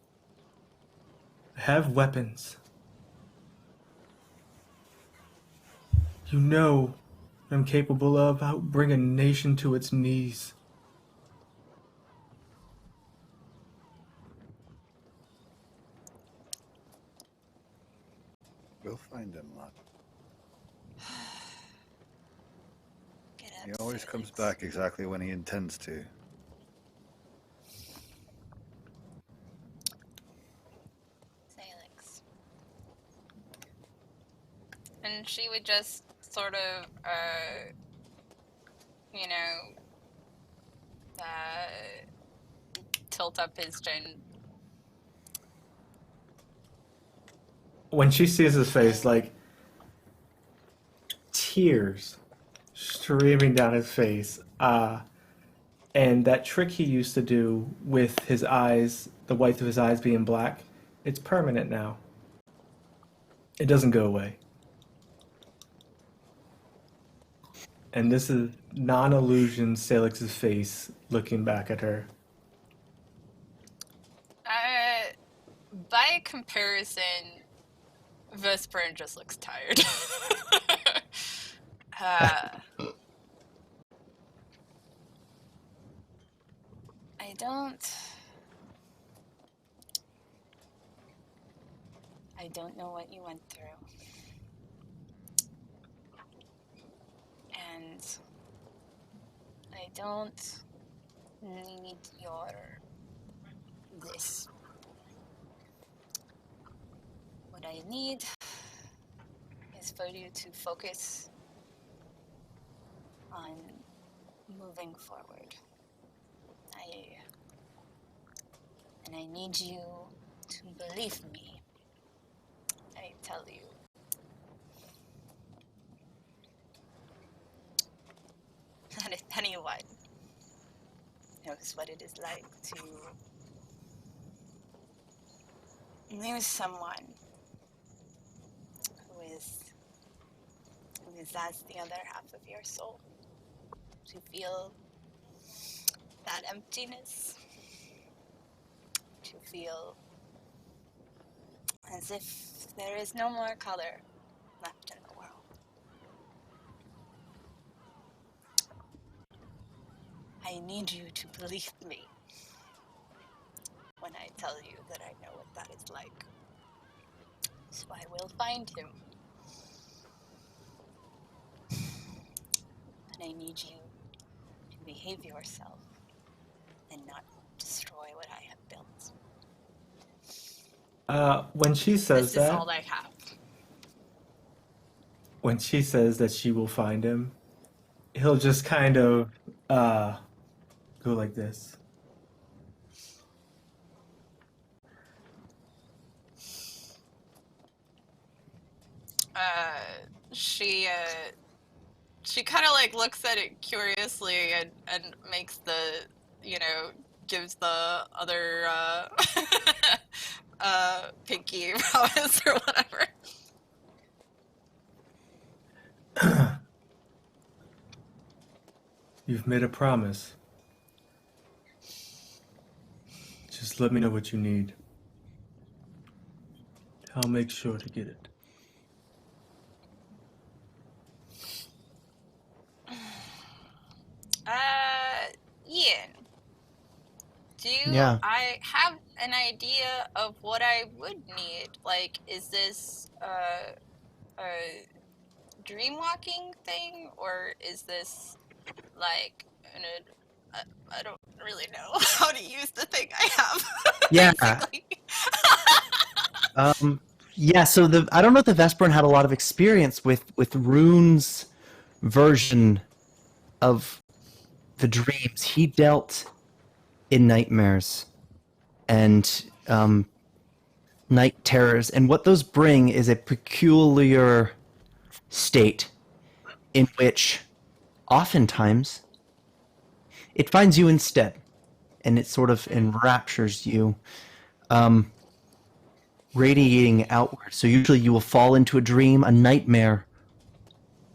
I have weapons. You know what I'm capable of. I'll bring a nation to its knees.
We'll find him, lad.
Get up,
He always comes
Sailix.
back exactly when he intends to.
Sailix.
And she would just sort of, you know, tilt up his chin.
When she sees his face, like tears streaming down his face, and that trick he used to do with his eyes, the whites of his eyes being black, it's permanent now. It doesn't go away. And this is non-illusion Salix's face looking back at her.
By comparison, Vesperin just looks tired. I don't know what you went through. And I don't need this. What I need is for you to focus on moving forward. I need you to believe me. I tell you. That if anyone knows what it is like to lose someone who is as the other half of your soul, to feel that emptiness, to feel as if there is no more color left in the world. I need you to believe me when I tell you that I know what that is like. So I will find him. And I need you to behave yourself and not destroy what I have built.
When she says
This is
that,
all I have.
when she says that she will find him, he'll just kind of go like this.
She kind of like looks at it curiously and makes the, gives the other pinky promise or whatever.
You've made a promise. Just let me know what you need. I'll make sure to get it.
Ian,
Yeah.
I have an idea of what I would need? Like, is this a dream walking thing, or is this like I don't really know how to use the thing I have.
Yeah.
Basically.
Yeah, so I don't know if the Vesperin had a lot of experience with Rune's version of the dreams. He dealt in nightmares and night terrors, and what those bring is a peculiar state in which oftentimes it finds you instead, and it sort of enraptures you, radiating outward. So usually you will fall into a dream, a nightmare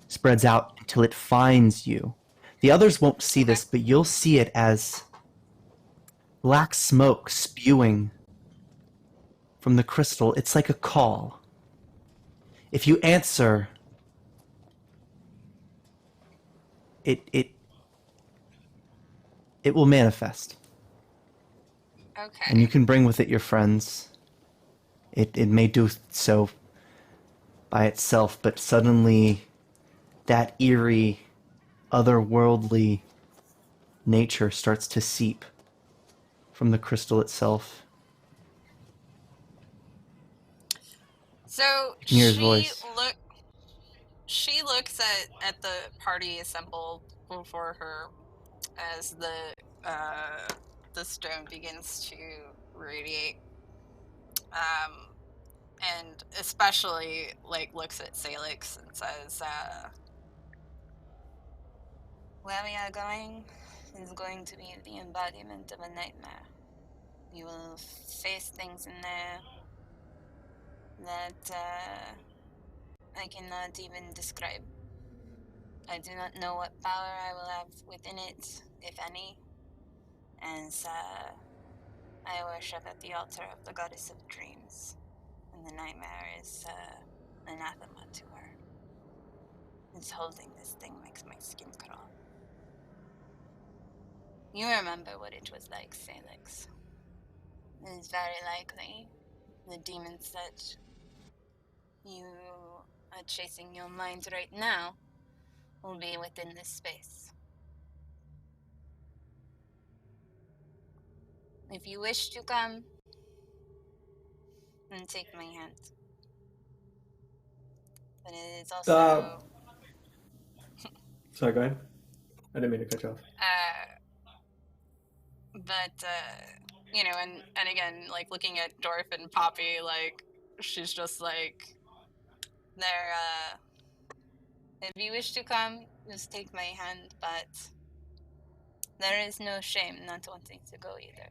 spreads out until it finds you. The others won't see this, but you'll see it as black smoke spewing from the crystal. It's like a call. If you answer, it will manifest.
Okay.
And you can bring with it your friends. It may do so by itself, but suddenly that eerie, otherworldly nature starts to seep from the crystal itself.
So
can hear his voice.
She looks at the party assembled before her as the stone begins to radiate, and especially like looks at Sailix and says, "Where we are going is going to be the embodiment of a nightmare. You will face things in there that I cannot even describe. I do not know what power I will have within it, if any, as I worship at the altar of the goddess of dreams, and the nightmare is anathema to her. Just holding this thing makes my skin crawl. You remember what it was like, Sailix. It is very likely the demons that you are chasing your mind right now will be within this space. If you wish to come, then take my hand. But it is also...
Sorry, go ahead. I didn't mean to cut you off.
You know, and again, like looking at Dorf and Poppy, like she's just like, they're if you wish to come, just take my hand, but there is no shame not wanting to go either.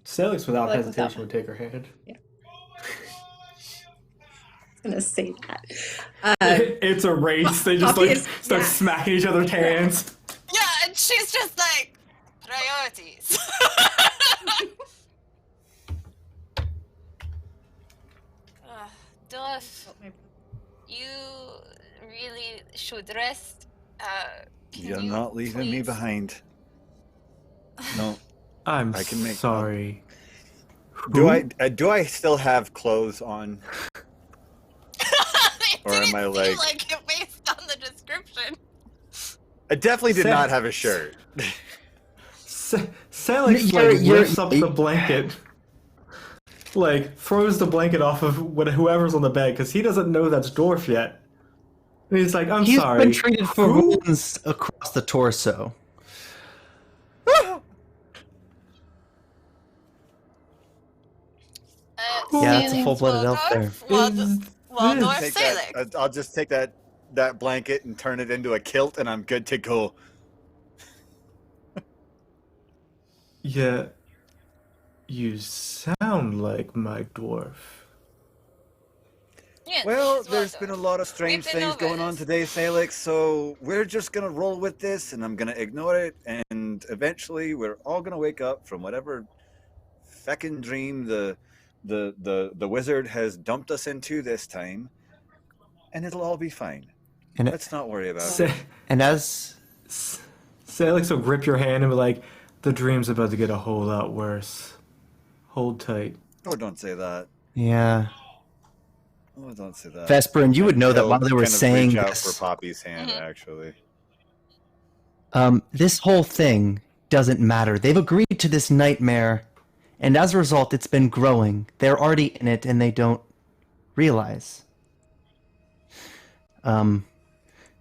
Sailix without
like
hesitation would take her hand.
Yeah. I was gonna say that.
It's a race. They just start smacking each other's hands.
Yeah, and she's just like, priorities. Dorf, you really should rest.
You're not leaving me behind. No.
I'm
I can make
sorry.
Do I still have clothes on? Or am I like?
Like it based on the description.
I definitely did not have a shirt.
Sailix lifts up the blanket, like throws the blanket off of whoever's on the bed because he doesn't know that's Dorf yet. And he's like, "I'm sorry."
He's been treated for wounds across the torso. Yeah, that's a full-blooded elf there.
Waldorff, Sailix.
I'll just take that blanket and turn it into a kilt, and I'm good to go.
Yeah, you sound like my dwarf.
Yes,
Well, there's been a lot of strange
We've been
things
over
going on
this.
today, Sailix, so we're just gonna roll with this, and I'm gonna ignore it, and eventually we're all gonna wake up from whatever feckin' dream the wizard has dumped us into this time, and it'll all be fine.
And
Let's not worry about
Sa-
it.
and as
Sailix will grip your hand and be like, the dream's about to get a whole lot worse. Hold tight.
Oh, don't say that.
yeah,
Oh, don't say that.
Vesper, and you would
And
know that
he'll
while they were
kind of
saying
reach out for
this,
Poppy's hand,
Mhm.
actually.
this whole thing doesn't matter. They've agreed to this nightmare, and as a result, it's been growing. They're already in it, and they don't realize.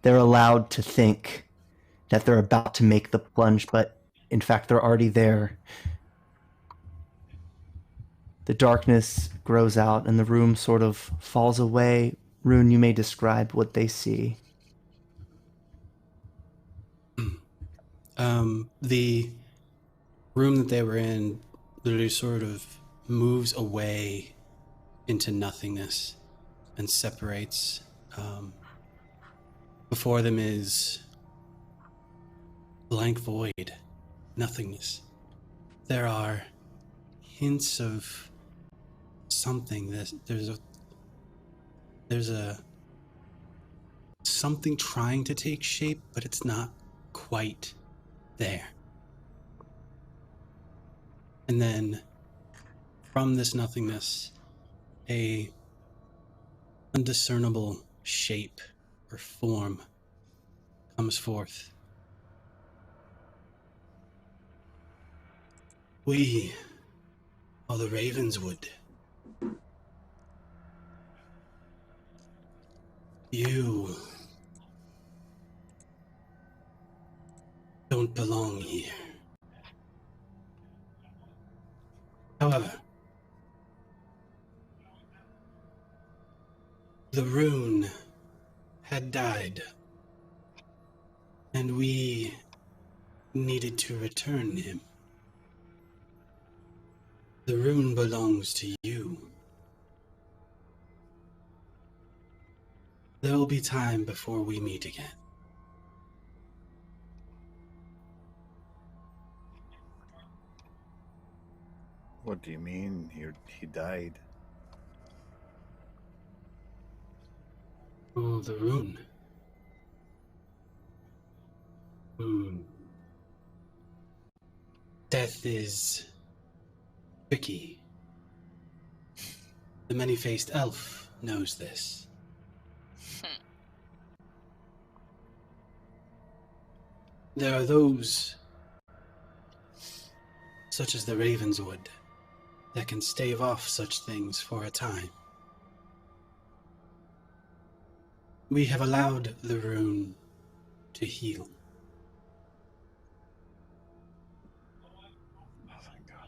They're allowed to think that they're about to make the plunge, but in fact, they're already there. The darkness grows out, and the room sort of falls away. Rune, you may describe what they see.
The room that they were in literally sort of moves away into nothingness and separates. Before them is blank void, nothingness. There are hints of something. There's a something trying to take shape, but it's not quite there. And then from this nothingness, a undiscernible shape or form comes forth. We are the Ravenswood. You don't belong here. However, the rune had died, and we needed to return him. The rune belongs to you. There will be time before we meet again.
What do you mean? He died?
Oh, the rune. Death is tricky. The many-faced elf knows this. There are those, such as the Ravenswood, that can stave off such things for a time. We have allowed the rune to heal.
Oh, thank God.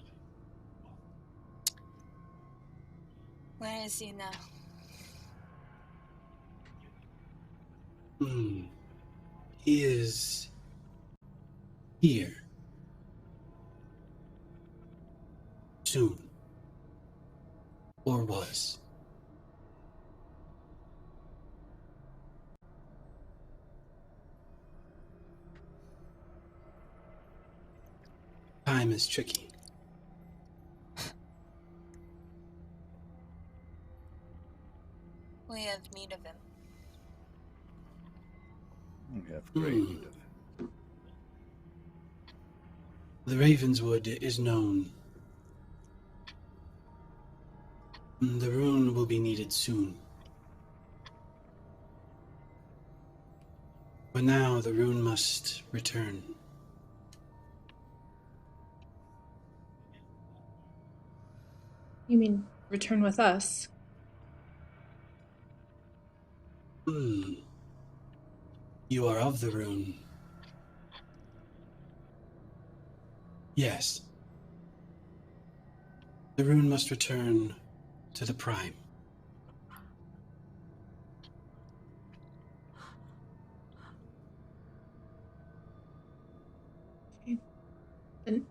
Where is he now?
He is here. Soon. Or was. Time is tricky.
We have need of him.
We have great need of it.
The Ravenswood is known. The rune will be needed soon. For now, the rune must return.
You mean return with us?
You are of the rune. Yes. The rune must return to the Prime.
And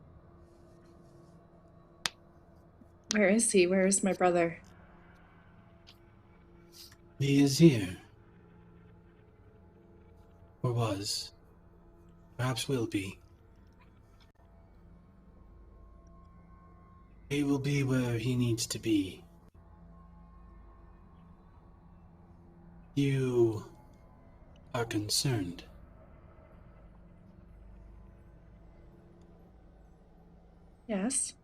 where is he? Where is my brother?
He is here. Or was. Perhaps will be. He will be where he needs to be. You are concerned.
Yes.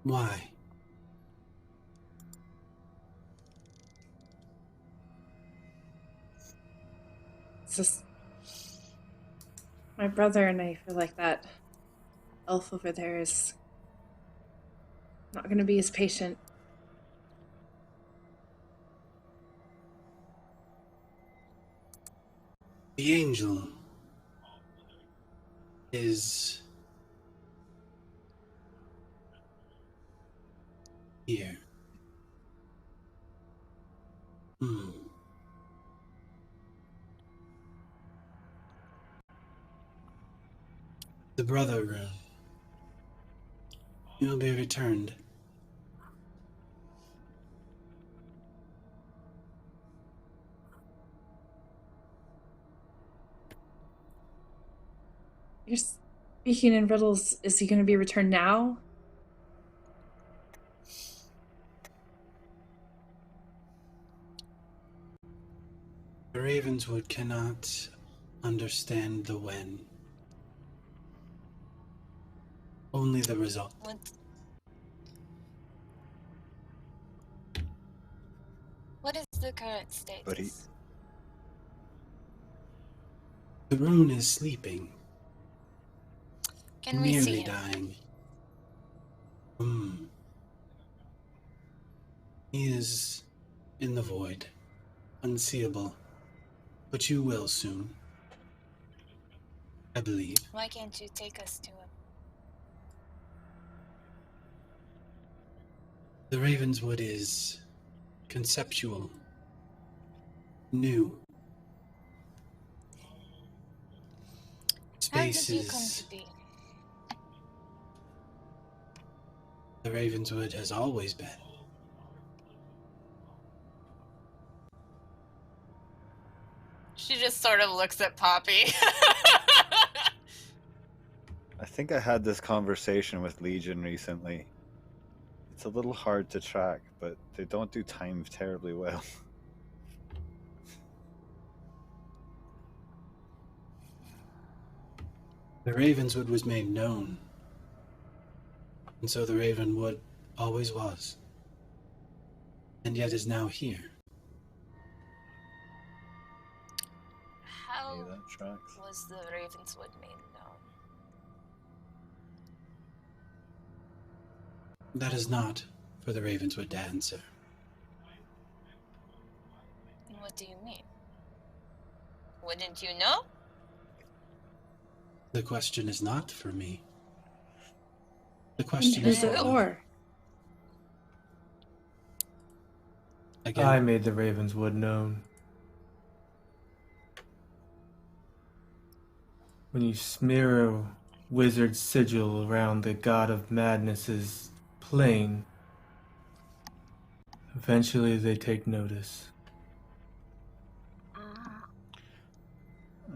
Why?
It's just my brother, and I feel like that elf over there is not going to be as patient.
The angel is here. The brother rune. You'll be returned.
You're speaking in riddles. Is he going to be returned now?
The Ravenswood cannot understand the when. Only the result.
What is the current status?
The rune is sleeping.
Can we see
Nearly
him?
dying. He is in the void, unseeable. But you will soon. I believe.
Why can't you take us to him?
The Ravenswood is conceptual, new.
How did you come
Spaces.
to be?
The Ravenswood has always been.
She just sort of looks at Poppy.
I think I had this conversation with Legion recently. It's a little hard to track, but they don't do time terribly well.
The Ravenswood was made known. And so the Ravenwood always was. And yet is now here.
How
Yeah, that tracks.
was the Ravenswood made known?
That is not for the Ravenswood to answer.
What do you mean? Wouldn't you know?
The question is not for me. The question
And
is
who's
for
it
you.
for?
Again,
I made the Ravenswood known. When you smear a wizard's sigil around the god of madness's plane, eventually they take notice.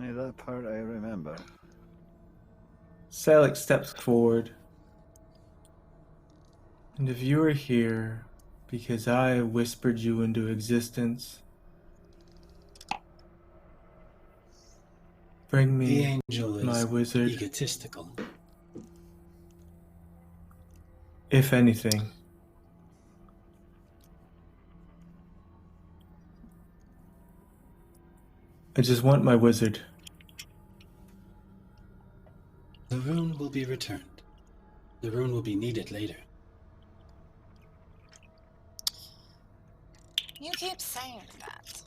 Hey, that part I remember.
Sailix steps forward. And if you are here because I whispered you into existence, bring
the
me
angel
my
is
wizard.
egotistical.
If anything. I just want my wizard.
The rune will be returned. The rune will be needed later.
You keep saying that.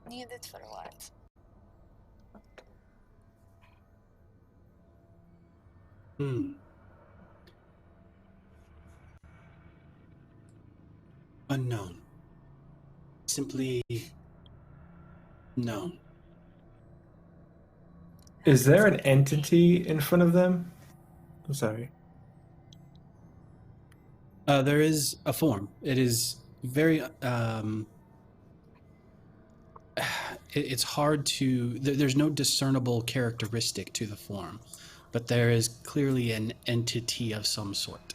Need it for what?
Unknown. Simply known.
Is there an entity in front of them? I'm sorry.
There is a form. It is very it's hard to there's no discernible characteristic to the form, but there is clearly an entity of some sort.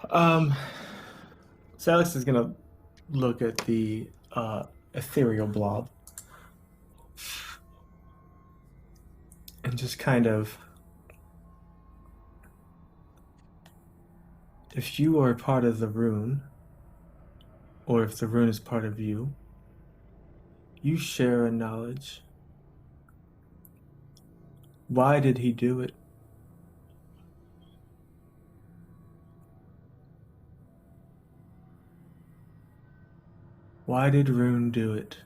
Sailix is gonna look at the ethereal blob and just kind of, if you are part of the rune, or if the rune is part of you, you share a knowledge. Why did he do it? Why did Rune do it?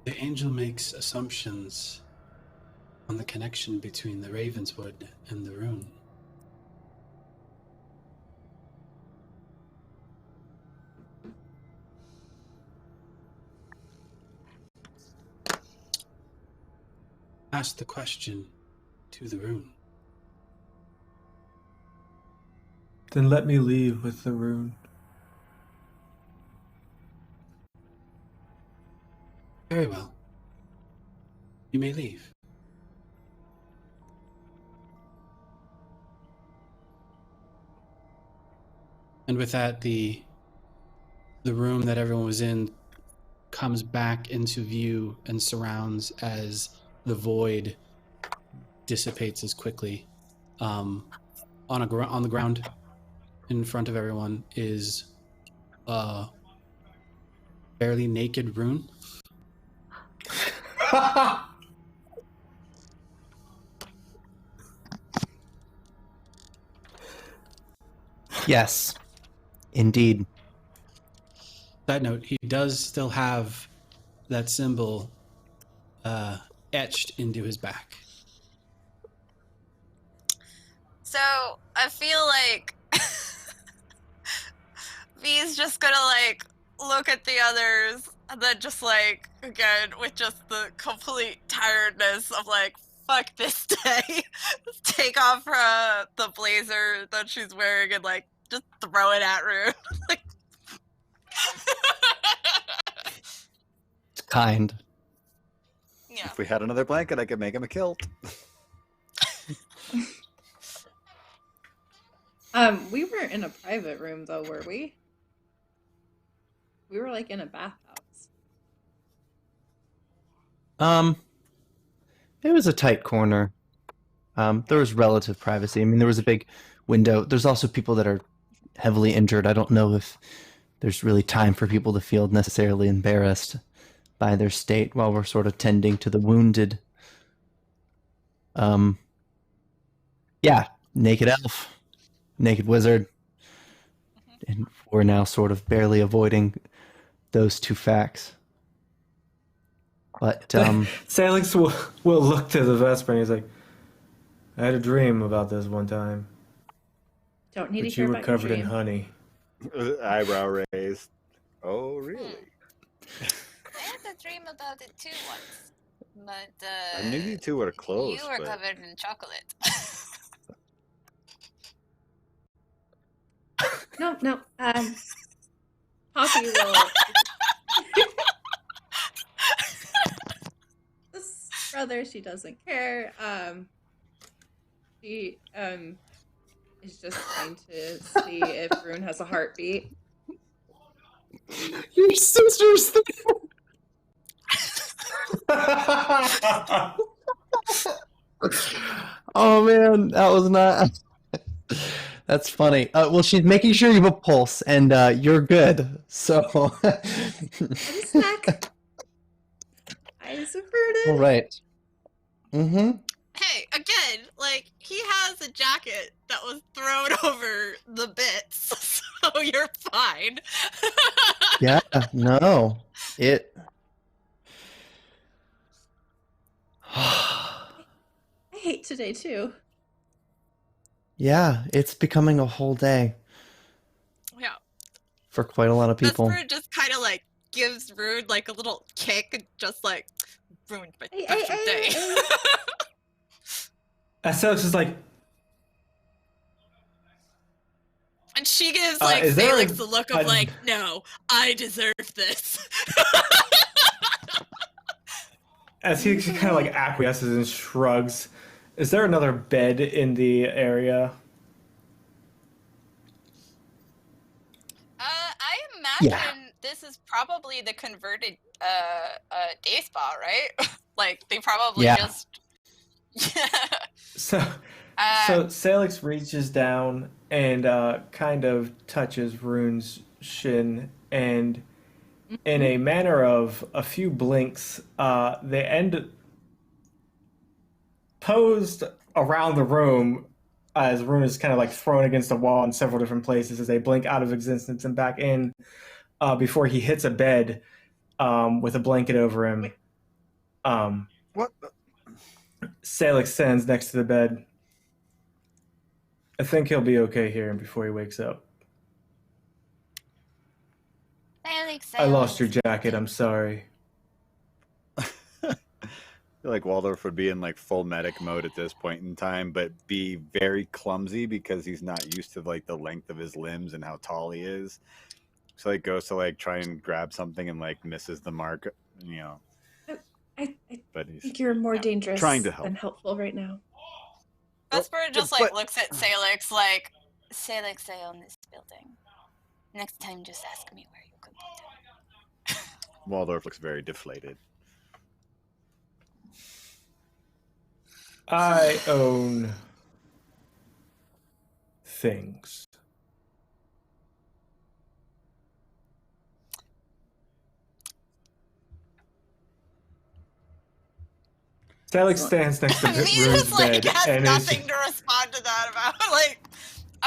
The angel makes assumptions on the connection between the Ravenswood and the rune. Ask the question to the rune.
Then let me leave with the rune.
Very well. You may leave. And with that, the room that everyone was in comes back into view and surrounds as the void dissipates as quickly. On the ground in front of everyone is a fairly naked Rune.
Yes, indeed.
Side note, he does still have that symbol etched into his back.
So I feel like V's just gonna like look at the others and then just like again with just the complete tiredness of like fuck this day, take off the blazer that she's wearing and like just throw it at Rune. Like
It's kind.
yeah.
If we had another blanket, I could make him a kilt.
We weren't in a private room though, were we? We were like in a bathhouse.
It was a tight corner. There was relative privacy. I mean, there was a big window. There's also people that are heavily injured. I don't know if there's really time for people to feel necessarily embarrassed by their state while we're sort of tending to the wounded. Yeah, naked elf, naked wizard, and we're now sort of barely avoiding those two facts. But
Sailix will look to the Vesper and he's like, I had a dream about this one time.
Don't need to
But
hear
you were
about your
covered in
dream.
honey.
Eyebrow raised. Oh, really?
I had a dream about it too once, but
I knew you two were close.
you were
but...
covered in chocolate.
No. Poppy will. This brother, she doesn't care. She is just trying to see if Rune has a heartbeat.
your sisters. Oh man, that was not. That's funny. Well, she's making sure you have a pulse, and you're good. So.
Snack. Eyes averted.
All right. Mm-hmm.
Hey, again, like he has a jacket that was thrown over the bits, so you're fine.
Yeah. No. It.
I hate today too.
Yeah, it's becoming a whole day
Yeah.
for quite a lot of people.
Vesper just kind of like gives Rune like a little kick and just like ruined my special day.
Sailix is like,
And she gives like
is there
Sailix the look of
a-
like, no, I deserve this.
as he kind of like acquiesces and shrugs, Is there another bed in the area?
I
Yeah.
imagine this is probably the converted day spa, right? Like they probably
Yeah.
just.
So,
Uh,
so Sailix reaches down and kind of touches Rune's shin, and in a manner of a few blinks, they end posed around the room as Rune is kind of like thrown against the wall in several different places as they blink out of existence and back in before he hits a bed with a blanket over him.
What?
Salix stands next to the bed. I think he'll be okay here before he wakes up. I lost your jacket. I'm sorry.
I feel like Waldorff would be in like full medic mode at this point in time, but be very clumsy because he's not used to like the length of his limbs and how tall he is. So like goes to like try and grab something and like misses the mark, you know.
I
But he's
think you're more dangerous
trying to help.
than helpful right now.
Vesper just like looks at Sailix like,
Sailix, I own this building. Next time, just ask me where you can put it.
Waldorff looks very deflated.
I own things. Salix stands next to
he
Rune's
just like
bed
has
and
nothing to respond to that about. Like,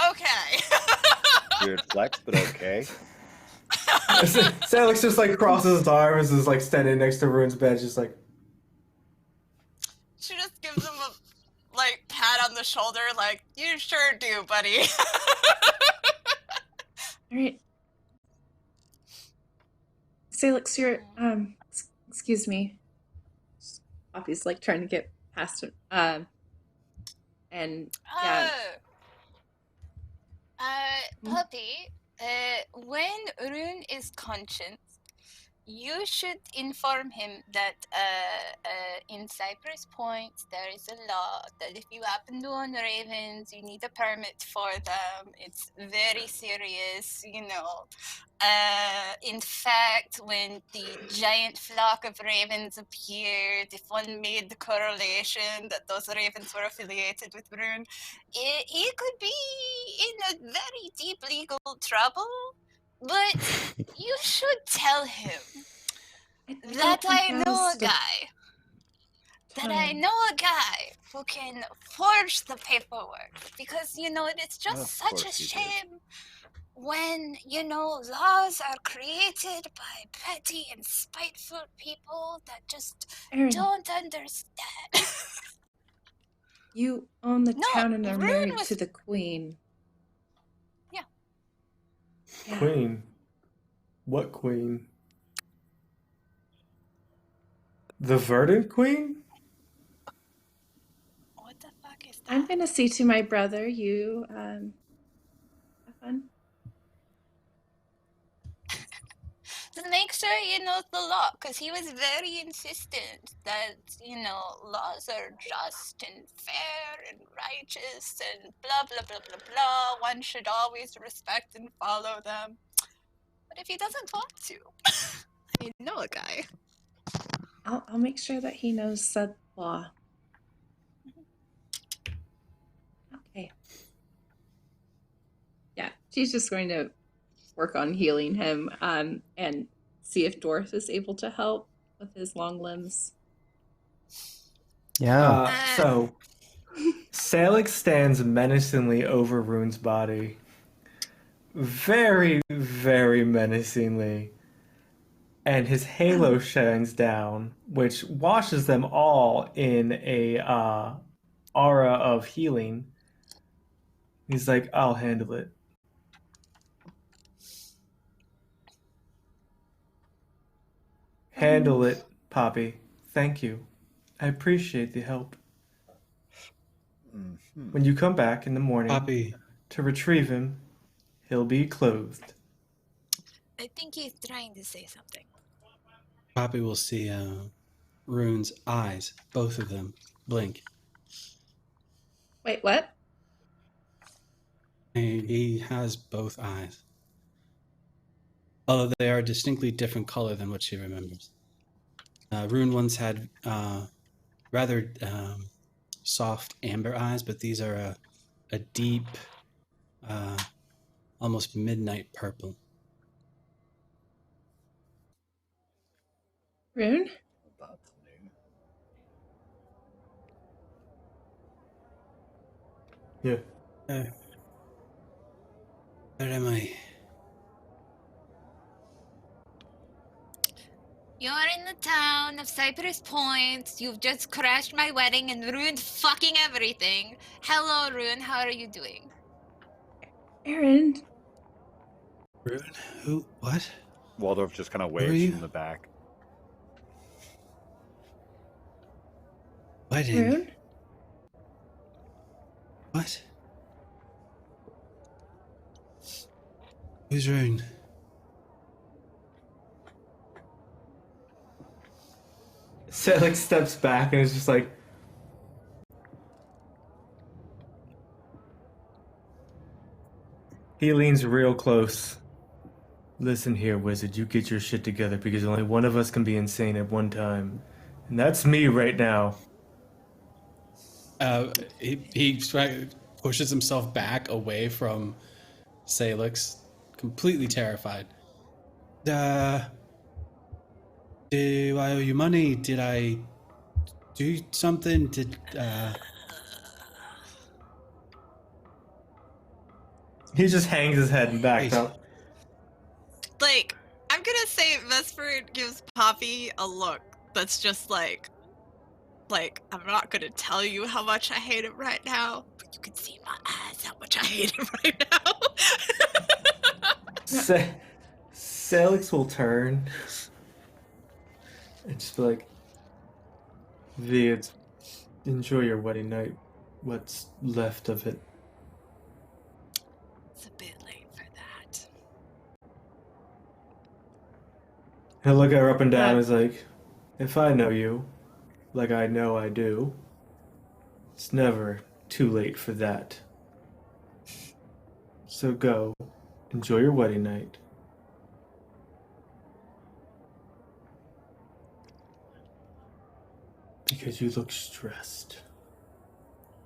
okay.
Weird flex, but okay.
Salix just like crosses his arms and is like standing next to Rune's bed, just like.
She just gives him a like pat on the shoulder, like, you sure do, buddy.
All right. Salix, you're excuse me. Poppy's like trying to get past him. And yeah.
Puppy, when Rune is conscious, you should inform him that in Cypress Point there is a law that if you happen to own ravens, you need a permit for them. It's very serious, you know. In fact, when the giant flock of ravens appeared, if one made the correlation that those ravens were affiliated with Rune, he could be in a very deep legal trouble. But you should tell him that I know a guy. That I know a guy who can forge the paperwork. Because, you know, it's just such a shame when, you know, laws are created by petty and spiteful people that just
Aaron,
don't understand.
you own the town and are
Rune
married
was-
to the queen. Yeah.
Queen? What queen? The Verdant Queen?
What the fuck is that?
I'm gonna see to my brother. You have fun.
To make sure he knows the law, because he was very insistent that, you know, laws are just and fair and righteous and blah, blah, blah, blah, blah. One should always respect and follow them. But if he doesn't want to, I know a guy.
I'll make sure that he knows said law. Okay. Yeah, she's just going to work on healing him and see if Dorth is able to help with his long limbs.
Yeah.
So, Salix stands menacingly over Rune's body. Very, very menacingly. And his halo shines down, which washes them all in a aura of healing. He's like, I'll handle it. Handle it, Poppy. Thank you. I appreciate the help.
Mm-hmm.
When you come back in the morning
Poppy,
to retrieve him, he'll be clothed.
I think he's trying to say something.
Poppy will see Rune's eyes, both of them, blink.
Wait, what?
He has both eyes. Although they are a distinctly different color than what she remembers. Rune once had rather soft amber eyes, but these are a deep, almost midnight purple.
Rune?
That's new.
Yeah.
Where am I?
You're in the town of Cypress Point. You've just crashed my wedding and ruined fucking everything. Hello, Rune. How are you doing?
Aaron?
Rune? Who? What?
Waldorff just kind of
are
waves
you?
from the back.
Wedding?
Rune?
What? Who's Rune?
Sailix steps back and is just like, he leans real close. Listen here, wizard, you get your shit together because only one of us can be insane at one time. And that's me right now.
He pushes himself back away from Sailix, completely terrified. Do I owe you money? Did I do something?
He just hangs his head and backs
Wait.
out.
Like, I'm gonna say Vesper gives Poppy a look that's just like, I'm not gonna tell you how much I hate him right now, but you can see in my eyes how much I hate him right now.
Sailix will turn and just be like, V, enjoy your wedding night. What's left of it.
It's a bit late for that.
He'll look at her up and down and is like, if I know you, like I know I do, it's never too late for that. So go, enjoy your wedding night. Because you look stressed.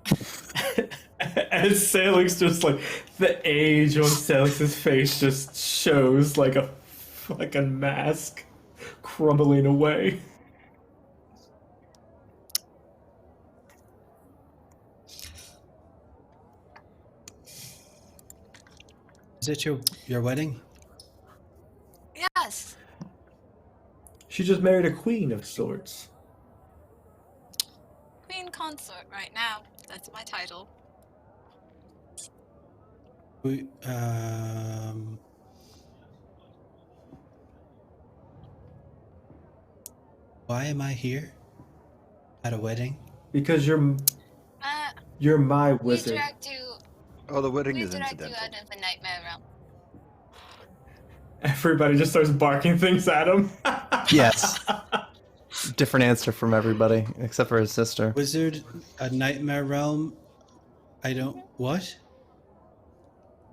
And Sailix just like, the age on Sailix's face just shows like a fucking mask crumbling away.
Is it your wedding?
Yes.
She just married a queen of sorts.
Queen consort right now. That's my title.
Why am I here? At a wedding?
Because you're my
We
wizard.
dragged you.
Oh, the wedding
We
is
dragged you
incidental.
out of the nightmare realm.
Everybody just starts barking things at him.
Yes. Different answer from everybody except for his sister.
Wizard, a nightmare realm? I don't... What?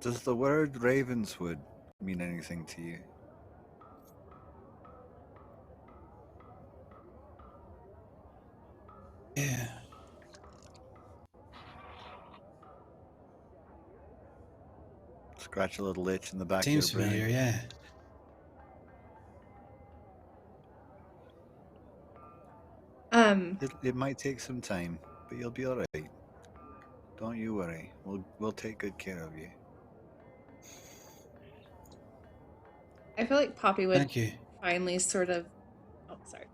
Does the word Ravenswood mean anything to you?
Yeah.
Scratch a little itch in the back
Seems
of your brain.
familiar, yeah.
It might take some time, but you'll be alright. Don't you worry. We'll take good care of you.
I feel like Poppy would
Thank you.
finally sort of. Oh, sorry.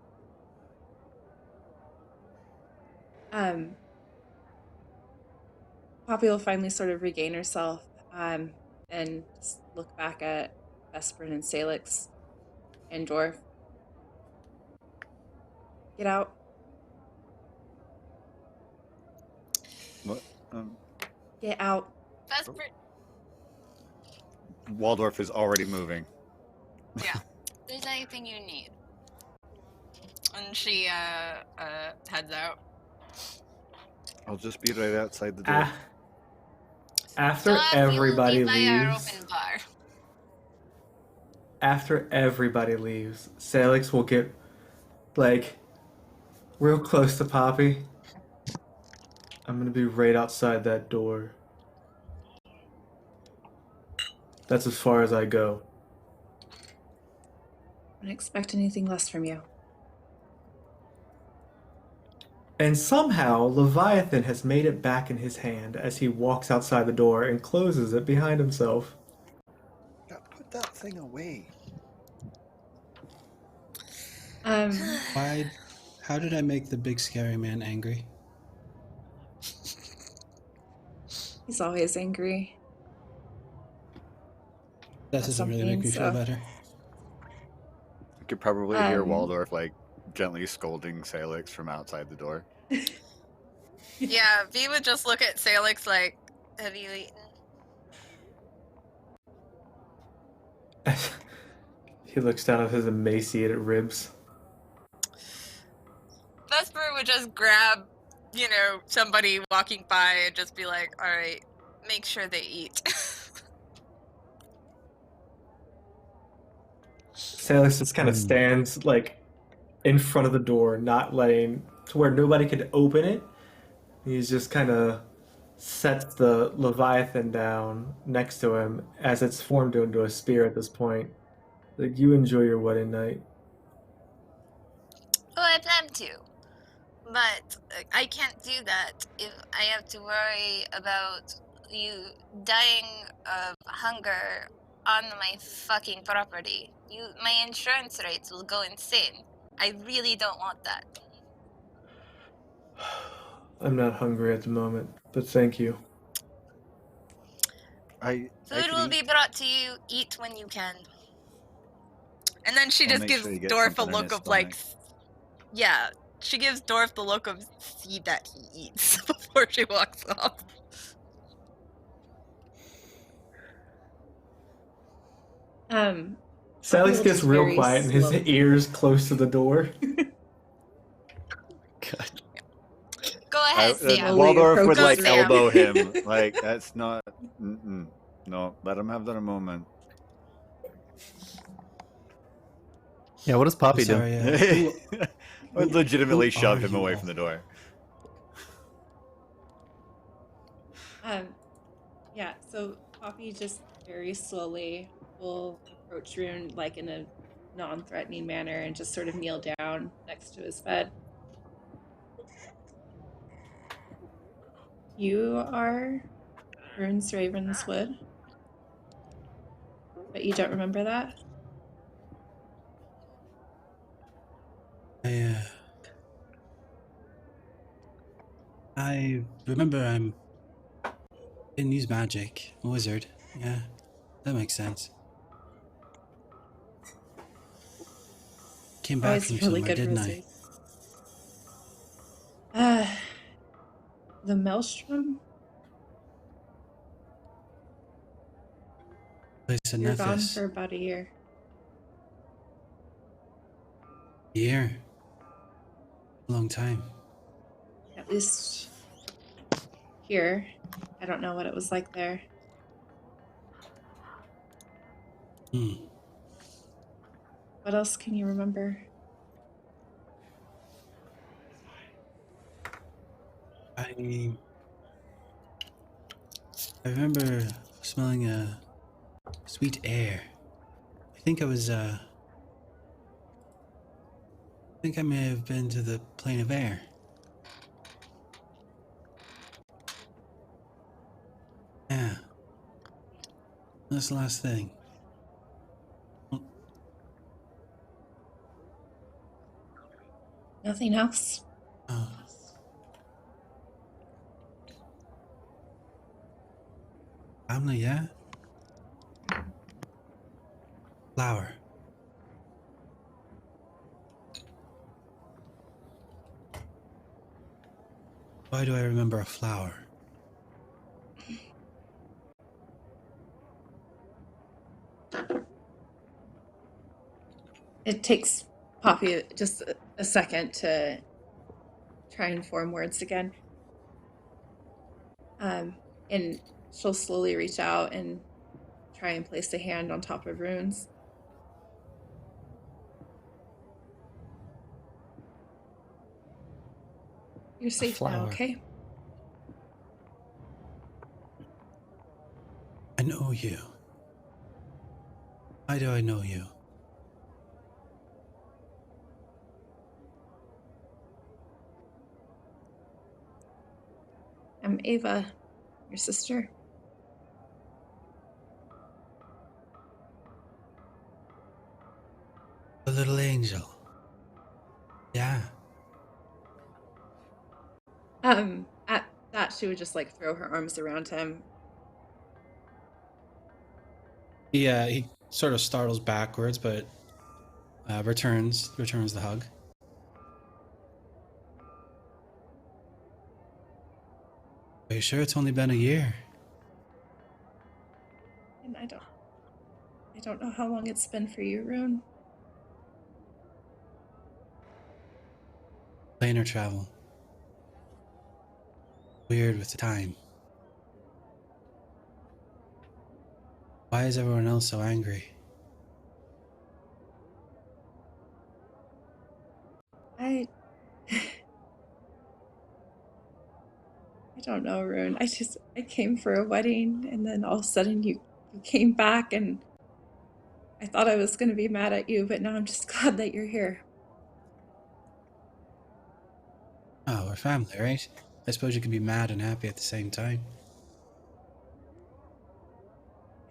Poppy will finally sort of regain herself, and just look back at Vesperin and Sailix and Dwarf. Get out.
What?
Get out.
Vesper.
Waldorff is already moving.
Yeah. If there's anything you need.
And she heads out.
I'll just be right outside the door.
After
Soft,
everybody
you will be by our
leaves,
open bar.
Sailix will get like real close to Poppy. I'm gonna be right outside that door. That's as far as I go.
I don't expect anything less from you.
And somehow Leviathan has made it back in his hand as he walks outside the door and closes it behind himself.
Put that thing away.
How did I make the big scary man angry?
He's always angry.
That
About
doesn't really make me
something,
feel
so-
better.
You could probably hear
Um,
Waldorff like gently scolding Sailix from outside the door.
Yeah, V would just look at Sailix like, have you eaten?
He looks down at his emaciated ribs.
Vesper would just grab, somebody walking by and just be like, all right, make sure they eat.
Sailix just kind of stands like in front of the door, not letting to where nobody could open it. He's just kind of sets the Leviathan down next to him as it's formed into a spear at this point. Like, you enjoy your wedding night.
Oh, I plan to. But I can't do that if I have to worry about you dying of hunger on my fucking property. My insurance rates will go insane. I really don't want that.
I'm not hungry at the moment, but thank you.
I
Food
can
will
eat.
be brought to you. Eat when you can.
And then she
I'll
just
make
gives
sure he gets
Dorf a
something in
look
his
of like,
stomach.
yeah, she gives Dorf the look of see that he eats before she walks off.
Sailix
will
gets
just
real
very
quiet and his
slow-
ears close to the door.
God.
Go ahead, Sam.
Slowly
Waldorf would
approaches
like
Sam.
elbow him. Like that's not. No, let him have that a moment.
Yeah, what does Poppy do?
Sorry,
I would legitimately
who
shove
are
him
you
away
all?
from the door.
Yeah, so Poppy just very slowly will approach Rune like in a non-threatening manner and just sort of kneel down next to his bed. You are Rune's Ravenswood, but you don't remember that?
I remember I didn't use magic. A wizard. Yeah, that makes sense. Came back
Always
from
really
somewhere,
good
didn't
wizard. The Maelstrom?
Place of
You're gone
Nephis.
for about a year.
Year. Long time.
At least here. I don't know what it was like there. What else can you remember?
I remember smelling a sweet air. I think I may have been to the plane of air. Yeah. That's the last thing.
Nothing else?
Oh. Family, yeah? Flower. Why do I remember a flower?
It takes Poppy just a second to try and form words again. And she'll slowly reach out and try and place a hand on top of Rune's. You're safe now,
flower.
okay?
I know you. Why do I know you?
I'm Ava, your sister.
The little angel. Yeah.
At that, she would just like throw her arms around him.
He sort of startles backwards, but returns the hug.
Are you sure it's only been a year?
And I don't know how long it's been for you, Rune.
Planar travel. Weird with the time. Why is everyone else so angry?
I don't know, Rune. I came for a wedding, and then all of a sudden you came back, and I thought I was going to be mad at you, but now I'm just glad that you're here.
Oh, we're family, right? I suppose you can be mad and happy at the same time.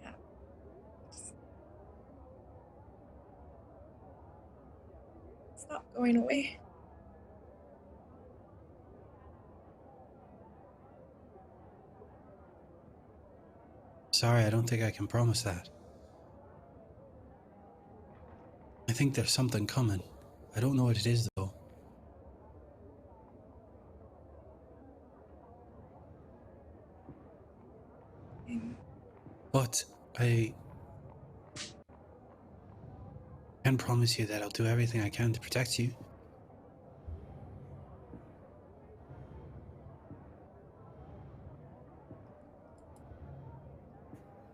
Yeah. It's not going away.
Sorry, I don't think I can promise that. I think there's something coming. I don't know what it is, though. But I can promise you that I'll do everything I can to protect you.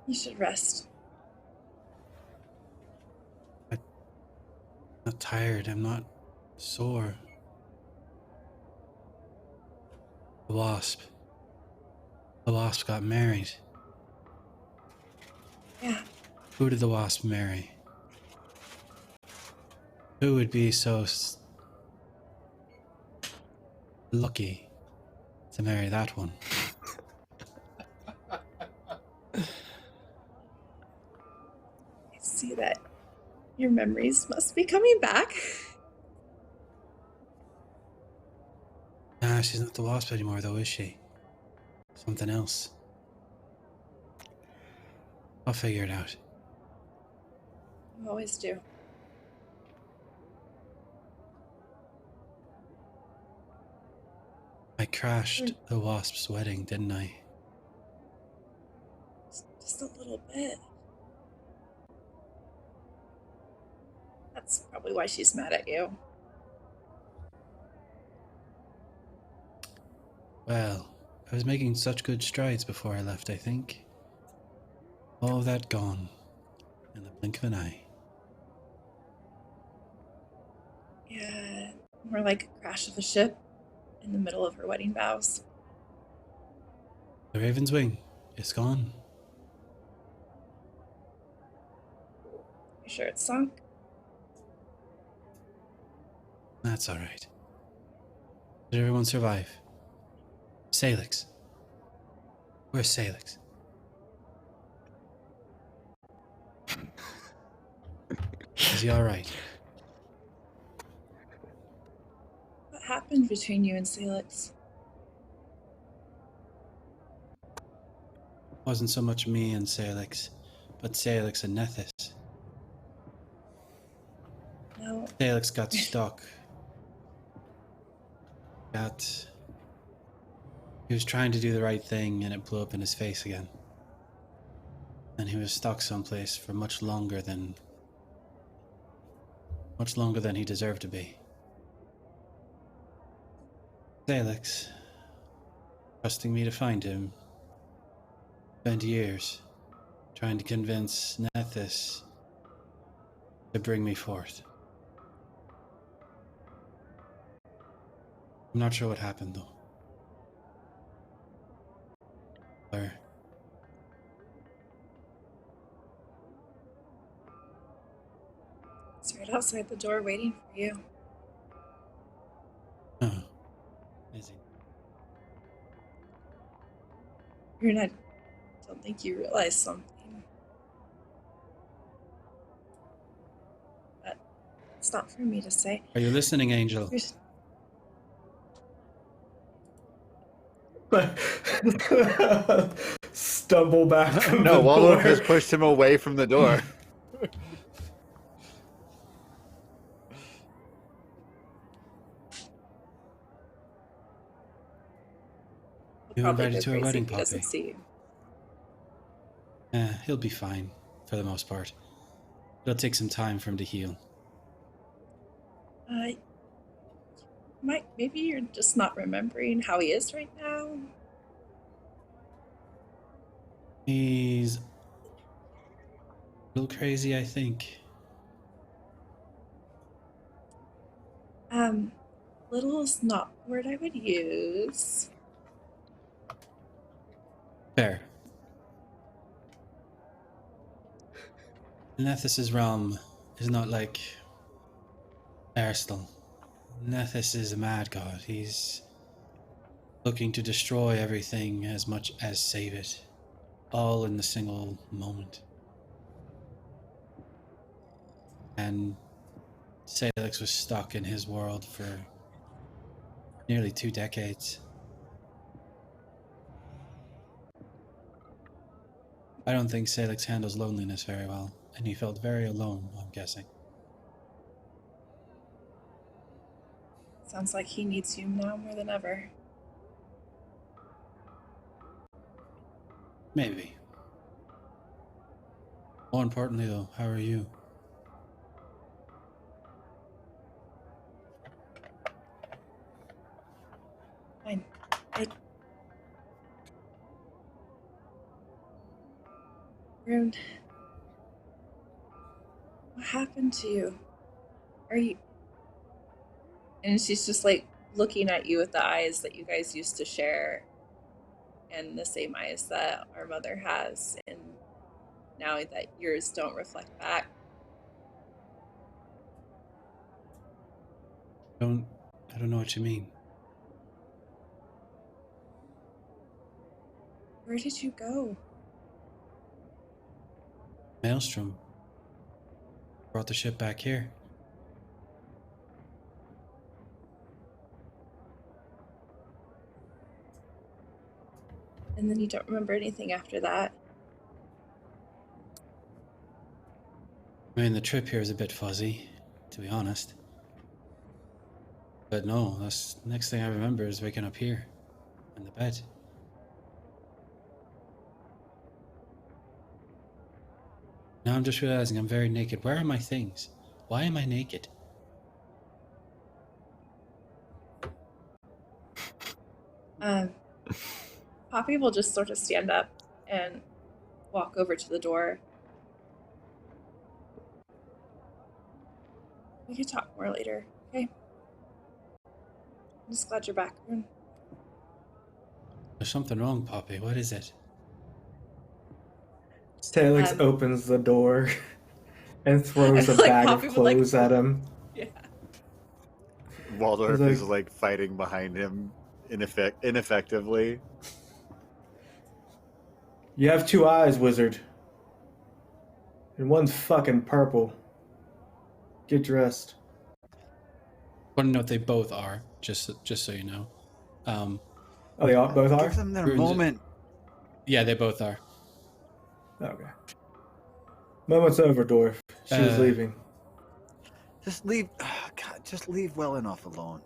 You should rest.
I'm not tired. I'm not sore. The wasp. The wasp got married.
Yeah.
Who did the wasp marry? Who would be so lucky to marry that one?
I see that your memories must be coming back.
Nah, she's not the wasp anymore, though, is she? Something else. I'll figure it out.
You always do.
I crashed the wasp's wedding, didn't I?
Just a little bit. That's probably why she's mad at you.
Well, I was making such good strides before I left, I think. All of that gone in the blink of an eye.
Yeah, more like a crash of a ship in the middle of her wedding vows.
The Raven's Wing, it's gone.
You sure it's sunk?
That's alright. Did everyone survive? Sailix. Where's Sailix? Is he alright?
What happened between you and Sailix?
Wasn't so much me and Sailix, but Sailix and Nethys.
No.
Sailix got stuck. He was trying to do the right thing and it blew up in his face again. And he was stuck someplace for much longer than he deserved to be. Sailix, trusting me to find him, spent years trying to convince Nethys to bring me forth. I'm not sure what happened, though. Or
It's right outside the door waiting for you.
oh, is he?
You're not. I don't think you realize something. But it's not for me to say.
Are you listening, Angel?
There's-
Stumble back from
No,
the
Waldorf
door.
just pushed him away from the door.
He'll
You
probably
invited
go
to a
crazy
wedding,
if he doesn't
Poppy?
see you.
He'll be fine, for the most part. It'll take some time for him to heal.
Maybe you're just not remembering how he is right now.
He's a little crazy, I think.
Little is not the word I would use.
Fair. Nethys' realm is not like Aristal. Nethys is a mad god. He's looking to destroy everything as much as save it. All in the single moment. And Sailix was stuck in his world for nearly 2 decades. I don't think Sailix handles loneliness very well, and he felt very alone, I'm guessing.
Sounds like he needs you now more than ever.
Maybe. More importantly, though, how are you?
Fine. Rune, what happened to you? Are you? And she's just like looking at you with the eyes that you guys used to share, and the same eyes that our mother has, and now that yours don't reflect back.
I don't know what you mean.
Where did you go?
Maelstrom brought the ship back here.
And then you don't remember anything after that.
I mean, the trip here is a bit fuzzy, to be honest. But no, that's the next thing I remember is waking up here, in the bed. Now I'm just realizing I'm very naked. Where are my things? Why am I naked?
Poppy will just sort of stand up and walk over to the door. We can talk more later, okay? I'm just glad you're back, Rune.
There's something wrong, Poppy. What is it?
Sailix opens the door and throws a
like
bag
Poppy
of
would, like,
clothes at him.
Yeah.
Waldorff
Like-
is like fighting behind him ineffectively.
You have 2 eyes, wizard. And one's fucking purple. Get dressed.
Want to know what they both are, just so you know.
Oh, they all, both are?
Give them their
Runes it.
moment.
Yeah, they both are.
Okay. Moment's over, Dwarf. She was leaving.
Just leave. God, just leave well enough alone.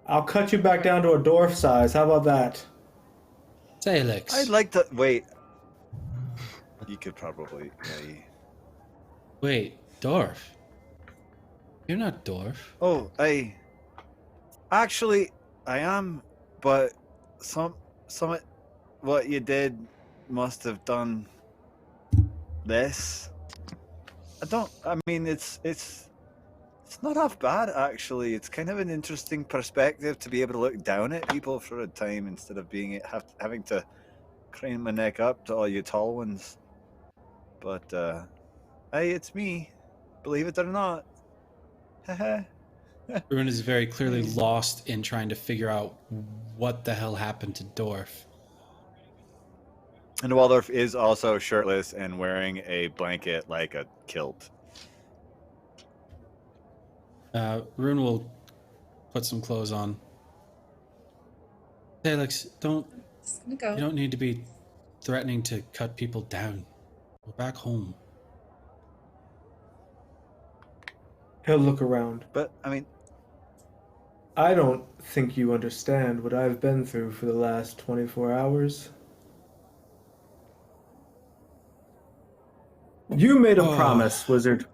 I'll cut you back down to a dwarf size. How about that?
Sailix.
I'd like to wait. You could probably.
Wait, Dwarf. You're not Dwarf.
Oh, actually, I am, but what you did must have done this. I mean, it's not half bad, actually. It's kind of an interesting perspective to be able to look down at people for a time instead of having to crane my neck up to all you tall ones. But, hey, it's me. Believe it or not.
Ruin is very clearly lost in trying to figure out what the hell happened to Dorf.
And Waldorff is also shirtless and wearing a blanket like a kilt.
Rune will put some clothes on. Sailix,
Just gonna go.
you don't need to be threatening to cut people down. We're back home.
He'll look around.
But, I mean,
I don't think you understand what I've been through for the last 24 hours. You made a promise, wizard.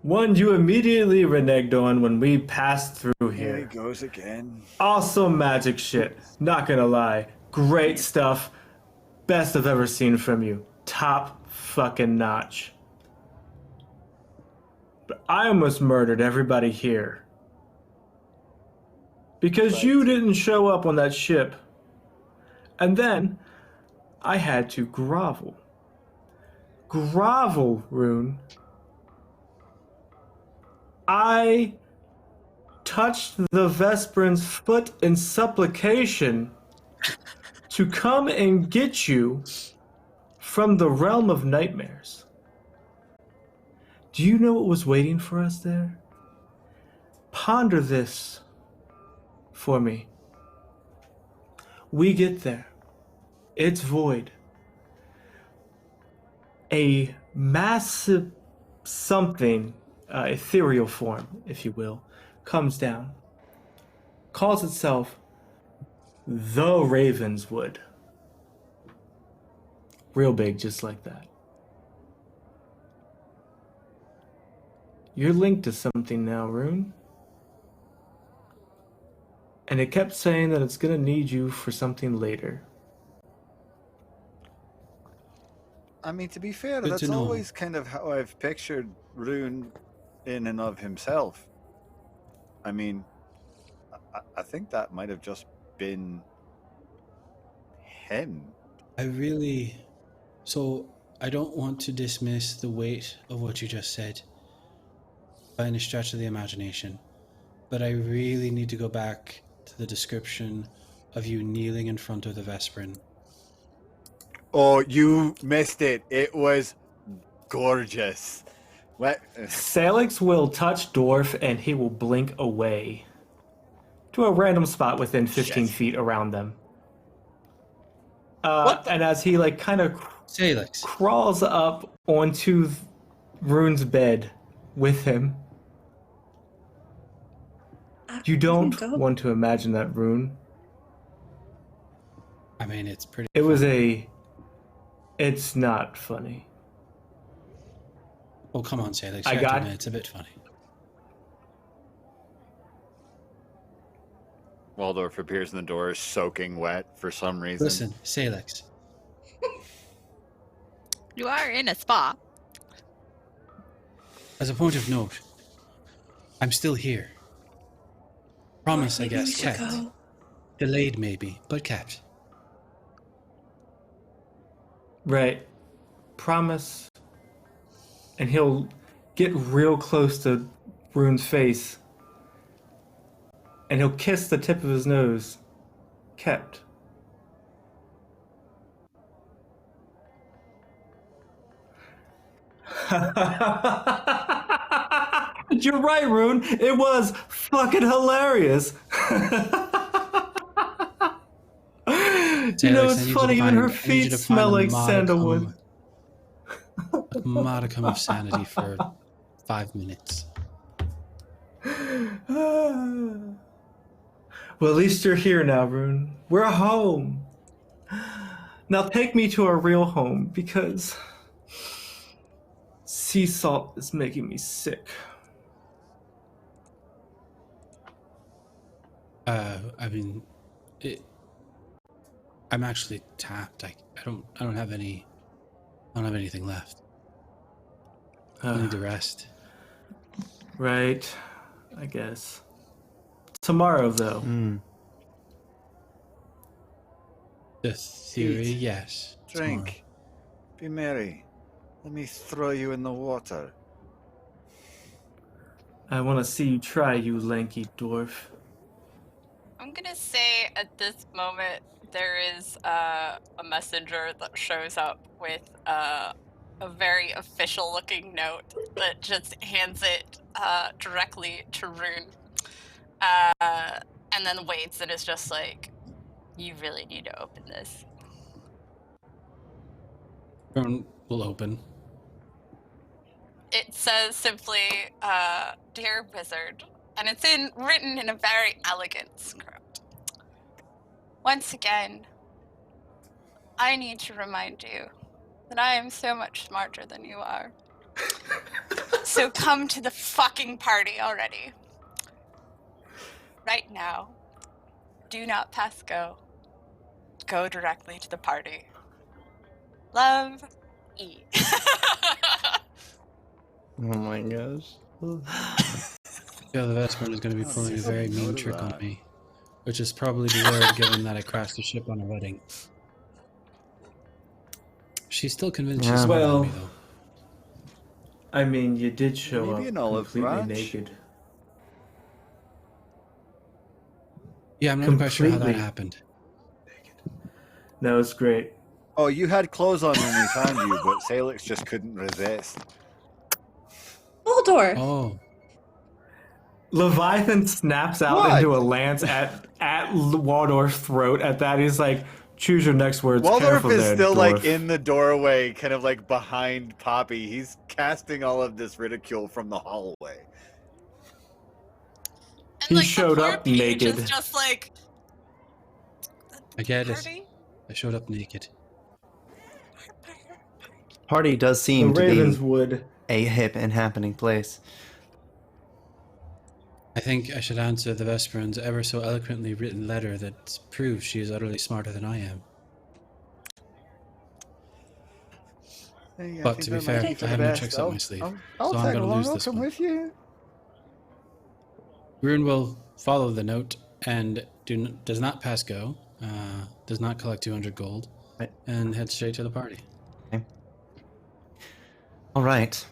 One you immediately reneged on when we passed through
here he
here.
goes again.
Awesome magic shit. Not gonna lie. Great stuff. Best I've ever seen from you. Top fucking notch. But I almost murdered everybody here. Because you didn't show up on that ship. And then I had to grovel. Grovel, Rune. I touched the Vesperan's foot in supplication to come and get you from the realm of nightmares. Do you know what was waiting for us there? Ponder this for me. We get there. It's void. A massive something, ethereal form, if you will, comes down, calls itself the Ravenswood. Real big, just like that. You're linked to something now, Rune. And it kept saying that it's gonna need you for something later.
I mean, to be fair,
Good
that's
to know.
always kind of how I've pictured Rune in and of himself. I mean, I think that might have just been him.
So I don't want to dismiss the weight of what you just said by any stretch of the imagination, but I really need to go back to the description of you kneeling in front of the Vesperan.
Oh, you missed it. It was gorgeous. What?
Sailix will touch Dorf and he will blink away to a random spot within 15
Shit.
feet around them. And as he kind of
Sailix,
crawls up onto Rune's bed with him. You don't
go.
want to imagine that, Rune.
I mean, it's pretty.
It was
funny.
It's not funny.
Oh, come on, Sailix.
I
You have to
got-
admit, it's a bit funny.
Waldorff appears in the door, soaking wet for some reason.
Listen, Sailix.
You are in a spa.
As a point of note, I'm still here. Promise, I
Maybe we
guess,
should
kept.
go.
Delayed, maybe, but kept.
Right. Promise. And he'll get real close to Rune's face. And he'll kiss the tip of his nose. Kept. You're right, Rune. It was fucking hilarious. You know, it's funny, even her feet smell like sandalwood.
A modicum of sanity for 5 minutes.
Well, at least you're here now, Rune. We're home. Now take me to our real home, because sea salt is making me sick.
I mean, I'm actually tapped. I don't have anything left. I need to rest.
Right, I guess. Tomorrow, though.
The theory, yes.
Drink. Be merry. Let me throw you in the water.
I want to see you try, you lanky dwarf.
I'm gonna say at this moment there is a messenger that shows up with a very official-looking note that just hands it directly to Rune, and then waits and is just like, "You really need to open this."
Rune will open.
It says simply, "Dear Wizard," and it's written in a very elegant script. "Once again, I need to remind you that I am so much smarter than you are. So come to the fucking party already. Right now. Do not pass go. Go directly to the party. Love, E."
Oh my gosh.
Yeah, the Vesper is going to be pulling a very mean trick on me, which is probably deserved given that I crashed the ship on a wedding. She's still convinced she's smarter than me, though.
I mean, you did show
Maybe
up
an olive
completely
branch?
naked.
Yeah, I'm not quite sure how that
Completely.
happened.
No, it's great.
Oh, you had clothes on when we found you, but Sailix just couldn't resist.
Waldorff.
Oh,
Leviathan snaps out
What?
into a lance at Waldorf's throat. At that, he's like, "Choose your next words
Waldorff
careful
is
there,
still
dwarf."
like in the doorway, kind of like behind Poppy. He's casting all of this ridicule from the hallway.
And
He
like,
showed
the poor
up
Peach
naked.
is just like,
I get it.
"Party?
I showed up naked.
Party does
The
seem to be
Ravenswood.
a hip and happening place.
I think I should answer the Vesperan's ever so eloquently written letter that proves she is utterly smarter than I am.
Hey, I
But
think
to be
that
fair,
might be for
I
the
have no
best.
tricks up my sleeve,
I'll
so I'm
tag
going to
along.
lose
I'll
this
come
one.
with you.
Rune will follow the note and does not pass go, does not collect 200 gold,
Right.
and heads straight to the party.
All right.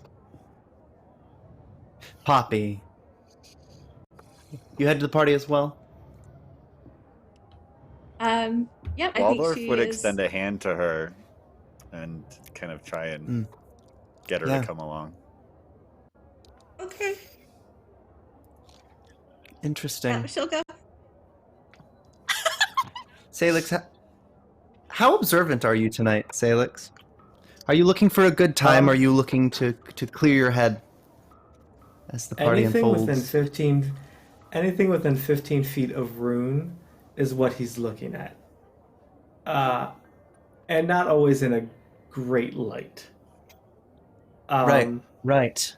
Poppy. You head to the party as well?
Yeah, I think
Waldorff
she
would
is.
extend a hand to her and kind of try and get her
Yeah.
to come along.
Okay.
Interesting.
Yeah, she'll go.
Salix, how observant are you tonight, Salix? Are you looking for a good time? Are you looking to clear your head as the party
Anything
unfolds?
anything within 15 feet of Rune is what he's looking at. And not always in a great light.
Right.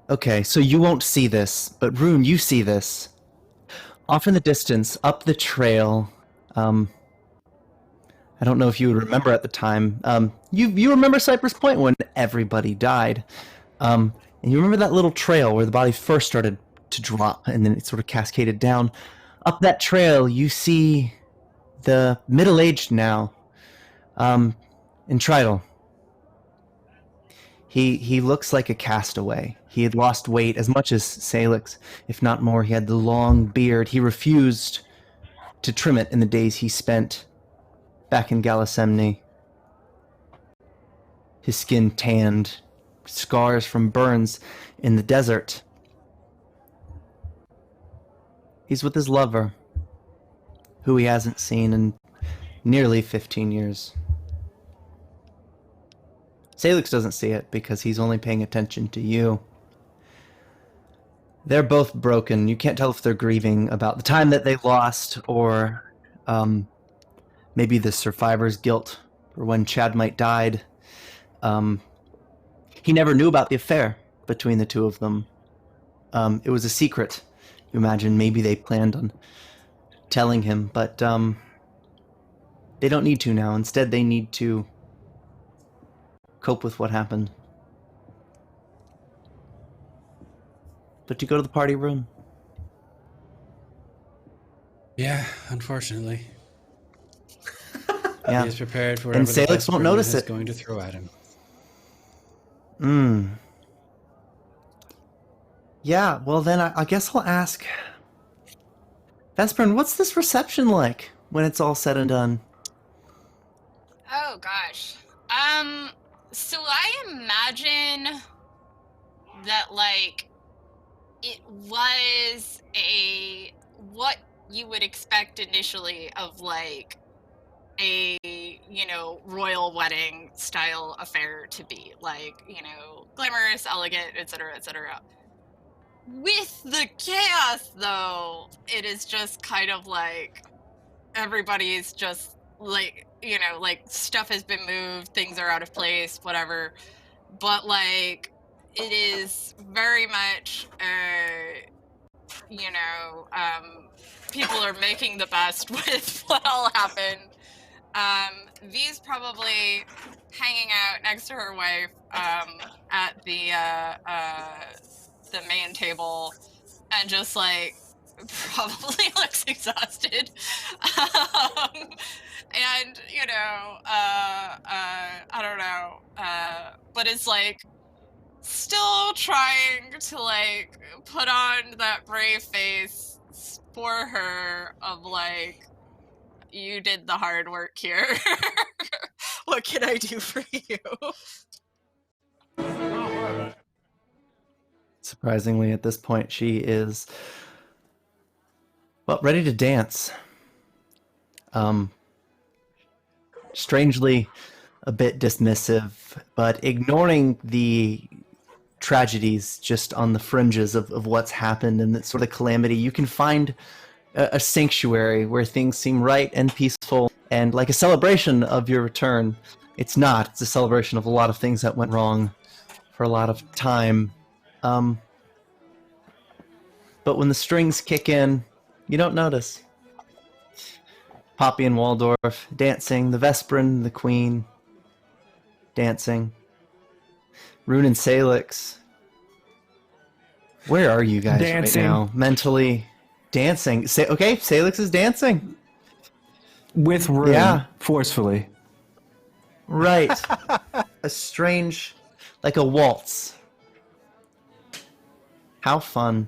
Okay, so you won't see this, but Rune, you see this. Off in the distance, up the trail, I don't know if you would remember at the time. You remember Cypress Point when everybody died. And you remember that little trail where the body first started to drop and then it sort of cascaded down. Up that trail, you see the middle-aged now, Intridal. He looks like a castaway. He had lost weight as much as Sailix, if not more. He had the long beard. He refused to trim it in the days he spent back in Galasemni. His skin tanned, scars from burns in the desert. He's with his lover, who he hasn't seen in nearly 15 years. Sailix doesn't see it because he's only paying attention to you. They're both broken. You can't tell if they're grieving about the time that they lost or maybe the survivor's guilt for when Chadmite died. He never knew about the affair between the two of them. It was a secret You imagine maybe they planned on telling him, but they don't need to now. Instead, they need to cope with what happened. But you go to the party room.
Yeah, unfortunately.
Yeah.
He is prepared for
And
whatever the
Sailix
best
won't
friend
notice
is
it.
going to throw at him.
Yeah, well then I guess I'll ask. Vesprin, what's this reception like when it's all said and done?
Oh gosh. So I imagine that like it was what you would expect initially of like a royal wedding style affair to be, like, glamorous, elegant, etc., etc. With the chaos though, it is just kind of like everybody's just like, like stuff has been moved, things are out of place, whatever. But like it is very much people are making the best with what all happened. V's probably hanging out next to her wife at the main table and just like probably looks exhausted. And I don't know, but it's like still trying to like put on that brave face for her of like, you did the hard work here. What can I do for you?
Surprisingly, at this point, she is, well, ready to dance. Strangely a bit dismissive, but ignoring the tragedies just on the fringes of what's happened and that sort of calamity. You can find a sanctuary where things seem right and peaceful and like a celebration of your return. It's not. It's a celebration of a lot of things that went wrong for a lot of time. But when the strings kick in, you don't notice. Poppy and Waldorff dancing, the Vesprin, the Queen dancing. Rune and Sailix. Where are you guys
Dancing.
right now? Mentally dancing. Okay, Sailix is dancing.
With Rune,
Yeah.
forcefully.
Right. A strange, like a waltz. How fun.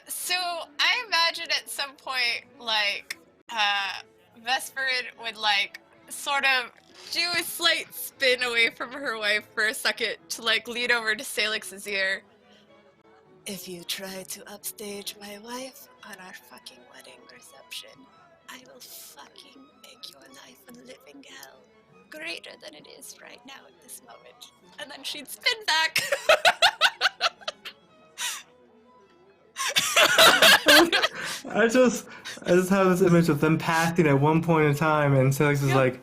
So I imagine at some point, like, Vesperid would, like, sort of do a slight spin away from her wife for a second to, like, lean over to Sailix's ear. If you try to upstage my wife on our fucking wedding reception, I will fucking make your life a living hell. Greater than it is right now at this moment. And then she'd spin back.
I just have this image of them passing at one point in time, and Sailix is like,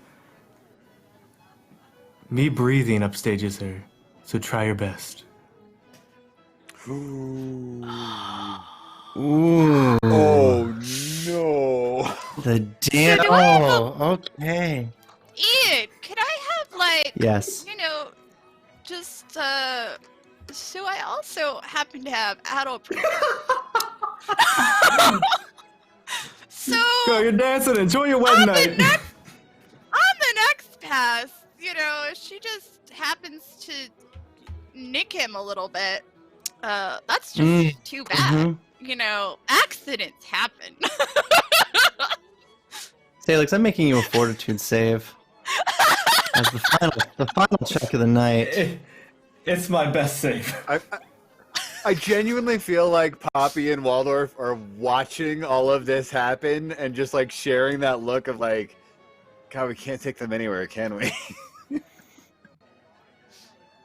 me breathing upstages her, so try your best.
Ooh.
Ooh.
Oh no.
The dance.
So do I have
Oh, okay.
Ian, could I have, like,
Yes.
just, so I also happen to have adult So,
Go, you're dancing. Enjoy your wedding
on
night.
the next pass, she just happens to nick him a little bit. That's just too bad. Accidents happen.
Sailix, I'm making you a fortitude save. As the final check of the night.
It's my best save.
I genuinely feel like Poppy and Waldorff are watching all of this happen and just like sharing that look of like, God, we can't take them anywhere, can we?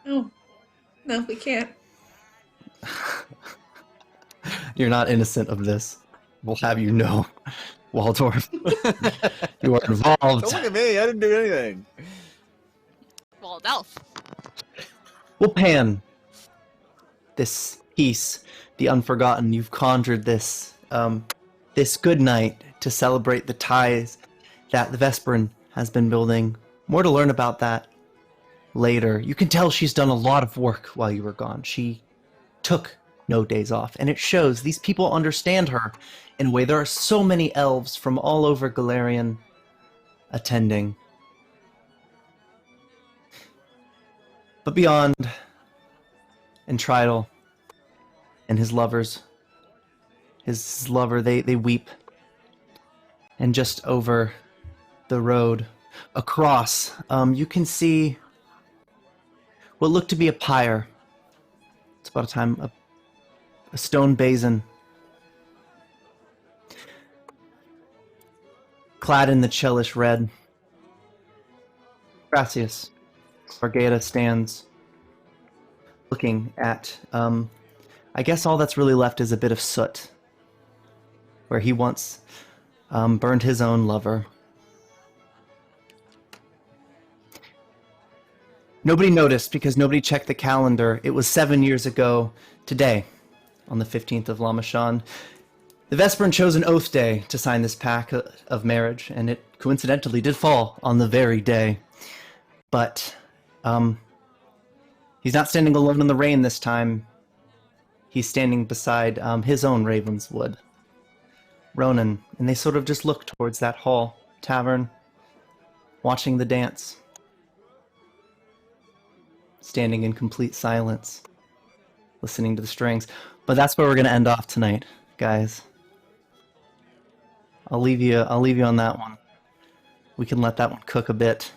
No, we can't.
You're not innocent of this. We'll have you know, Waldorff. You are involved.
Don't look at me, I didn't do anything.
Waldorff.
We'll pan this peace, the unforgotten. You've conjured this this good night to celebrate the ties that the Vesperin has been building. More to learn about that later. You can tell she's done a lot of work while you were gone. She took no days off, and it shows. These people understand her in a way. There are so many elves from all over Galarian attending. But beyond Entridal and his lovers, his lover, they weep. And just over the road, across, you can see what looked to be a pyre. It's about a stone basin, clad in the Chelish red. Gracias. Vargeta stands looking at, I guess all that's really left is a bit of soot, where he once burned his own lover. Nobody noticed because nobody checked the calendar. It was 7 years ago today, on the 15th of Lamachan. The Vesperin chose an oath day to sign this pact of marriage, and it coincidentally did fall on the very day. But he's not standing alone in the rain this time. He's standing beside his own Ravenswood, Ronan, and they sort of just look towards that hall tavern, watching the dance, standing in complete silence, listening to the strings. But that's where we're going to end off tonight, guys. I'll leave you on that one. We can let that one cook a bit.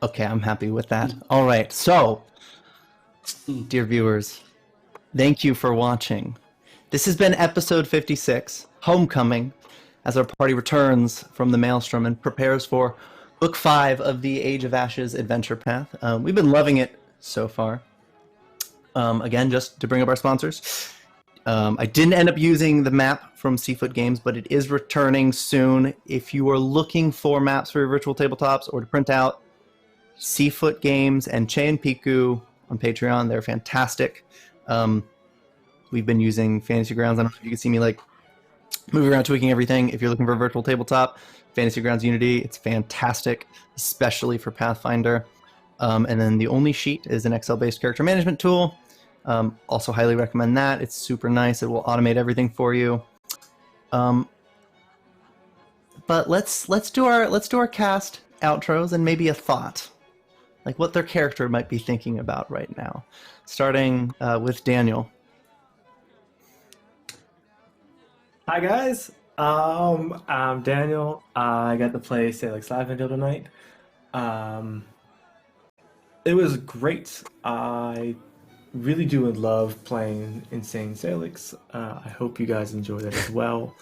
Okay, I'm happy with that. All right, so, dear viewers, thank you for watching. This has been episode 56, Homecoming, as our party returns from the Maelstrom and prepares for Book 5 of the Age of Ashes adventure path. We've been loving it so far. Again, just to bring up our sponsors, I didn't end up using the map from Seafoot Games, but it is returning soon. If you are looking for maps for your virtual tabletops or to print out, Seafoot Games and Che and Piku on Patreon, they're fantastic. We've been using Fantasy Grounds. I don't know if you can see me like moving around, tweaking everything. If you're looking for a virtual tabletop, Fantasy Grounds Unity, it's fantastic, especially for Pathfinder. And then the only sheet is an Excel-based character management tool. Also highly recommend that. It's super nice. It will automate everything for you. But let's do our cast outros and maybe a thought, like what their character might be thinking about right now. Starting with Daniel.
Hi guys, I'm Daniel. I got to play Sailix Lavendale tonight. It was great. I really do love playing Insane Sailix. I hope you guys enjoy that as well.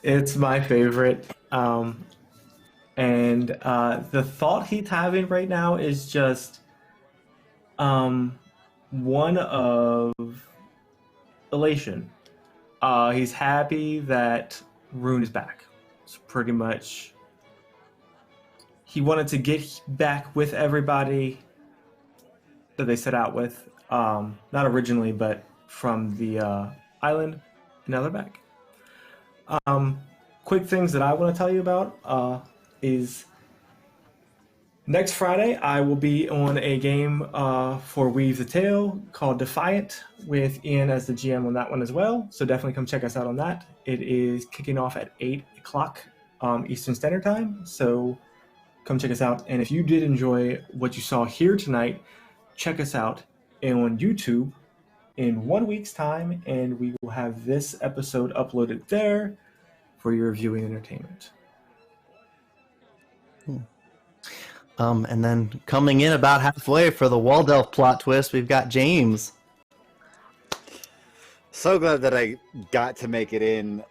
It's my favorite. And the thought he's having right now is just one of elation. He's happy that Rune is back. So pretty much he wanted to get back with everybody that they set out with. Not originally, but from the island, and now they're back. Quick things that I want to tell you about is next Friday I will be on a game for Weave the Tale called Defiant with Ian as the GM on that one as well. So definitely come check us out on that. It is kicking off at 8 o'clock Eastern Standard Time. So come check us out. And if you did enjoy what you saw here tonight, check us out on YouTube in 1 week's time, and we will have this episode uploaded there for your viewing entertainment.
And then coming in about halfway for the Waldorff plot twist, we've got James.
So glad that I got to make it in.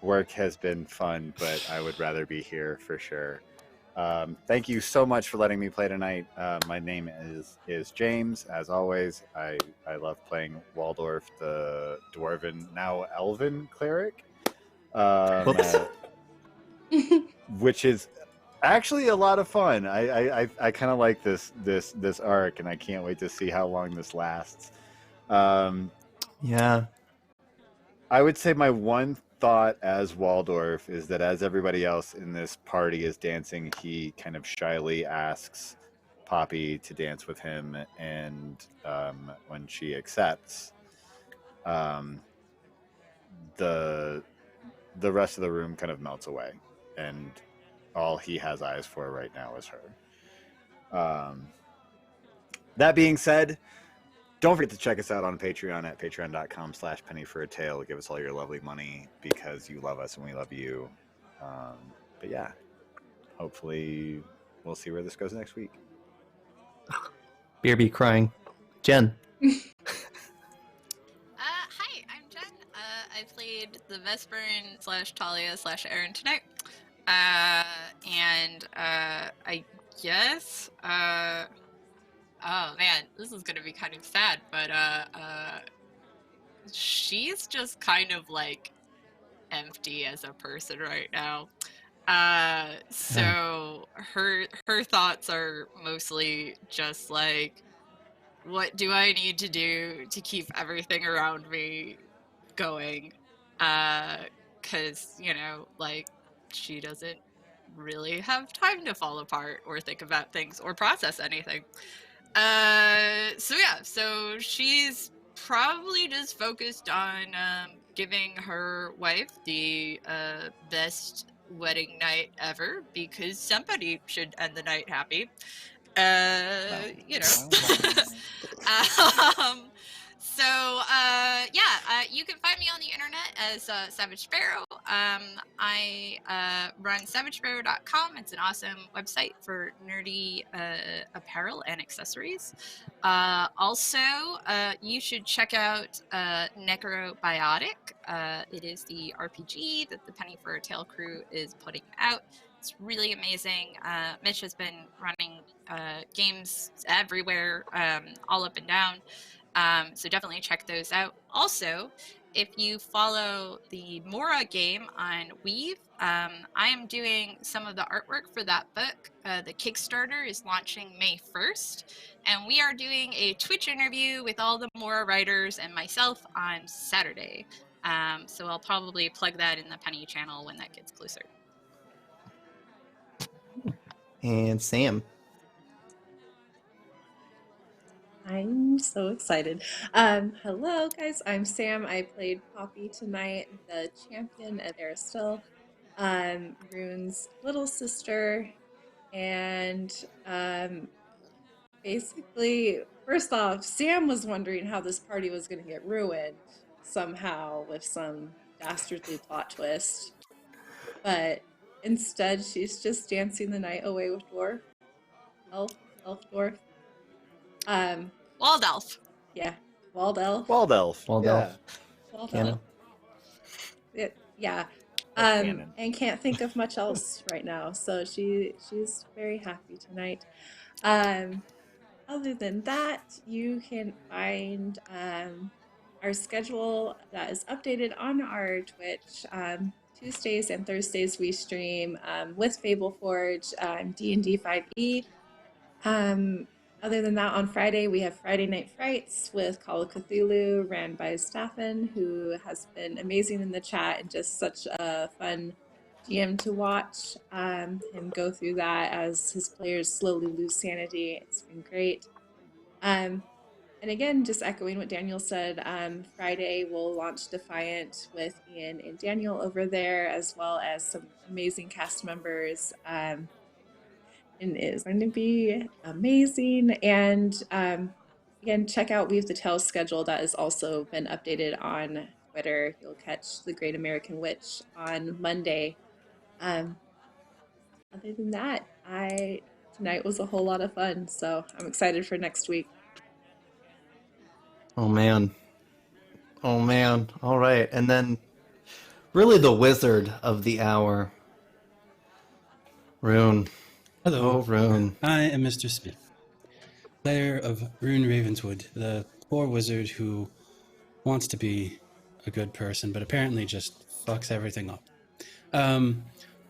Work has been fun, but I would rather be here for sure. Thank you so much for letting me play tonight. My name is James. As always, I love playing Waldorff, the dwarven, now elven cleric. Which is, actually a lot of fun. I kind of like this arc, and I can't wait to see how long this lasts.
Yeah.
I would say my one thought as Waldorff is that as everybody else in this party is dancing, he kind of shyly asks Poppy to dance with him, and when she accepts, the rest of the room kind of melts away, and all he has eyes for right now is her. That being said, don't forget to check us out on Patreon at patreon.com/pennyforatale. Give us all your lovely money because you love us and we love you. But yeah, hopefully we'll see where this goes next week.
BRB crying. Jen.
Hi, I'm Jen. I played the Vesperin / Talia / Aaron tonight. And I guess, oh man, this is gonna be kind of sad, but she's just kind of like empty as a person right now. So her thoughts are mostly just like, what do I need to do to keep everything around me going? Cause like she doesn't really have time to fall apart or think about things or process anything. So she's probably just focused on giving her wife the best wedding night ever, because somebody should end the night happy. You can find me on the internet as Savage Sparrow. I run savagesparrow.com. It's an awesome website for nerdy apparel and accessories. Also, you should check out Necrobiotic. It is the RPG that the Penny for a Tale crew is putting out. It's really amazing. Mitch has been running games everywhere, all up and down. So definitely check those out. Also, if you follow the Mora game on Weave, I am doing some of the artwork for that book. The Kickstarter is launching May 1st, and we are doing a Twitch interview with all the Mora writers and myself on Saturday. So I'll probably plug that in the Penny channel when that gets closer.
And Sam.
I'm so excited. Hello, guys. I'm Sam. I played Poppy tonight, the champion at Aristil, Rune's little sister. And basically, first off, Sam was wondering how this party was going to get ruined somehow with some dastardly plot twist. But instead, she's just dancing the night away with dwarf. Elf dwarf.
Waldorff.
Yeah, Waldorff.
Waldorff.
Waldorff.
Waldorff. Yeah. And can't think of much else right now. So she's very happy tonight. Other than that, you can find our schedule that is updated on our Twitch. Tuesdays and Thursdays we stream with Fableforge, D&D 5e. Other than that, on Friday, we have Friday Night Frights with Call of Cthulhu, ran by Staffan, who has been amazing in the chat and just such a fun GM to watch him go through that as his players slowly lose sanity. It's been great. And again, just echoing what Daniel said, Friday we'll launch Defiant with Ian and Daniel over there, as well as some amazing cast members. And it is going to be amazing. And again, check out Weave the Tales schedule that has also been updated on Twitter. You'll catch The Great American Witch on Monday. Other than that, tonight was a whole lot of fun, so I'm excited for next week.
Oh man. All right. And then really the wizard of the hour. Rune.
Hello.
Oh, Rune.
I am Mr. Smith, player of Rune Ravenswood, the poor wizard who wants to be a good person, but apparently just fucks everything up.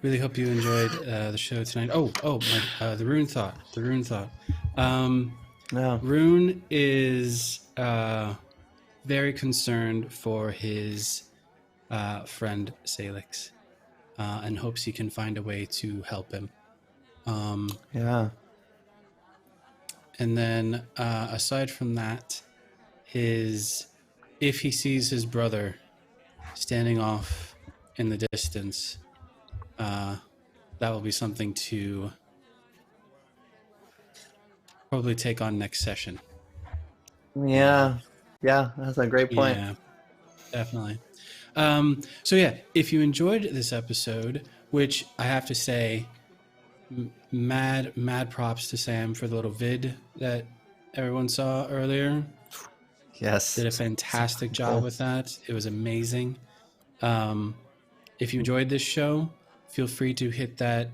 Really hope you enjoyed the show tonight. The Rune Thought.
No.
Rune is very concerned for his friend Sailix, and hopes he can find a way to help him.
Yeah.
And then, aside from that, if he sees his brother standing off in the distance, that will be something to probably take on next session.
Yeah. Yeah, that's a great point.
Yeah, definitely. So yeah, if you enjoyed this episode, which I have to say, mad props to Sam for the little vid that everyone saw earlier.
Yes.
Did a fantastic job with that. It was amazing. If you enjoyed this show, feel free to hit that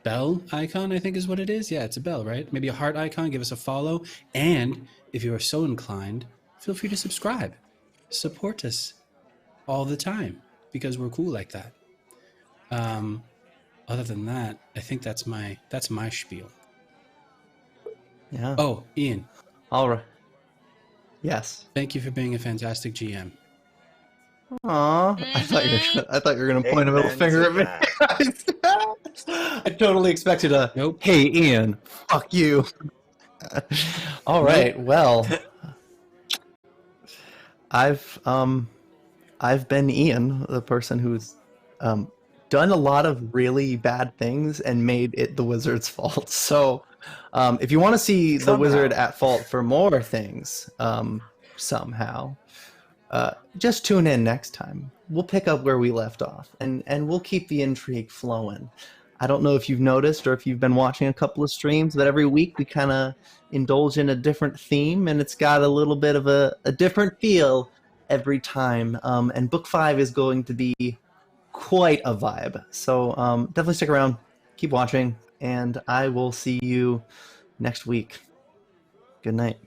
bell icon, I think is what it is. Yeah, it's a bell, right? Maybe a heart icon. Give us a follow. And if you are so inclined, feel free to subscribe. Support us all the time because we're cool like that. Other than that, I think that's my spiel.
Yeah.
Oh, Ian.
All right. Yes.
Thank you for being a fantastic GM.
Aw, I thought you were gonna point a middle
Amen
finger
to
at me. I totally expected a
Nope.
Hey Ian, fuck you. All right, well, I've been Ian, the person who's done a lot of really bad things and made it the wizard's fault. So, if you want to see the wizard at fault for more things, somehow. Just tune in next time. We'll pick up where we left off, and we'll keep the intrigue flowing. I don't know if you've noticed or if you've been watching a couple of streams, but every week we kind of indulge in a different theme, and it's got a little bit of a different feel every time. And book 5 is going to be quite a vibe. So definitely stick around, keep watching, and I will see you next week. Good night.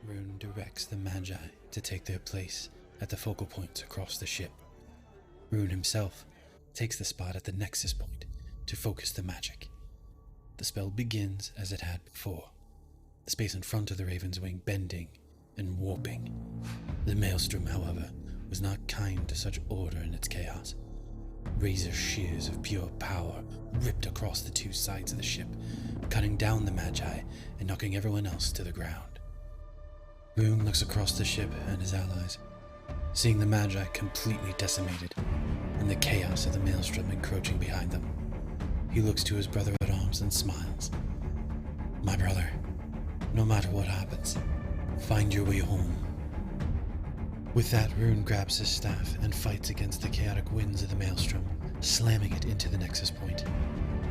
Rune directs the Magi to take their place at the focal points across the ship. Rune himself takes the spot at the nexus point to focus the magic. The spell begins as it had before, the space in front of the Raven's Wing bending and warping. The Maelstrom, however, was not kind to such order in its chaos. Razor shears of pure power ripped across the two sides of the ship, cutting down the Magi and knocking everyone else to the ground. Rune looks across the ship and his allies, seeing the Magi completely decimated and the chaos of the Maelstrom encroaching behind them. He looks to his brother-at-arms and smiles. My brother, no matter what happens, find your way home. With that, Rune grabs his staff and fights against the chaotic winds of the Maelstrom, slamming it into the nexus point.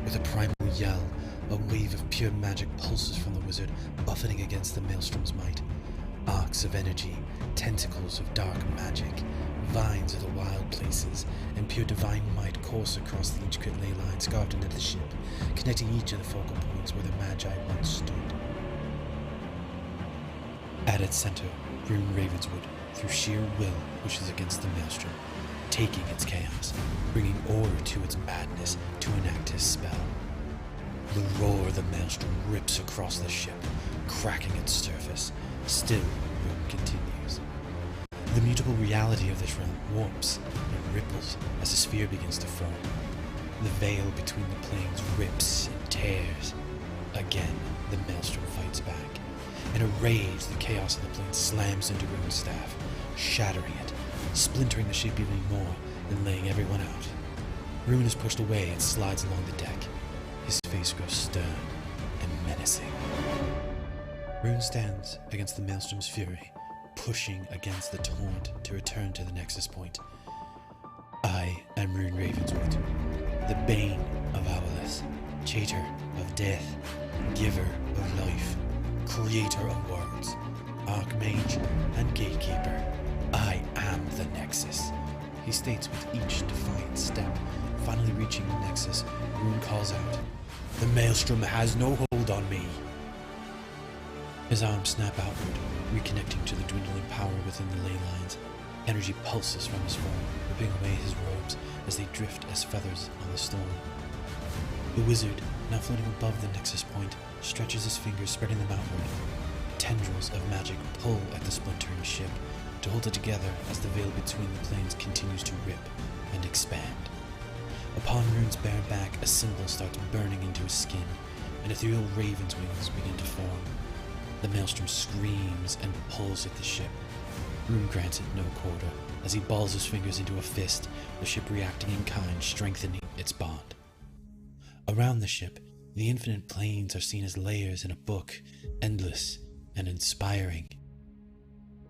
With a primal yell, a wave of pure magic pulses from the wizard, buffeting against the Maelstrom's might. Arcs of energy, tentacles of dark magic, vines of the wild places, and pure divine might course across the intricate ley lines carved into the ship, connecting each of the focal points where the Magi once stood. At its center, Rune Ravenswood, through sheer will, pushes against the Maelstrom, taking its chaos, bringing order to its madness to enact his spell. The roar of the Maelstrom rips across the ship, cracking its surface. Still, Rune continues. The mutable reality of this realm warps and ripples as the sphere begins to form. The veil between the planes rips and tears. Again, the Maelstrom fights back. In a rage, the chaos of the plane slams into Rune's staff, shattering it, splintering the ship even more and laying everyone out. Rune is pushed away and slides along the deck. His face grows stern and menacing. Rune stands against the Maelstrom's fury, pushing against the torrent to return to the nexus point. I am Rune Ravenswood, the bane of Owless, chater of death, giver of life, creator of worlds, archmage and gatekeeper. I am the Nexus, he states with each defiant step. Finally reaching the Nexus, Rune calls out, "The Maelstrom has no hold on me." His arms snap outward, reconnecting to the dwindling power within the ley lines. Energy pulses from his form, ripping away his robes as they drift as feathers on the storm. The wizard, now floating above the nexus point, stretches his fingers, spreading them outward. Tendrils of magic pull at the splintering ship to hold it together as the veil between the planes continues to rip and expand. Upon Rune's bare back, a symbol starts burning into his skin, and ethereal raven's wings begin to form. The maelstrom screams and pulls at the ship. Rune grants it no quarter, as he balls his fingers into a fist, the ship reacting in kind, strengthening its bond. Around the ship, the infinite planes are seen as layers in a book, endless and inspiring.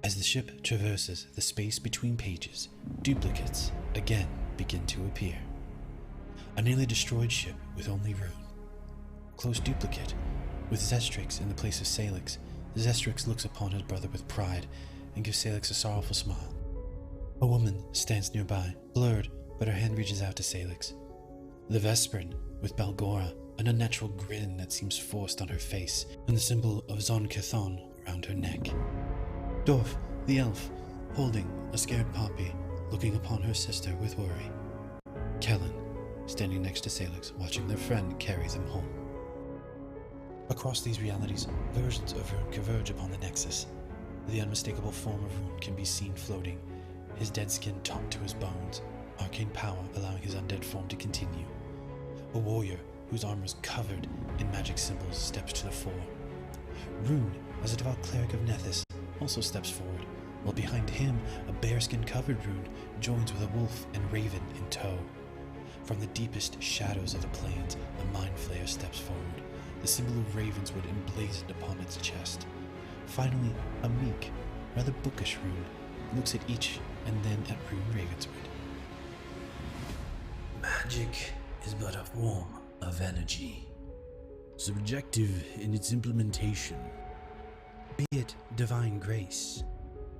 As the ship traverses the space between pages, duplicates again begin to appear. A nearly destroyed ship with only Rune. Close duplicate, with Zestrix in the place of Sailix. Zestrix looks upon his brother with pride and gives Sailix a sorrowful smile. A woman stands nearby, blurred, but her hand reaches out to Sailix. The Vesperin, with Balgora, an unnatural grin that seems forced on her face, and the symbol of Zon Cathon around her neck. Dorf, the elf, holding a scared Poppy, looking upon her sister with worry. Kellen, standing next to Sailix, watching their friend carry them home. Across these realities, versions of Rune converge upon the Nexus. The unmistakable form of Rune can be seen floating, his dead skin taut to his bones, arcane power allowing his undead form to continue. A warrior, whose armor is covered in magic symbols, steps to the fore. Rune, as a devout cleric of Nethys, also steps forward, while behind him, a bearskin-covered Rune joins with a wolf and raven in tow. From the deepest shadows of the plains, a mind flayer steps forward, the symbol of Ravenswood emblazoned upon its chest. Finally, a meek, rather bookish Rune looks at each and then at Rune Ravenswood.
Magic is but a form of energy, subjective in its implementation.
Be it divine grace,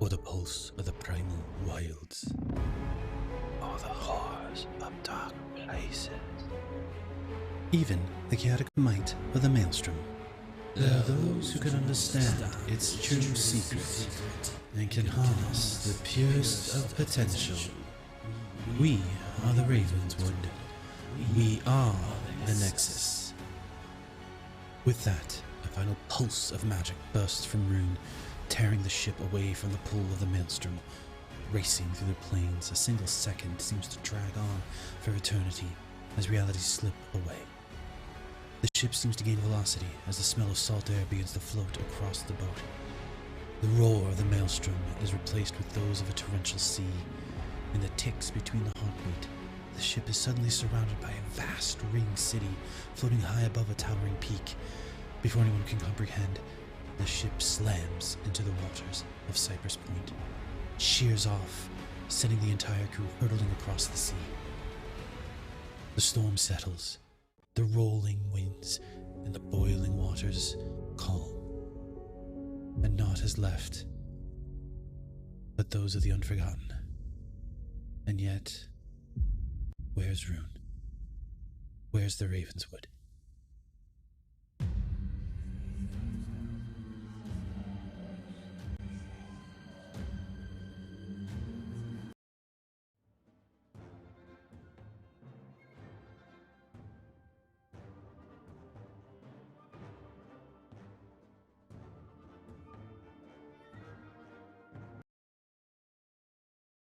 or the pulse of the primal wilds,
Or the horrors of dark places.
even the chaotic might of the maelstrom.
There are those who can understand its true secret
And can harness the purest of potential. We are the Ravenswood. We are the Nexus. With that, a final pulse of magic bursts from Rune, tearing the ship away from the pull of the maelstrom. Racing through the plains, a single second seems to drag on for eternity as realities slip away. The ship seems to gain velocity as the smell of salt air begins to float across the boat. The roar of the maelstrom is replaced with those of a torrential sea. In the ticks between the heartbeat, the ship is suddenly surrounded by a vast ringed city floating high above a towering peak. Before anyone can comprehend, the ship slams into the waters of Cypress Point, shears off, sending the entire crew hurtling across the sea. The storm settles, the rolling winds and the boiling waters calm, and naught is left but those of the unforgotten. And yet, where's Rune? Where's the Ravenswood?